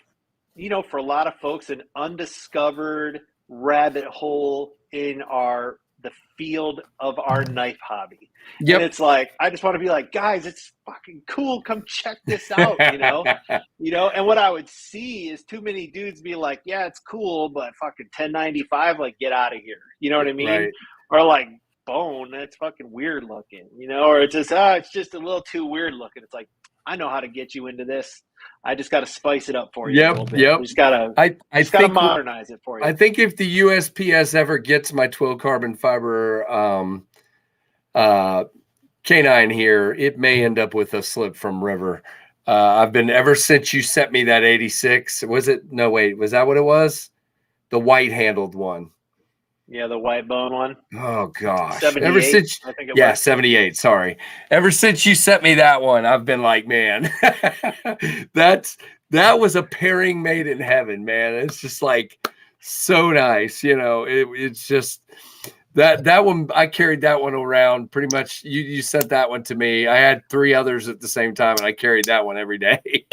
for a lot of folks, an undiscovered rabbit hole in the field of our knife hobby. Yep. And it's like, I just want to be like, guys, it's fucking cool. Come check this out, and what I would see is too many dudes be like, yeah, it's cool, but fucking 1095, like, get out of here. You know what I mean? Right. Or like, bone, that's fucking weird looking, or it's just a little too weird looking. It's like, I know how to get you into this. I just got to spice it up for you a little bit. Yep. We just got to modernize it for you. I think if the USPS ever gets my 12 carbon fiber canine here, it may end up with a slip from River. I've been, ever since you sent me that 86, was it? No, wait, was that what it was? The white handled one. Yeah, the white bone one. Oh gosh. 78, ever since, I think it yeah, was. 78. Sorry. Ever since you sent me that one, I've been like, man, that was a pairing made in heaven, man. It's just like so nice. It's just that one. I carried that one around pretty much. You sent that one to me. I had 3 others at the same time, and I carried that one every day.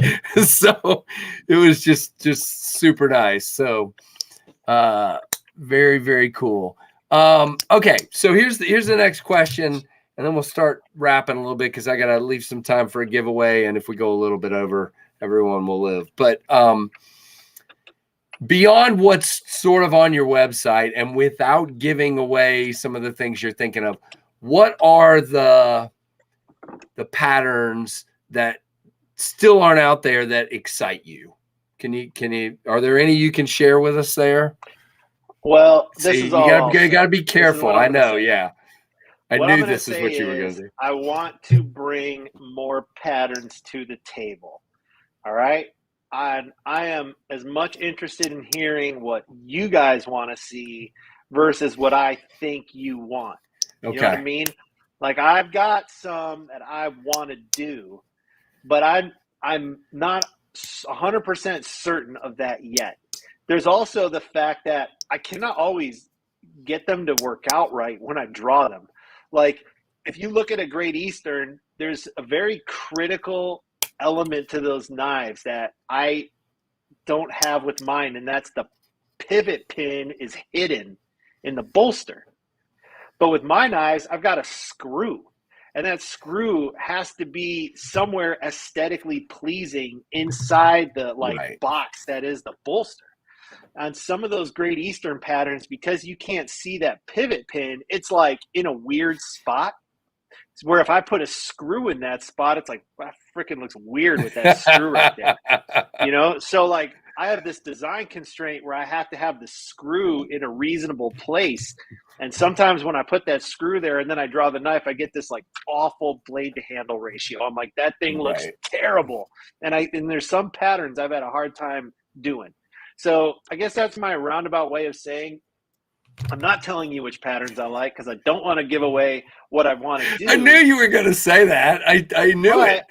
So it was just super nice. So, very, very cool. Okay, so here's the next question, and then we'll start wrapping a little bit because I gotta leave some time for a giveaway, and if we go a little bit over, everyone will live. But beyond what's sort of on your website, and without giving away some of the things you're thinking of, what are the patterns that still aren't out there that excite you? Are there any you can share with us there? Well, this is all. You got to be careful. I know. Say. Yeah. I knew this is what you were going to do. I want to bring more patterns to the table. All right. I am as much interested in hearing what you guys want to see versus what I think you want. You know what I mean? Like, I've got some that I want to do, but I'm not 100% certain of that yet. There's also the fact that I cannot always get them to work out right when I draw them. Like, if you look at a Great Eastern, there's a very critical element to those knives that I don't have with mine, and that's the pivot pin is hidden in the bolster. But with my knives, I've got a screw, and that screw has to be somewhere aesthetically pleasing inside the box that is the bolster. On some of those Great Eastern patterns, because you can't see that pivot pin, it's like in a weird spot. It's where if I put a screw in that spot, it's like, that freaking looks weird with that screw right there. So like, I have this design constraint where I have to have the screw in a reasonable place. And sometimes when I put that screw there and then I draw the knife, I get this like awful blade to handle ratio. I'm like, that thing looks terrible. And there's some patterns I've had a hard time doing. So I guess that's my roundabout way of saying, I'm not telling you which patterns I like because I don't want to give away what I want to do. I knew you were going to say that. I knew it.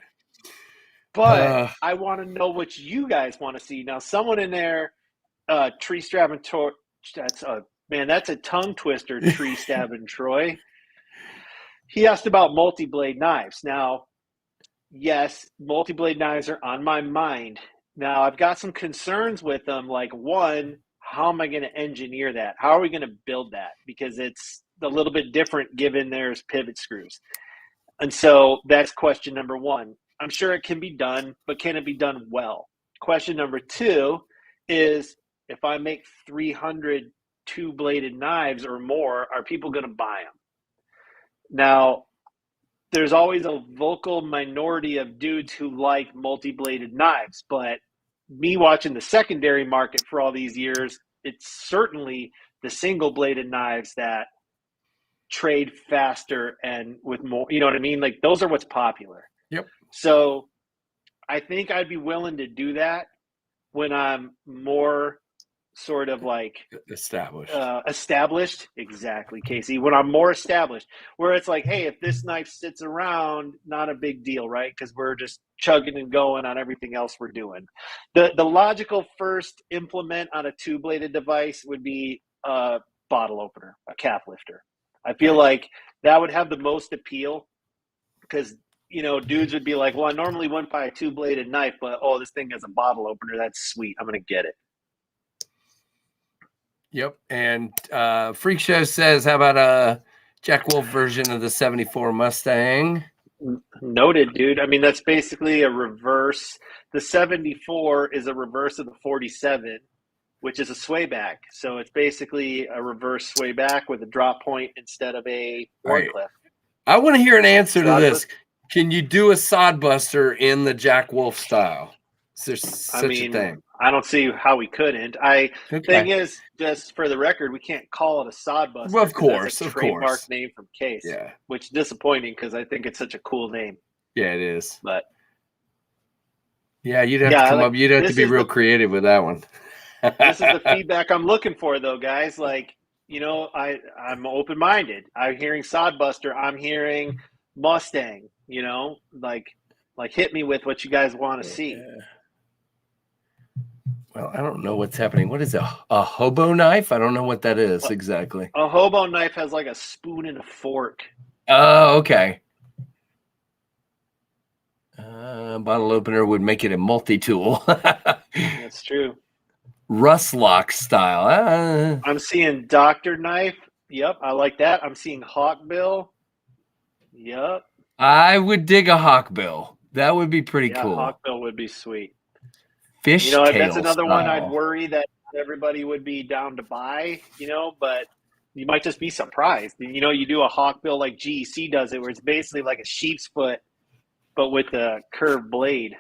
But I want to know what you guys want to see. Now, someone in there, tree stabbing, that's a tongue twister, tree stabbing Troy. He asked about multi-blade knives. Now, yes, multi-blade knives are on my mind. Now, I've got some concerns with them. Like, one, how am I going to engineer that? How are we going to build that? Because it's a little bit different given there's pivot screws. And so that's question number one. I'm sure it can be done, but can it be done well? Question number two is, if I make 300 two-bladed knives or more, are people going to buy them? Now, there's always a vocal minority of dudes who like multi-bladed knives, but me watching the secondary market for all these years, it's certainly the single-bladed knives that trade faster and with more, you know what I mean? Like, those are what's popular. Yep. So I think I'd be willing to do that when I'm more sort of like established. Exactly, Casey. When I'm more established, where it's like, hey, if this knife sits around, not a big deal, right? Because we're just chugging and going on everything else we're doing. The logical first implement on a two-bladed device would be a bottle opener, a cap lifter. I feel like that would have the most appeal because, you know, dudes would be like, well, I normally wouldn't buy a two-bladed knife, but, oh, this thing has a bottle opener. That's sweet. I'm going to get it. Yep. And Freak Show says, how about a Jack Wolf version of the 74 Mustang? Noted, dude. I mean, that's basically a reverse. The 74 is a reverse of the 47, which is a sway back. So it's basically a reverse sway back with a drop point instead of a board clip. I want to hear an answer to this. Can you do a sod buster in the Jack Wolf style? Is there such a thing? I don't see how we couldn't. Thing is, just for the record, we can't call it a sod buster. Well, of course, that's a trademark name from Case. Yeah, which is disappointing because I think it's such a cool name. Yeah, it is. But yeah, you'd have to come up. You'd have to be real creative with that one. This is the feedback I'm looking for, though, guys. Like, you know, I'm open-minded. I'm hearing sod buster. I'm hearing Mustang. You know, like hit me with what you guys want to see. Well, I don't know what's happening. What is a hobo knife? I don't know what that is exactly. A hobo knife has like a spoon and a fork. Oh, okay. Bottle opener would make it a multi-tool. That's true. Rustlock style. I'm seeing doctor knife. Yep, I like that. I'm seeing hawkbill. Yep. I would dig a hawkbill. That would be pretty cool. Hawkbill would be sweet. Fish that's another one I'd worry that everybody would be down to buy, you know, but you might just be surprised. You know, you do a hawkbill like GEC does it, where it's basically like a sheep's foot, but with a curved blade.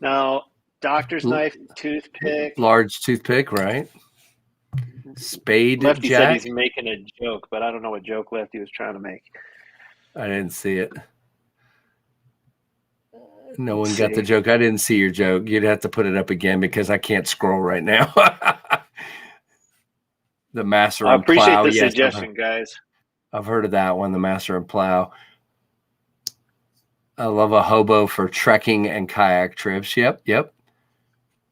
Now, doctor's knife, toothpick. Large toothpick, right? Spade Lefty jack. said he's making a joke, but I don't know what joke Lefty was trying to make. I didn't see it. No one got the joke. I didn't see your joke. You'd have to put it up again because I can't scroll right now. The Master and Plow. I appreciate the suggestion, guys. I've heard of that one, the Master and Plow. I love a hobo for trekking and kayak trips. Yep.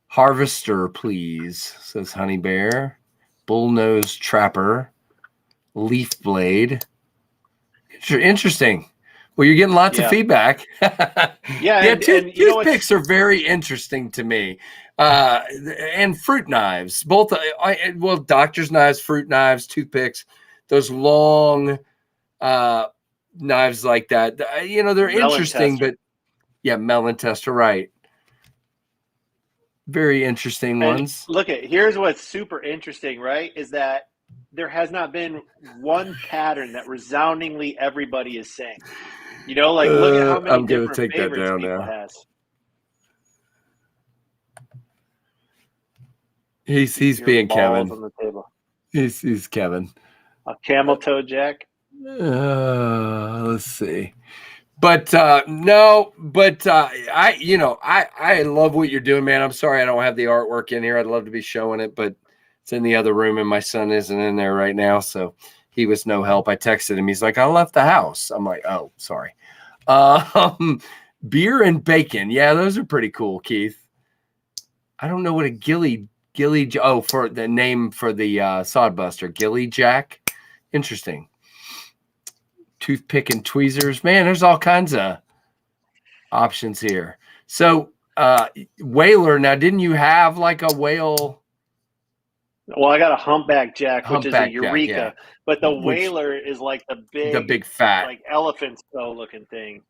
Harvester, please, says Honey Bear. Bullnose Trapper. Leaf Blade. Interesting. Well, you're getting lots of feedback. Toothpicks are very interesting to me. And fruit knives, both. Doctor's knives, fruit knives, toothpicks, those long knives like that. You know, they're interesting, but melon tester, right? Very interesting ones. Look, here's what's super interesting, right? Is that there has not been one pattern that resoundingly everybody is saying. You know, like look at how many different favorites people has. He's being Kevin. On the table. He's Kevin. A camel toe jack. Let's see. But I love what you're doing, man. I'm sorry I don't have the artwork in here. I'd love to be showing it, but it's in the other room and my son isn't in there right now, so he was no help. I texted him. He's like, I left the house. I'm like, oh, sorry. Beer and bacon. Yeah, those are pretty cool, Keith. I don't know what a Gilly for the name for the sodbuster. Gilly Jack. Interesting. Toothpick and tweezers. Man, there's all kinds of options here. So whaler. Now, didn't you have like a whale? Well, I got a humpback jack, which is a Eureka, but the whaler is like the big fat, like elephant skull looking thing.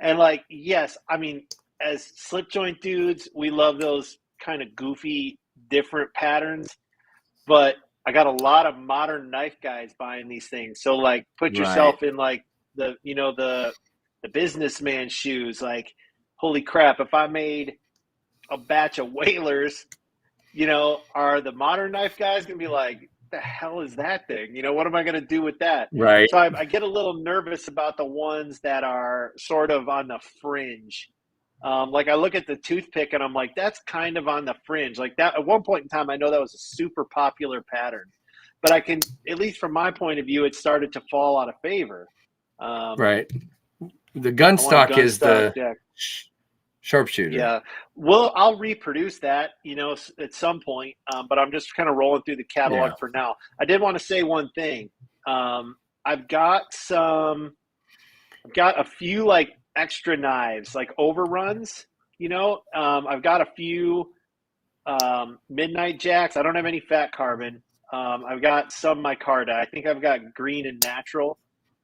And like, yes, I mean, as slip joint dudes, we love those kind of goofy, different patterns. But I got a lot of modern knife guys buying these things. So like, put yourself in like the businessman shoes. Like, holy crap! If I made a batch of whalers, you know, are the modern knife guys going to be like, the hell is that thing? You know, what am I going to do with that? Right. So I get a little nervous about the ones that are sort of on the fringe Like I look at the toothpick and I'm like, that's kind of on the fringe. Like that at one point in time, I know that was a super popular pattern, but I can, at least from my point of view, it started to fall out of favor. Right. The gun stock is the sharpshooter. Yeah. Well, I'll reproduce that, at some point. But I'm just kind of rolling through the catalog for now. I did want to say one thing. I've got a few like extra knives, like overruns, I've got a few midnight jacks. I don't have any fat carbon. I've got some micarta. I think I've got green and natural.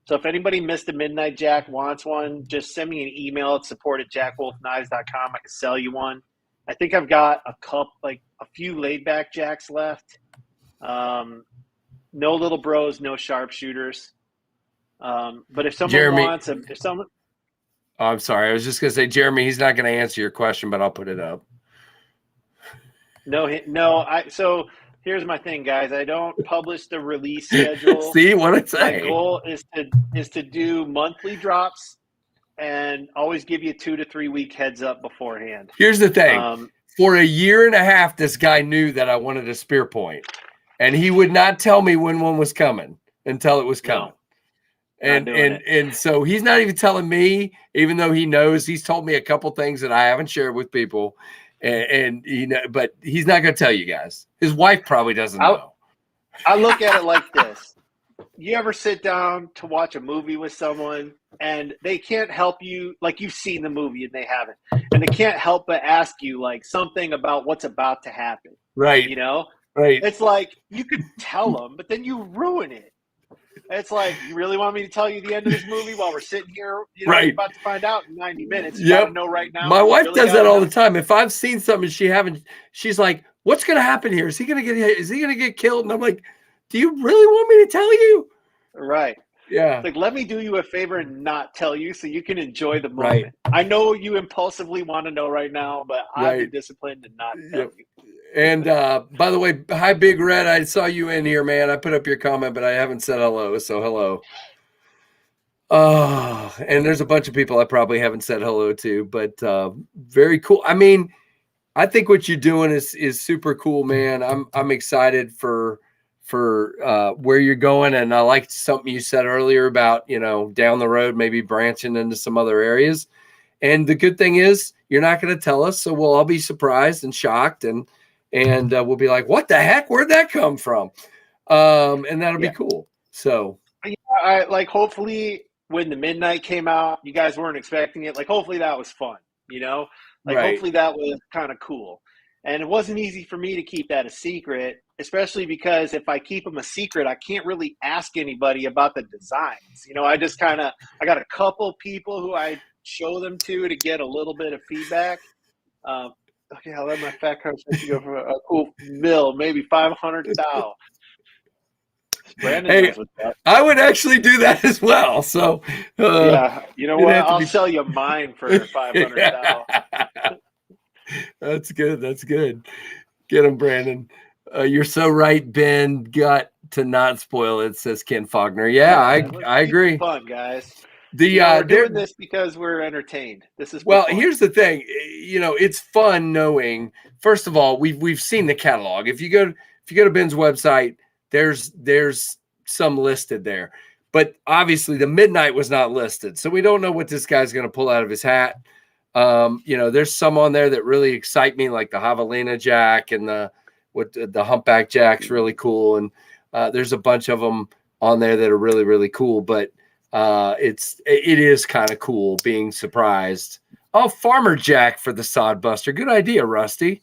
So if anybody missed a midnight jack, wants one, just send me an email at support@jackwolfknives.com. I can sell you one. I think I've got a few laid back jacks left. No little bros, no sharpshooters. But if someone wants I'm sorry. I was just going to say, Jeremy, he's not going to answer your question, but I'll put it up. So here's my thing, guys. I don't publish the release schedule. See what I say? My goal is to do monthly drops and always give you 2 to 3 week heads up beforehand. Here's the thing. For a year and a half, this guy knew that I wanted a spear point, and he would not tell me when one was coming until it was coming. And so he's not even telling me, even though he knows. He's told me a couple things that I haven't shared with people, and but he's not going to tell you guys. His wife probably doesn't know. I look at it like this: you ever sit down to watch a movie with someone, and they can't help you, like you've seen the movie and they haven't, and they can't help but ask you like something about what's about to happen, right? Right. It's like you could tell them, but then you ruin it. It's like, you really want me to tell you the end of this movie while we're sitting here, right, about to find out in 90 minutes. You gotta know right now. My wife does that all the time. If I've seen something she's like, what's going to happen here? Is he going to get killed? And I'm like, do you really want me to tell you? Right. Yeah. It's like, let me do you a favor and not tell you so you can enjoy the moment. Right. I know you impulsively want to know right now, but I've been disciplined to not tell you. And by the way, hi, Big Red. I saw you in here, man. I put up your comment, but I haven't said hello. So hello. And there's a bunch of people I probably haven't said hello to, but very cool. I mean, I think what you're doing is super cool, man. I'm excited for where you're going, and I liked something you said earlier about down the road maybe branching into some other areas. And the good thing is you're not going to tell us, so we'll all be surprised and shocked, and we'll be like, what the heck? Where'd that come from? And that'll be cool. So I like, hopefully when the midnight came out, you guys weren't expecting it. Like, hopefully that was fun, hopefully that was kind of cool. And it wasn't easy for me to keep that a secret, especially because if I keep them a secret, I can't really ask anybody about the designs. I just I got a couple people who I show them to get a little bit of feedback. Okay, I'll let my fat car go for a cool mill, maybe 500 thou. Hey, I would actually do that as well. So yeah, you know what? I'll sell you mine for 500 thou. That's good. That's good. Get him, Brandon. You're so right, Ben. Got to not spoil it, says Ken Faulkner. Yeah, I agree. Fun, guys. We're doing this because we're entertained. This is fun. Here's the thing. It's fun knowing. First of all, we've seen the catalog. If you go to Ben's website, there's some listed there, but obviously the midnight was not listed, so we don't know what this guy's going to pull out of his hat. There's some on there that really excite me, like the javelina jack and the humpback jack's really cool, and there's a bunch of them on there that are really, really cool. But it is kind of cool being surprised. Oh, Farmer Jack for the sod buster. Good idea, Rusty.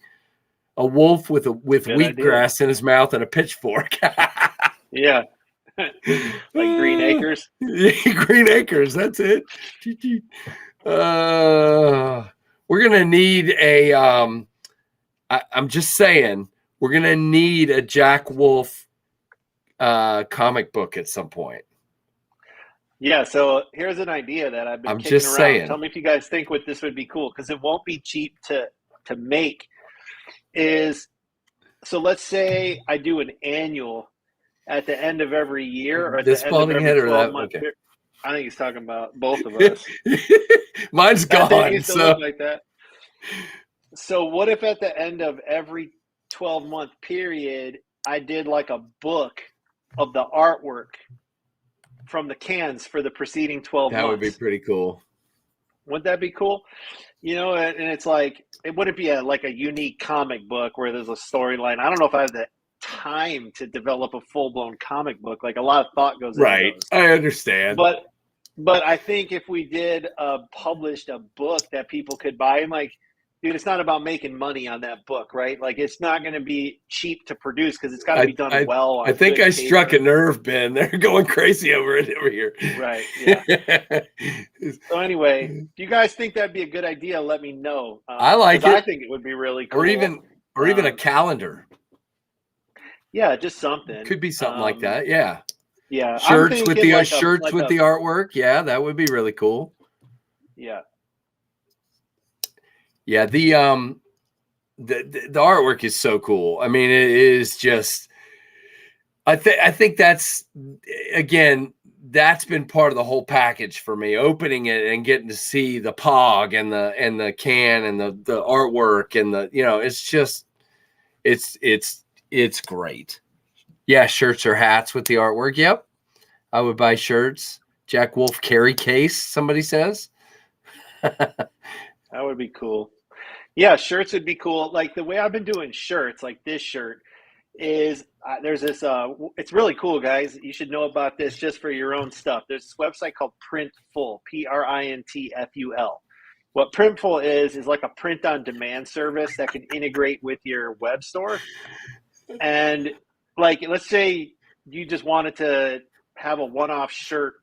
A wolf with wheatgrass in his mouth and a pitchfork. Yeah. Like Green Acres. Green Acres. That's it. We're gonna need a I'm just saying, we're gonna need a Jack Wolf comic book at some point. Yeah, so here's an idea that I've been kicking just around. saying. Tell me if you guys think this would be cool, because it won't be cheap to make. So let's say I do an annual at the end of every year, or at this the end of every 12 month okay. I think he's talking about both of us. Mine's That thing gone. used to So look like that. So what if at the end of every 12-month period, I did like a book of the artwork from the cans for the preceding 12 that months? would be pretty cool. Wouldn't that be cool? You know, and it's like, it wouldn't be like a unique comic book where there's a storyline. I don't know if I have the time to develop a full-blown comic book. Like, a lot of thought goes into Right. those. I understand. But I think if we did published a book that people could buy, and like, dude, it's not about making money on that book, right? Like, it's not going to be cheap to produce because it's got to be done well. On I think good I struck paper. a nerve, Ben. They're going crazy over it over here. Right. Yeah. So anyway, do you guys think that'd be a good idea? Let me know. I like 'cause it. I think it would be really cool. Or even a calendar. Yeah, just something. Could be something like that. Yeah. Yeah. Shirts with the like shirts with the artwork. Yeah, that would be really cool. Yeah. Yeah, the artwork is so cool. I mean, it is just I think that's, again, that's been part of the whole package for me, opening it and getting to see the pog and the can and the artwork and the, you know, it's just it's great. Yeah, shirts or hats with the artwork. Yep. I would buy shirts. Jack Wolf carry case, somebody says. That would be cool. Yeah, shirts would be cool. Like, the way I've been doing shirts, like this shirt, is there's this, it's really cool, guys. You should know about this just for your own stuff. There's this website called Printful, Printful. What Printful is like a print-on-demand service that can integrate with your web store. And, like, let's say you just wanted to have a one-off shirt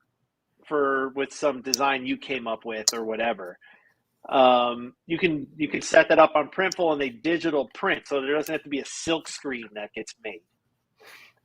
with some design you came up with or whatever. You can set that up on Printful and they digital print, so there doesn't have to be a silk screen that gets made.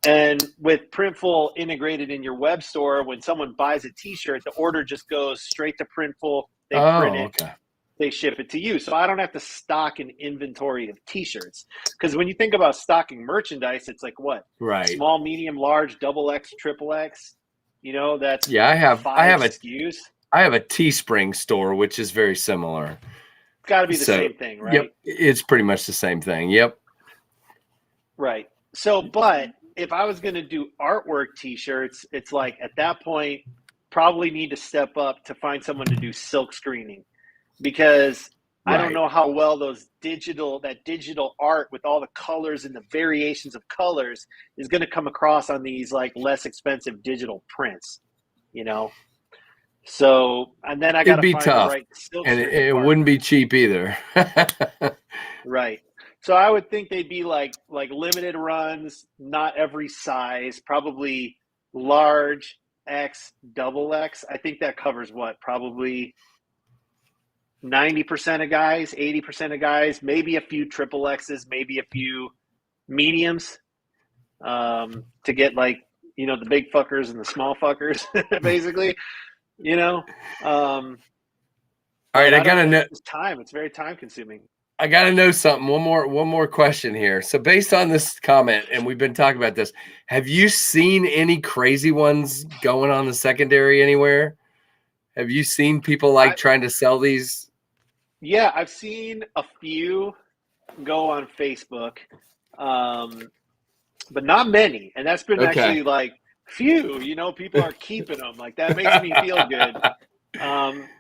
And with Printful integrated in your web store, when someone buys a t-shirt, the order just goes straight to Printful. They print it. Okay. They ship it to you. So I don't have to stock an inventory of t-shirts. Because when you think about stocking merchandise, it's like what? Right. Small, medium, large, double X, triple X. You know, that's I have SKUs. I have a Teespring store, which is very similar. It's got to be the same thing, right? Yep. It's pretty much the same thing. Yep. Right. So, but if I was going to do artwork t-shirts, it's like at that point, probably need to step up to find someone to do silk screening, because I don't know how well that digital art with all the colors and the variations of colors is going to come across on these like less expensive digital prints, you know? So, and then I got to find tough. the right silk and it wouldn't be cheap either. Right. So I would think they'd be like limited runs, not every size, probably large, X, double X. I think that covers what? Probably 90% of guys, 80% of guys, maybe a few triple X's, maybe a few mediums, to get like, you know, the big fuckers and the small fuckers, basically, you know. All right, I gotta know. It's time. It's very time consuming. I gotta know something. One more question here. So based on this comment, and we've been talking about this, have you seen any crazy ones going on the secondary anywhere? Have you seen people trying to sell these? Yeah, I've seen a few go on Facebook, but not many. And that's been actually like few, you know, people are keeping them. Like, that makes me feel good.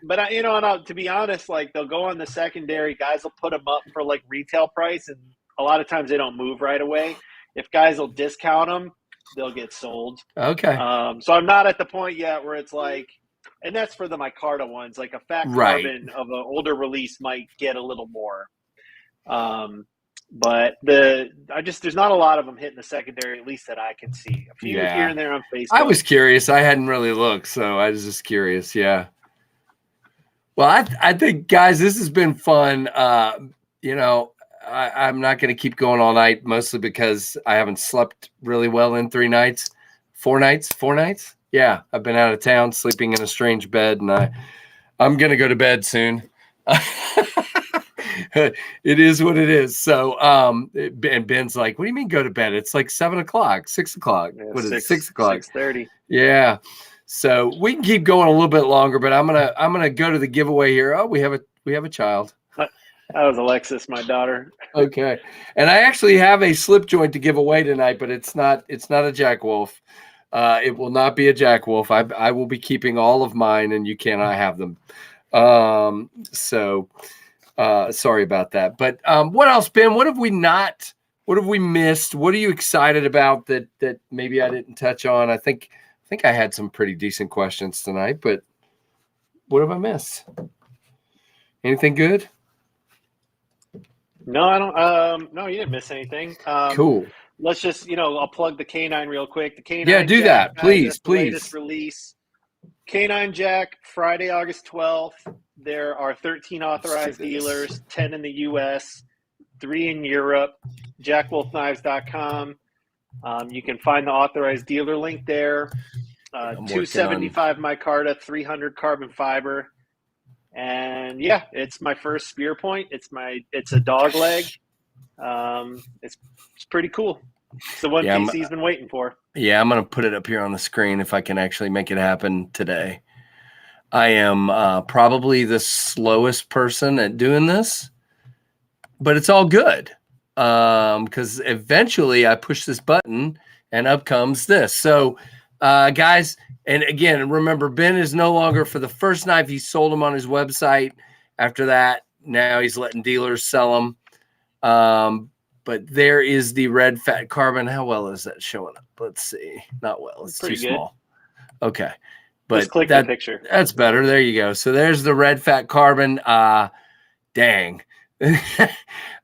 But you know, and to be honest, like, they'll go on the secondary, guys will put them up for like retail price, and a lot of times they don't move right away. If guys will discount them, they'll get sold. Okay. So I'm not at the point yet where it's like, and that's for the micarta ones, like a fat carbon of an older release might get a little more. But there's not a lot of them hitting the secondary, at least that I can see. A few here and there on Facebook. I was curious. I hadn't really looked, so I was just curious. Yeah. Well, I think, guys, this has been fun. You know, I'm not going to keep going all night, mostly because I haven't slept really well in 4 nights. 4 nights. Yeah, I've been out of town, sleeping in a strange bed, and I'm going to go to bed soon. It is what it is. So, and Ben's like, "What do you mean go to bed? It's like 7 o'clock, 6 o'clock. Yeah, what is it? 6 o'clock, 6:30. Yeah. So we can keep going a little bit longer, but I'm gonna go to the giveaway here. Oh, we have a child. That was Alexis, my daughter. Okay, and I actually have a slip joint to give away tonight, but it's not a Jack Wolf. It will not be a Jack Wolf. I will be keeping all of mine, and you cannot have them. So sorry about that. But what else, Ben? What have we not? What have we missed? What are you excited about that maybe I didn't touch on? I think I had some pretty decent questions tonight, but what have I missed? Anything good? No, I don't. No, you didn't miss anything. Cool. Let's just, I'll plug the Canine real quick. The Canine Yeah, do Jack, that, guys, please, that's the please. latest release. Canine Jack, Friday, August 12th. There are 13 authorized dealers, 10 in the U.S., 3 in Europe. JackWolfKnives.com. You can find the authorized dealer link there. 275 micarta, 300 carbon fiber. And yeah, it's my first spear point. It's a dog leg. It's pretty cool. It's the one piece he's been waiting for. Yeah, I'm going to put it up here on the screen if I can actually make it happen today. I am probably the slowest person at doing this, but it's all good because eventually I push this button and up comes this. So, guys, and again, remember, Ben is no longer, for the first knife, he sold them on his website. After that, now he's letting dealers sell them. But there is the red fat carbon. How well is that showing up? Let's see. Not well. It's too small. Okay. But just click the picture. That's better. There you go. So there's the red fat carbon. Dang.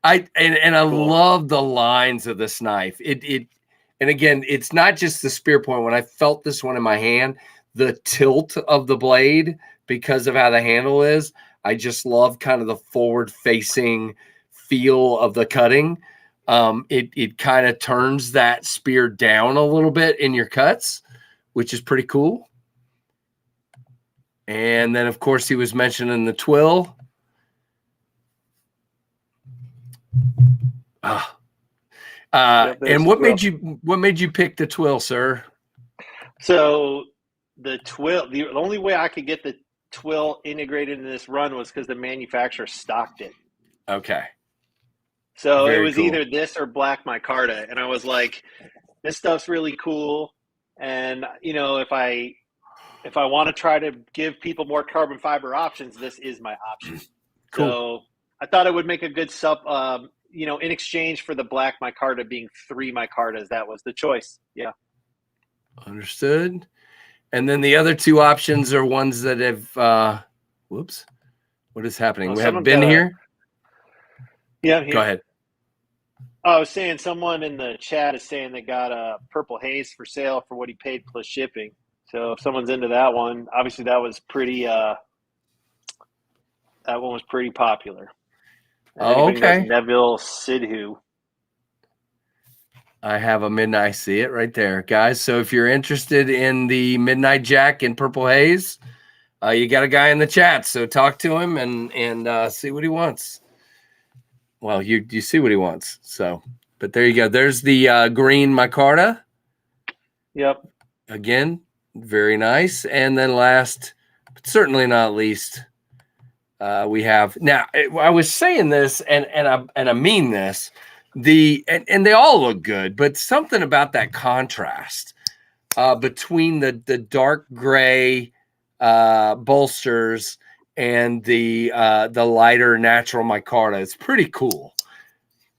I love the lines of this knife. And again, it's not just the spear point. When I felt this one in my hand, the tilt of the blade, because of how the handle is, I just love kind of the forward facing feel of the cutting. It kind of turns that spear down a little bit in your cuts, which is pretty cool. And then, of course, he was mentioning the twill. And what made you pick the twill, sir? So the twill, the only way I could get the twill integrated in this run was because the manufacturer stocked it. Okay. So it was either this or black micarta, and I was like, this stuff's really cool. And if I want to try to give people more carbon fiber options, this is my option. Cool. So I thought it would make a good sub. In exchange for the black micarta being 3 micartas, that was the choice. Yeah. Understood. And then the other 2 options are ones that have. Whoops. What is happening? We have Ben here. Yeah, I'm here. Go ahead. I was saying someone in the chat is saying they got a purple haze for sale for what he paid plus shipping. So if someone's into that one, obviously that was pretty. That one was pretty popular. Okay. Neville Sidhu. I have a midnight. I see it right there, guys. So if you're interested in the Midnight Jack in purple haze, you got a guy in the chat. So talk to him and see what he wants. Well, you see what he wants. So, but there you go. There's the green micarta. Yep. Again, very nice. And then last, but certainly not least, we have now. I was saying this, and I mean this. And they all look good, but something about that contrast between the dark gray bolsters and the lighter natural micarta. It's pretty cool.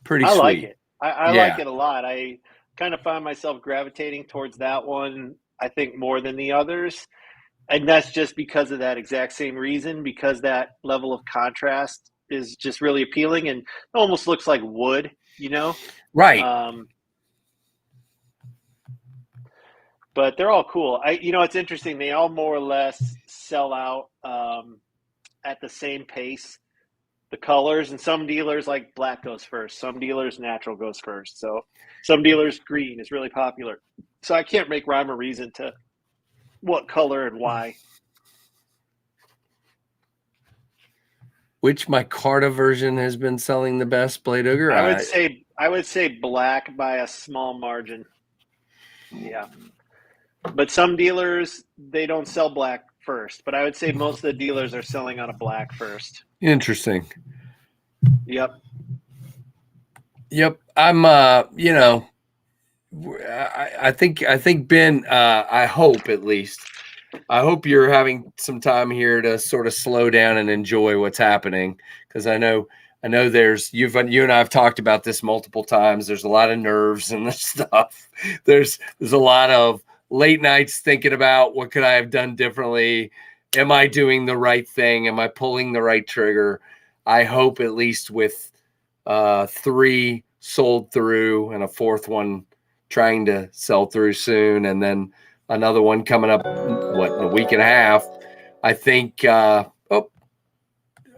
Pretty sweet. I like it. I like it a lot. I kind of find myself gravitating towards that one, I think, more than the others. And that's just because of that exact same reason, because that level of contrast is just really appealing and it almost looks like wood, Right. But they're all cool. It's interesting. They all more or less sell out at the same pace, the colors, and some dealers like black goes first. Some dealers natural goes first. So some dealers green is really popular. So I can't make rhyme or reason to what color and why. Which micarta version has been selling the best, Blade Ogre? I would say black by a small margin. Yeah. But some dealers, they don't sell black first. But I would say most of the dealers are selling on a black first. Interesting. Yep. Yep. I'm, I think Ben, I hope at least, I hope you're having some time here to sort of slow down and enjoy what's happening. Cause I know there's, you and I have talked about this multiple times. There's a lot of nerves and this stuff. There's a lot of late nights thinking about what could I have done differently? Am I doing the right thing? Am I pulling the right trigger? I hope at least with 3 sold through and a 4th one trying to sell through soon, and then another one coming up, in a week and a half. I think, there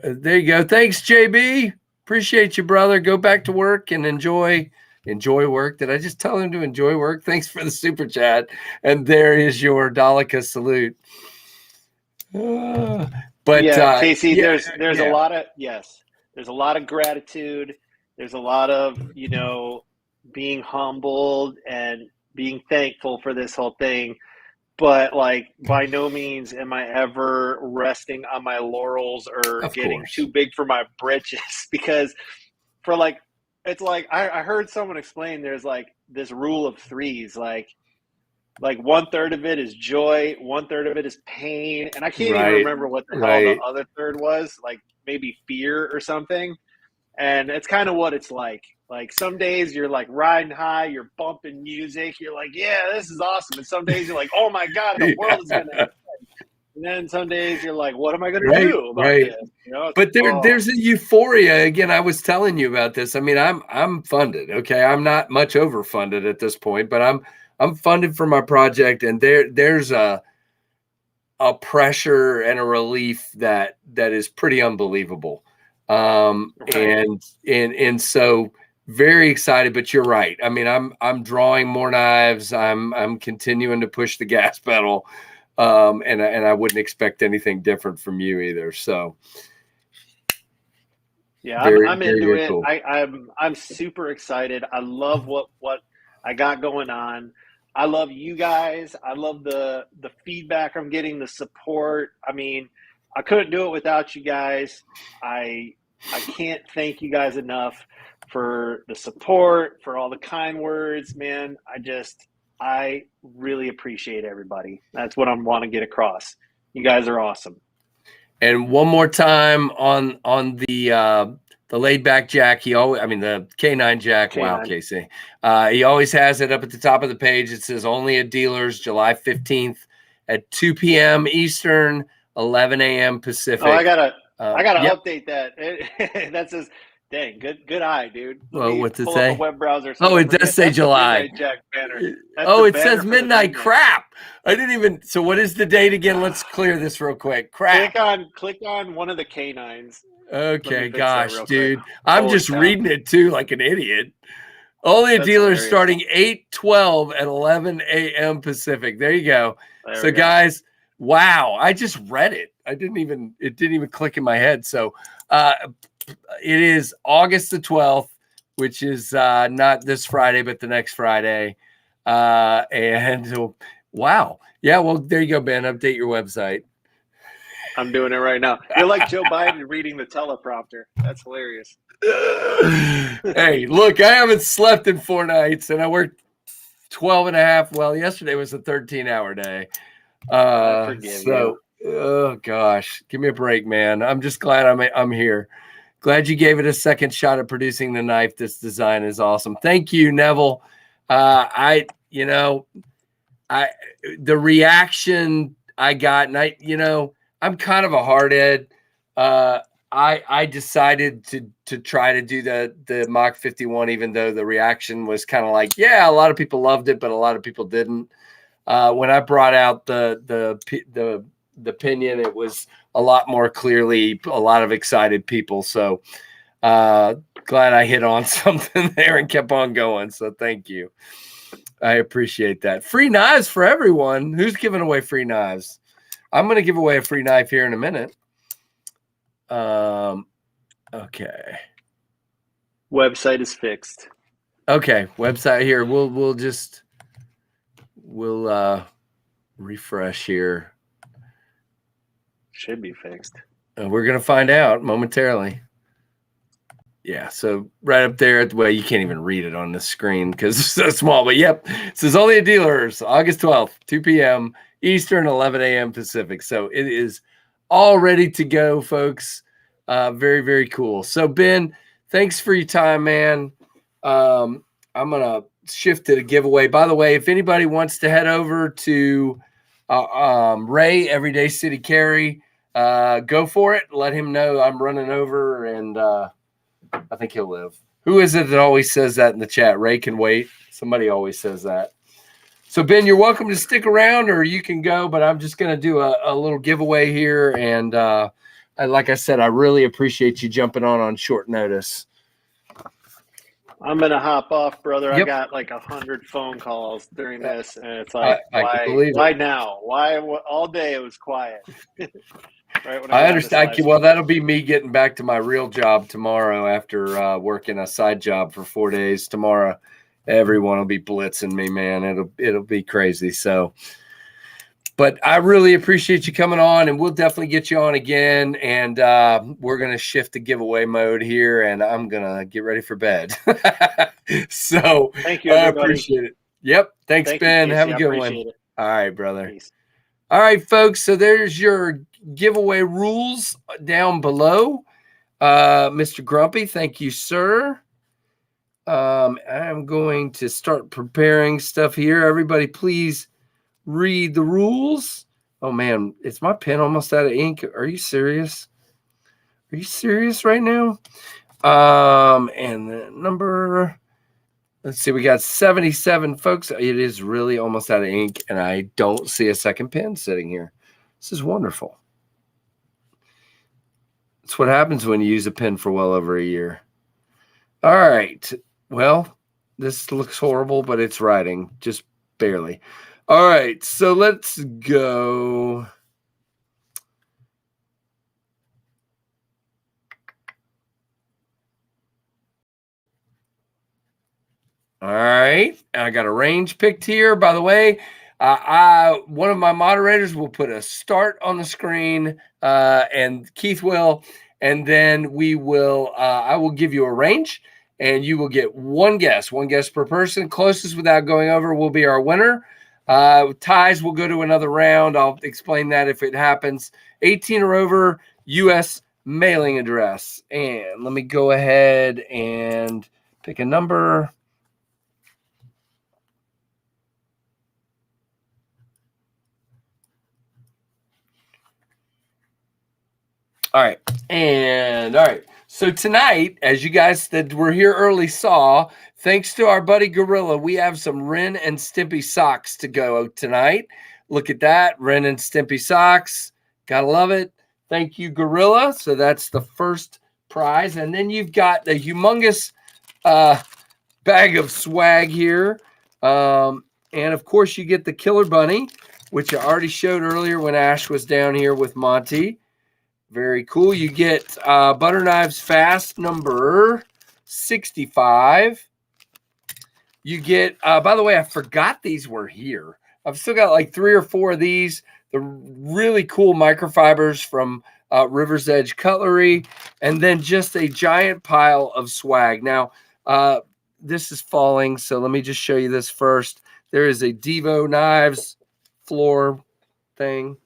you go. Thanks, JB. Appreciate you, brother. Go back to work and enjoy work. Did I just tell him to enjoy work? Thanks for the super chat. And there is your Dalika salute. But yeah, Casey, yeah, there's a lot of, there's a lot of gratitude. There's a lot of, being humbled and being thankful for this whole thing. But like, by no means am I ever resting on my laurels or getting too big for my britches, because for like, it's like, I heard someone explain there's like this rule of 3s, like 1/3 of it is joy, 1/3 of it is pain. And I can't even remember what the hell the other third was, like maybe fear or something. And it's kind of what it's like. Like some days you're like riding high, you're bumping music, you're like, yeah, this is awesome. And some days you're like, oh my God, the world is going to end. And then some days you're like, what am I going to do about this? But there's a euphoria. Again, I was telling you about this. I mean, I'm funded. Okay. I'm not much overfunded at this point, but I'm funded for my project, and there's a pressure and a relief that is pretty unbelievable. And so very excited, but you're right. I mean, I'm drawing more knives. I'm continuing to push the gas pedal. And I wouldn't expect anything different from you either. So yeah, I'm into it. Cool. I'm super excited. I love what I got going on. I love you guys. I love the feedback I'm getting, the support. I mean, I couldn't do it without you guys. I can't thank you guys enough for the support, for all the kind words, man. I really appreciate everybody. That's what I want to get across. You guys are awesome. And one more time on the laid back jack, the K9 jack. K9. Wow, Casey. He always has it up at the top of the page. It says only at dealers, July 15th at 2 p.m. Eastern, 11 a.m. Pacific. Oh, I gotta update that. That says, dang, good eye, dude. Well, what's it say? Pull up a web browser. So it does say July. Jack banner. It says midnight. Crap. I didn't even. So what is the date again? Let's clear this real quick. Crap. Click on one of the K9s. Okay, gosh, dude. I'm just reading it too like an idiot. Only a dealer starting 8/12 at 11 a.m. Pacific. There you go. So guys, wow, I just read it. It didn't even click in my head. So it is August the 12th, which is not this Friday, but the next Friday. And wow. Yeah, well, there you go, Ben. Update your website. I'm doing it right now. You're like Joe Biden reading the teleprompter. That's hilarious. Hey, look, I haven't slept in 4 nights, and I worked 12 and a half. Well, yesterday was a 13-hour day. Forgive you. Oh gosh, give me a break, man. I'm just glad I'm here. Glad you gave it a second shot at producing the knife. This design is awesome. Thank you, Neville. The reaction I got, and I'm kind of a hardhead. I decided to try to do the Mach 51, even though the reaction was kind of like, yeah, a lot of people loved it, but a lot of people didn't. When I brought out the pinion, it was a lot more clearly a lot of excited people. So glad I hit on something there and kept on going. So thank you. I appreciate that. Free knives for everyone. Who's giving away free knives? I'm going to give away a free knife here in a minute. Okay. Website is fixed. Okay. Website here. We'll refresh here. Should be fixed. And we're going to find out momentarily. Yeah, so right up there, well, you can't even read it on the screen because it's so small. But yep, it says only at dealers, August 12th, 2 p.m. Eastern, 11 a.m. Pacific. So it is all ready to go, folks. Very, very cool. So, Ben, thanks for your time, man. I'm going to shift to the giveaway. By the way, if anybody wants to head over to Ray, Everyday City Carry, go for it. Let him know I'm running over, and I think he'll live. Who is it that always says that in the chat? Ray can wait. Somebody always says that. So, Ben, you're welcome to stick around, or you can go, but I'm just going to do a little giveaway here. And like I said, I really appreciate you jumping on short notice. I'm going to hop off, brother. Yep. I got like 100 phone calls during this, and it's like, why now? Why all day it was quiet? Right when I understand. Well, that'll be me getting back to my real job tomorrow after working a side job for 4 days. Tomorrow, everyone will be blitzing me, man. It'll be crazy. So, but I really appreciate you coming on, and we'll definitely get you on again. And we're gonna shift to giveaway mode here, and I'm gonna get ready for bed. So, thank you, I everybody. appreciate it. Yep. Thanks, Ben. Have a good one. It. All right, brother. Peace. All right, folks. So there's your giveaway rules down below. Mr. Grumpy, thank you, sir. I'm going to start preparing stuff here. Everybody, please read the rules. Oh, man, is my pen almost out of ink? Are you serious? Are you serious right now? And the number... Let's see, we got 77 folks. It is really almost out of ink, and I don't see a second pen sitting here. This is wonderful. That's what happens when you use a pen for well over a year. All right. Well, this looks horrible, but it's writing, just barely. All right, so let's go. All right, I got a range picked here. By the way, one of my moderators will put a start on the screen, and Keith will, and then we will. I will give you a range, and you will get one guess per person. Closest without going over will be our winner. Ties will go to another round. I'll explain that if it happens. 18 or over, U.S. mailing address, and let me go ahead and pick a number. All right. So tonight, as you guys that were here early saw, thanks to our buddy Gorilla, we have some Ren and Stimpy socks to go tonight. Look at that. Ren and Stimpy socks. Gotta love it. Thank you, Gorilla. So that's the first prize. And then you've got the humongous bag of swag here. And of course, you get the Killer Bunny, which I already showed earlier when Ash was down here with Monty. Very cool. You get Butter Knives Fast number 65. You get, by the way, I forgot these were here. I've still got like 3 or 4 of these. The really cool microfibers from River's Edge Cutlery. And then just a giant pile of swag. Now, this is falling, so let me just show you this first. There is a Devo Knives floor thing.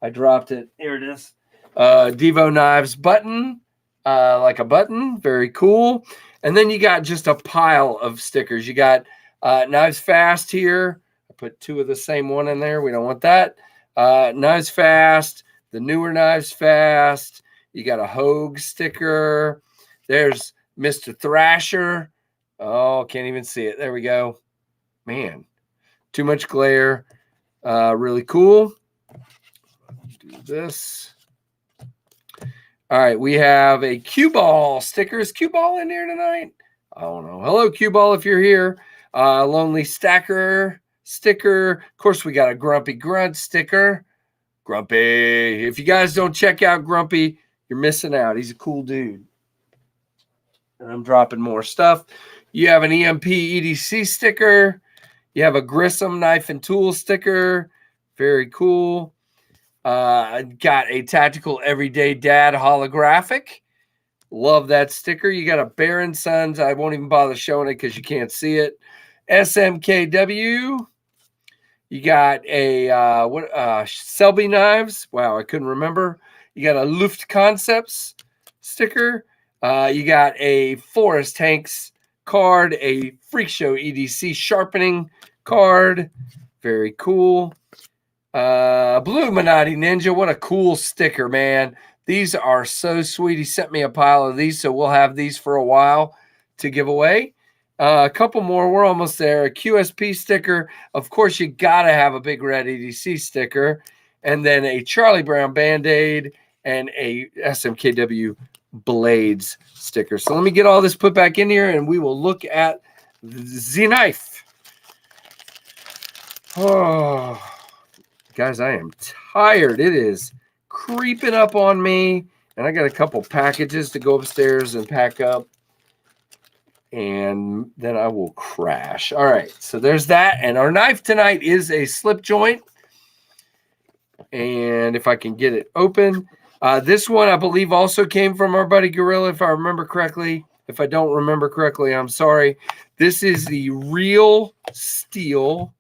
I dropped it. Here it is. Devo Knives button, like a button. Very cool. And then you got just a pile of stickers. You got KnivesFAST here. I put 2 of the same one in there. We don't want that. KnivesFAST, the newer KnivesFAST. You got a Hogue sticker. There's Mr. Thrasher. Oh, can't even see it. There we go. Man, too much glare. Really cool. Do this. All right, we have a Cue Ball sticker. Is Cue Ball in here tonight? I don't know. Hello, Cue Ball, if you're here. Lonely Stacker sticker. Of course, we got a Grumpy Grunt sticker. Grumpy. If you guys don't check out Grumpy, you're missing out. He's a cool dude. And I'm dropping more stuff. You have an EMP EDC sticker. You have a Grissom Knife and Tool sticker. Very cool. Got a Tactical Everyday Dad holographic. Love that sticker. You got a Baron Sons. I won't even bother showing it because you can't see it. SMKW. You got a Selby knives. Wow, I couldn't remember. You got a Luft Concepts sticker. You got a Forest Hanks card, a Freak Show EDC sharpening card. Very cool. Blue Minotti Ninja. What a cool sticker, man. These are so sweet. He sent me a pile of these, so we'll have these for a while to give away. A couple more. We're almost there. A QSP sticker. Of course, you got to have a Big Red EDC sticker. And then a Charlie Brown Band-Aid and a SMKW Blades sticker. So let me get all this put back in here, and we will look at the knife. Oh, guys, I am tired. It is creeping up on me, and I got a couple packages to go upstairs and pack up. And then I will crash. All right, so there's that. And our knife tonight is a slip joint. And if I can get it open. This one, I believe, also came from our buddy Gorilla, if I remember correctly. If I don't remember correctly, I'm sorry. This is the Real Steel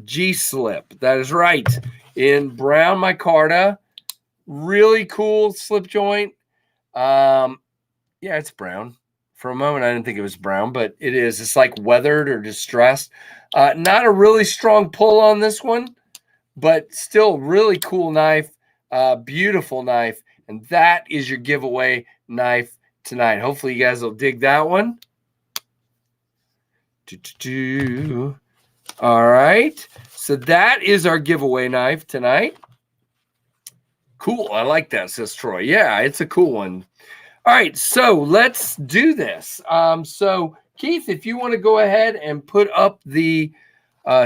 G-Slip. That is right. In brown micarta. Really cool slip joint. Yeah, it's brown. For a moment, I didn't think it was brown, but it is. It's like weathered or distressed. Not a really strong pull on this one, but still really cool knife. Beautiful knife. And that is your giveaway knife tonight. Hopefully you guys will dig that one. All right. So that is our giveaway knife tonight. Cool. I like that, says Troy. Yeah, it's a cool one. All right, so let's do this. So, Keith, if you want to go ahead and put up the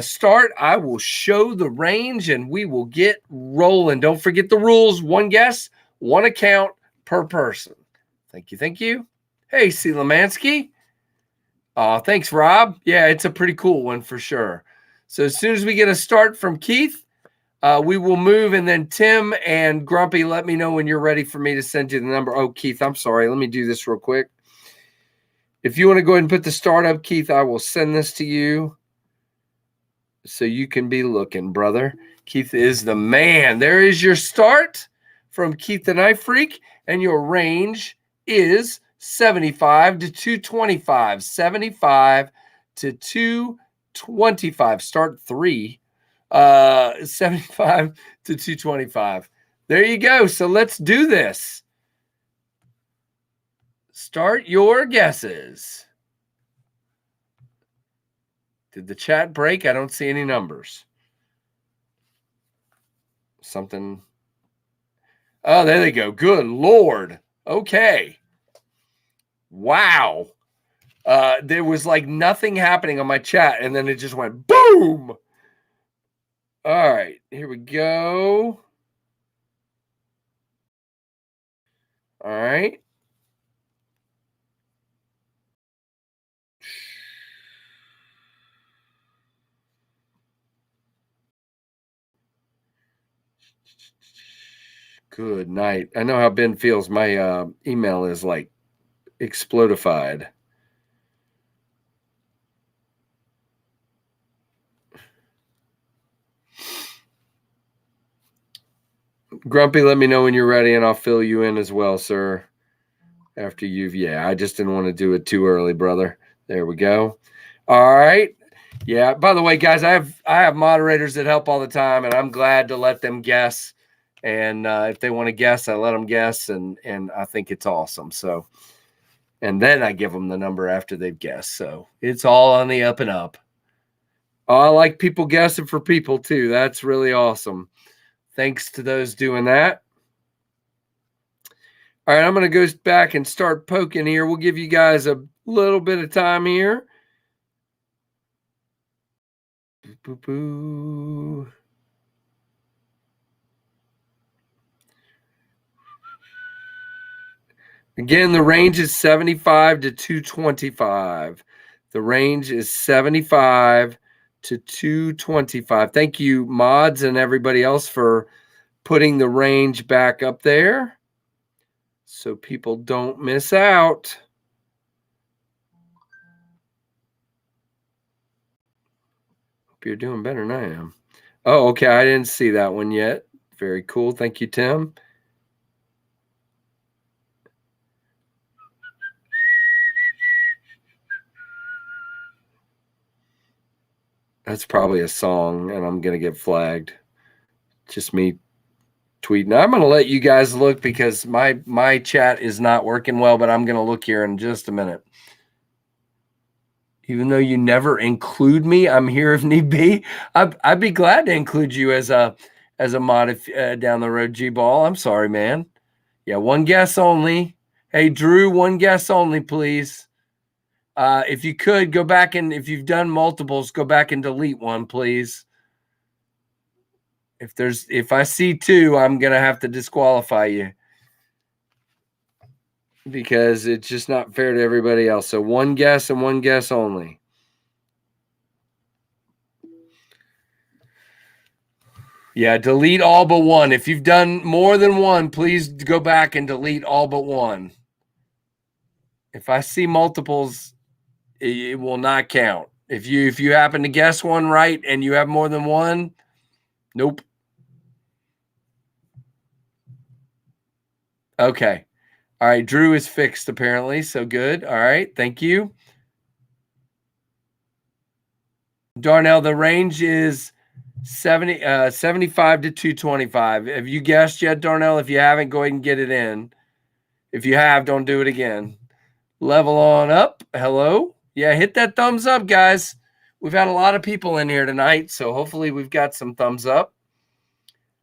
start, I will show the range and we will get rolling. Don't forget the rules. One guess, one account per person. Thank you. Thank you. Hey, C. Lemansky. Thanks, Rob. Yeah, it's a pretty cool one for sure. So as soon as we get a start from Keith, we will move, and then Tim and Grumpy, let me know when you're ready for me to send you the number. Oh, Keith, I'm sorry. Let me do this real quick. If you want to go ahead and put the start up, Keith, I will send this to you so you can be looking, brother. Keith is the man. There is your start from Keith the Knife Freak, and your range is 75 to 225. 75 to 225. Start 3. 75 to 225. There you go. So let's do this. Start your guesses. Did the chat break? I don't see any numbers. Something. Oh, there they go. Good Lord. Okay. Wow. There was like nothing happening on my chat, and then it just went boom. All right, here we go. All right. Good night. I know how Ben feels. My email is like explodified. Grumpy, let me know when you're ready, and I'll fill you in as well, sir. After you've, yeah, I just didn't want to do it too early, brother. There we go. All right. Yeah. By the way, guys, I have moderators that help all the time, and I'm glad to let them guess. And if they want to guess, I let them guess, and I think it's awesome. So, and then I give them the number after they've guessed. So it's all on the up and up. Oh, I like people guessing for people too. That's really awesome. Thanks to those doing that. All right, I'm going to go back and start poking here. We'll give you guys a little bit of time here. Boo, boo, boo. Again, the range is 75 to 225. The range is 75 to 225. Thank you, mods and everybody else, for putting the range back up there so people don't miss out. Hope you're doing better than I am. Oh, okay. I didn't see that one yet. Very cool. Thank you, Tim. That's probably a song, and I'm going to get flagged. Just me tweeting. I'm going to let you guys look because my chat is not working well, but I'm going to look here in just a minute. Even though you never include me, I'm here if need be. I'd be glad to include you as a mod if, down the road, G-Ball. I'm sorry, man. Yeah, one guess only. Hey, Drew, one guess only, please. If you could, go back and if you've done multiples, go back and delete one, please. If I see two, I'm going to have to disqualify you because it's just not fair to everybody else. So one guess and one guess only. Yeah, delete all but one. If you've done more than one, please go back and delete all but one. If I see multiples, it will not count. If you happen to guess one right and you have more than one, nope. Okay. All right. Drew is fixed apparently. So good. All right. Thank you. Darnell, the range is 75 to 225. Have you guessed yet, Darnell? If you haven't, go ahead and get it in. If you have, don't do it again. Level on up. Hello. Yeah, hit that thumbs up, guys. We've had a lot of people in here tonight, so hopefully we've got some thumbs up.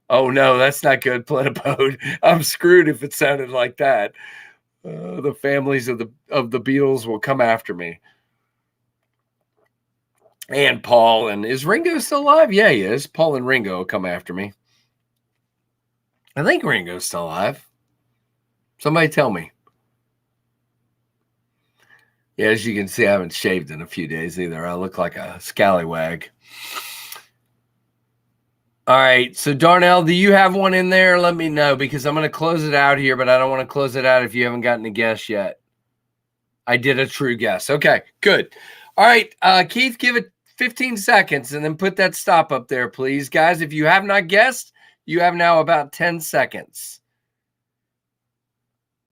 Oh, no, that's not good, Plenipode. I'm screwed if it sounded like that. The families of the Beatles will come after me. And Paul. And is Ringo still alive? Yeah, he is. Paul and Ringo will come after me. I think Ringo's still alive. Somebody tell me. Yeah, as you can see, I haven't shaved in a few days either. I look like a scallywag. All right, so Darnell, do you have one in there? Let me know because I'm going to close it out here, but I don't want to close it out if you haven't gotten a guess yet. I did a true guess. Okay, good. All right, Keith, give it 15 seconds and then put that stop up there, please. Guys, if you have not guessed, you have now about 10 seconds.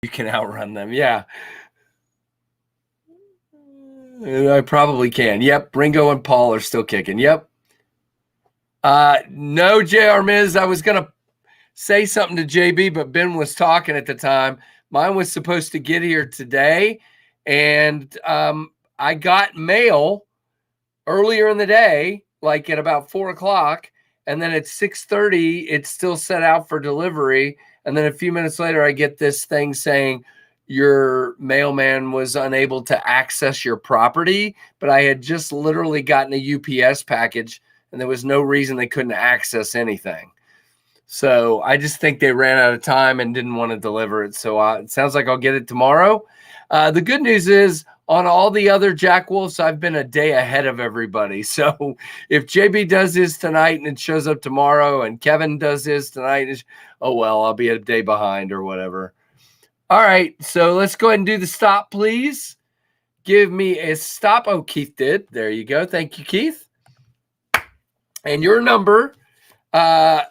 You can outrun them, yeah. I probably can. Yep, Ringo and Paul are still kicking. Yep. No, JR Miz. I was going to say something to JB, but Ben was talking at the time. Mine was supposed to get here today, and I got mail earlier in the day, like at about 4 o'clock, and then at 6:30, it's still set out for delivery. And then a few minutes later, I get this thing saying, your mailman was unable to access your property, but I had just literally gotten a UPS package and there was no reason they couldn't access anything. So I just think they ran out of time and didn't want to deliver it. So it sounds like I'll get it tomorrow. The good news is on all the other Jack Wolfs, I've been a day ahead of everybody. So if JB does his tonight and it shows up tomorrow and Kevin does his tonight, oh, well, I'll be a day behind or whatever. All right, so let's go ahead and do the stop, please. Give me a stop. Oh, Keith did. There you go. Thank you, Keith. And your number. Mods,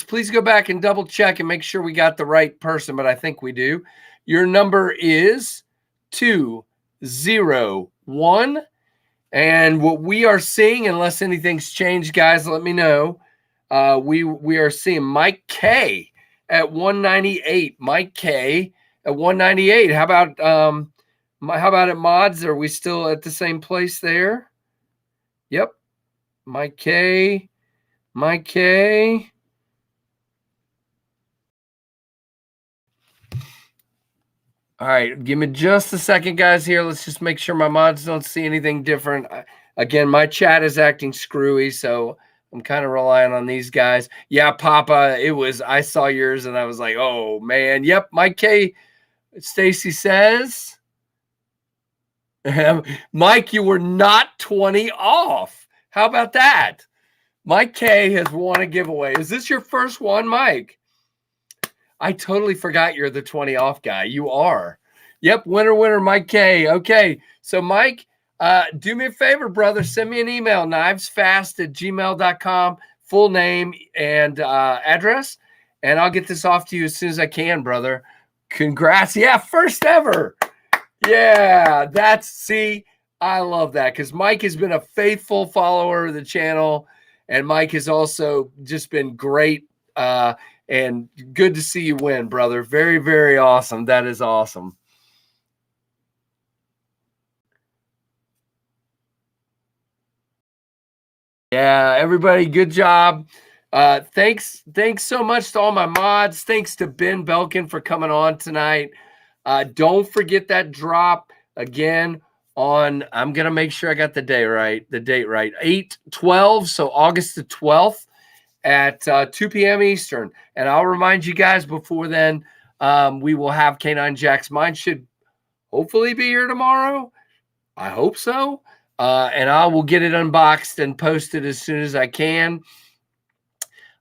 please go back and double check and make sure we got the right person, but I think we do. Your number is 201. And what we are seeing, unless anything's changed, guys, let me know. We are seeing Mike K at 198. Mike K at 198. How about it, mods? Are we still at the same place there? Yep. Mike K. Mike K. All right, give me just a second, guys, here. Let's just make sure my mods don't see anything different. Again, my chat is acting screwy, so I'm kind of relying on these guys. Yeah, Papa, I saw yours, and I was like, oh, man. Yep, Mike K. Stacy says. 201. Mike, you were not 20 off. How about that? Mike K has won a giveaway. Is this your first one, Mike? I totally forgot you're the 20 off guy. You are. Yep, winner, Mike K. Okay, so Mike, do me a favor, brother. Send me an email, knivesfast@gmail.com, full name and address, and I'll get this off to you as soon as I can, brother. Congrats. Yeah, first ever. Yeah, see, I love that because Mike has been a faithful follower of the channel, and Mike has also just been great and good to see you win, brother. Very, very awesome. That is awesome. Yeah, everybody, good job. Thanks so much to all my mods. Thanks to Ben Belkin for coming on tonight. Don't forget that drop again on, I'm going to make sure I got the date right, 8/12, so August the 12th at 2 p.m. Eastern. And I'll remind you guys before then, we will have K9 Jack's. Mine should hopefully be here tomorrow. I hope so. And I will get it unboxed and posted as soon as I can.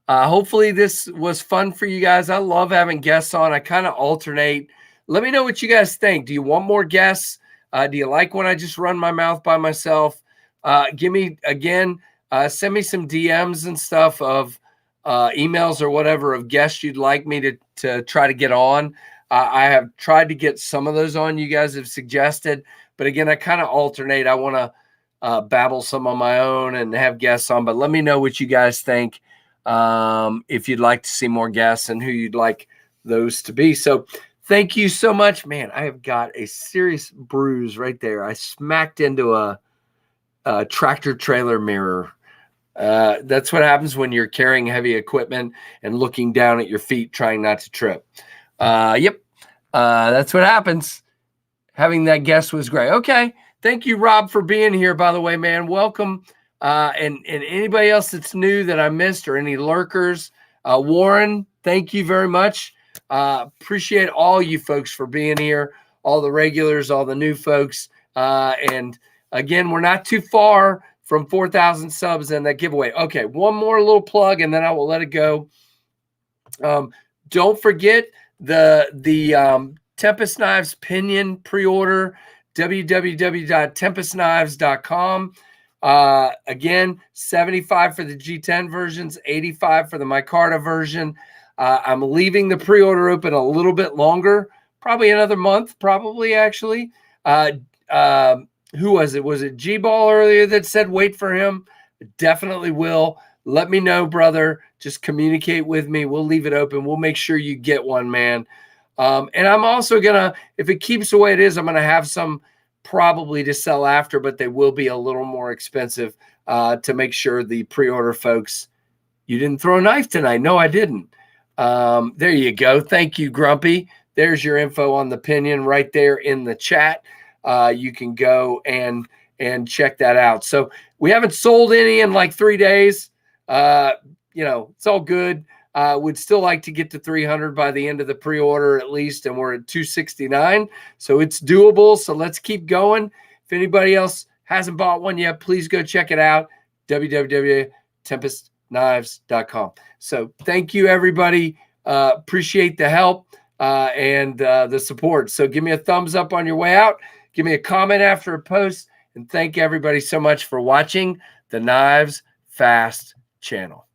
Hopefully this was fun for you guys. I love having guests on. I kind of alternate. Let me know what you guys think. Do you want more guests? Do you like when I just run my mouth by myself? Give me, again, send me some DMs and stuff of emails or whatever of guests you'd like me to try to get on. I have tried to get some of those on you guys have suggested. But again, I kind of alternate. I want to babble some on my own and have guests on. But let me know what you guys think. If you'd like to see more guests and who you'd like those to be. So thank you so much, man. I have got a serious bruise right there. I smacked into a tractor trailer mirror. That's what happens when you're carrying heavy equipment and looking down at your feet, trying not to trip. Yep. That's what happens. Having that guest was great. Okay. Thank you, Rob, for being here, by the way, man. Welcome. And anybody else that's new that I missed or any lurkers, Warren, thank you very much. Appreciate all you folks for being here, all the regulars, all the new folks. And again, we're not too far from 4,000 subs and that giveaway. Okay, one more little plug and then I will let it go. Don't forget the Tempest Knives Pinion pre-order, www.tempestknives.com. Again, 75 for the G10 versions, 85 for the micarta version. I'm leaving the pre-order open a little bit longer, probably another month, probably actually. Who was it? Was it G-Ball earlier that said wait for him? Definitely will. Let me know, brother. Just communicate with me. We'll leave it open. We'll make sure you get one, man. And I'm also going to, if it keeps the way it is, I'm going to have some probably to sell after, but they will be a little more expensive to make sure the pre-order folks, you didn't throw a knife tonight. No, I didn't. There you go. Thank you, Grumpy. There's your info on the Pinion right there in the chat. You can go and check that out. So we haven't sold any in like 3 days. It's all good. Would still like to get to 300 by the end of the pre-order at least, and we're at 269. So it's doable. So let's keep going. If anybody else hasn't bought one yet, please go check it out. www.tempestknives.com. So thank you, everybody. Appreciate the help and the support. So give me a thumbs up on your way out. Give me a comment after a post. And thank everybody so much for watching the Knives Fast channel.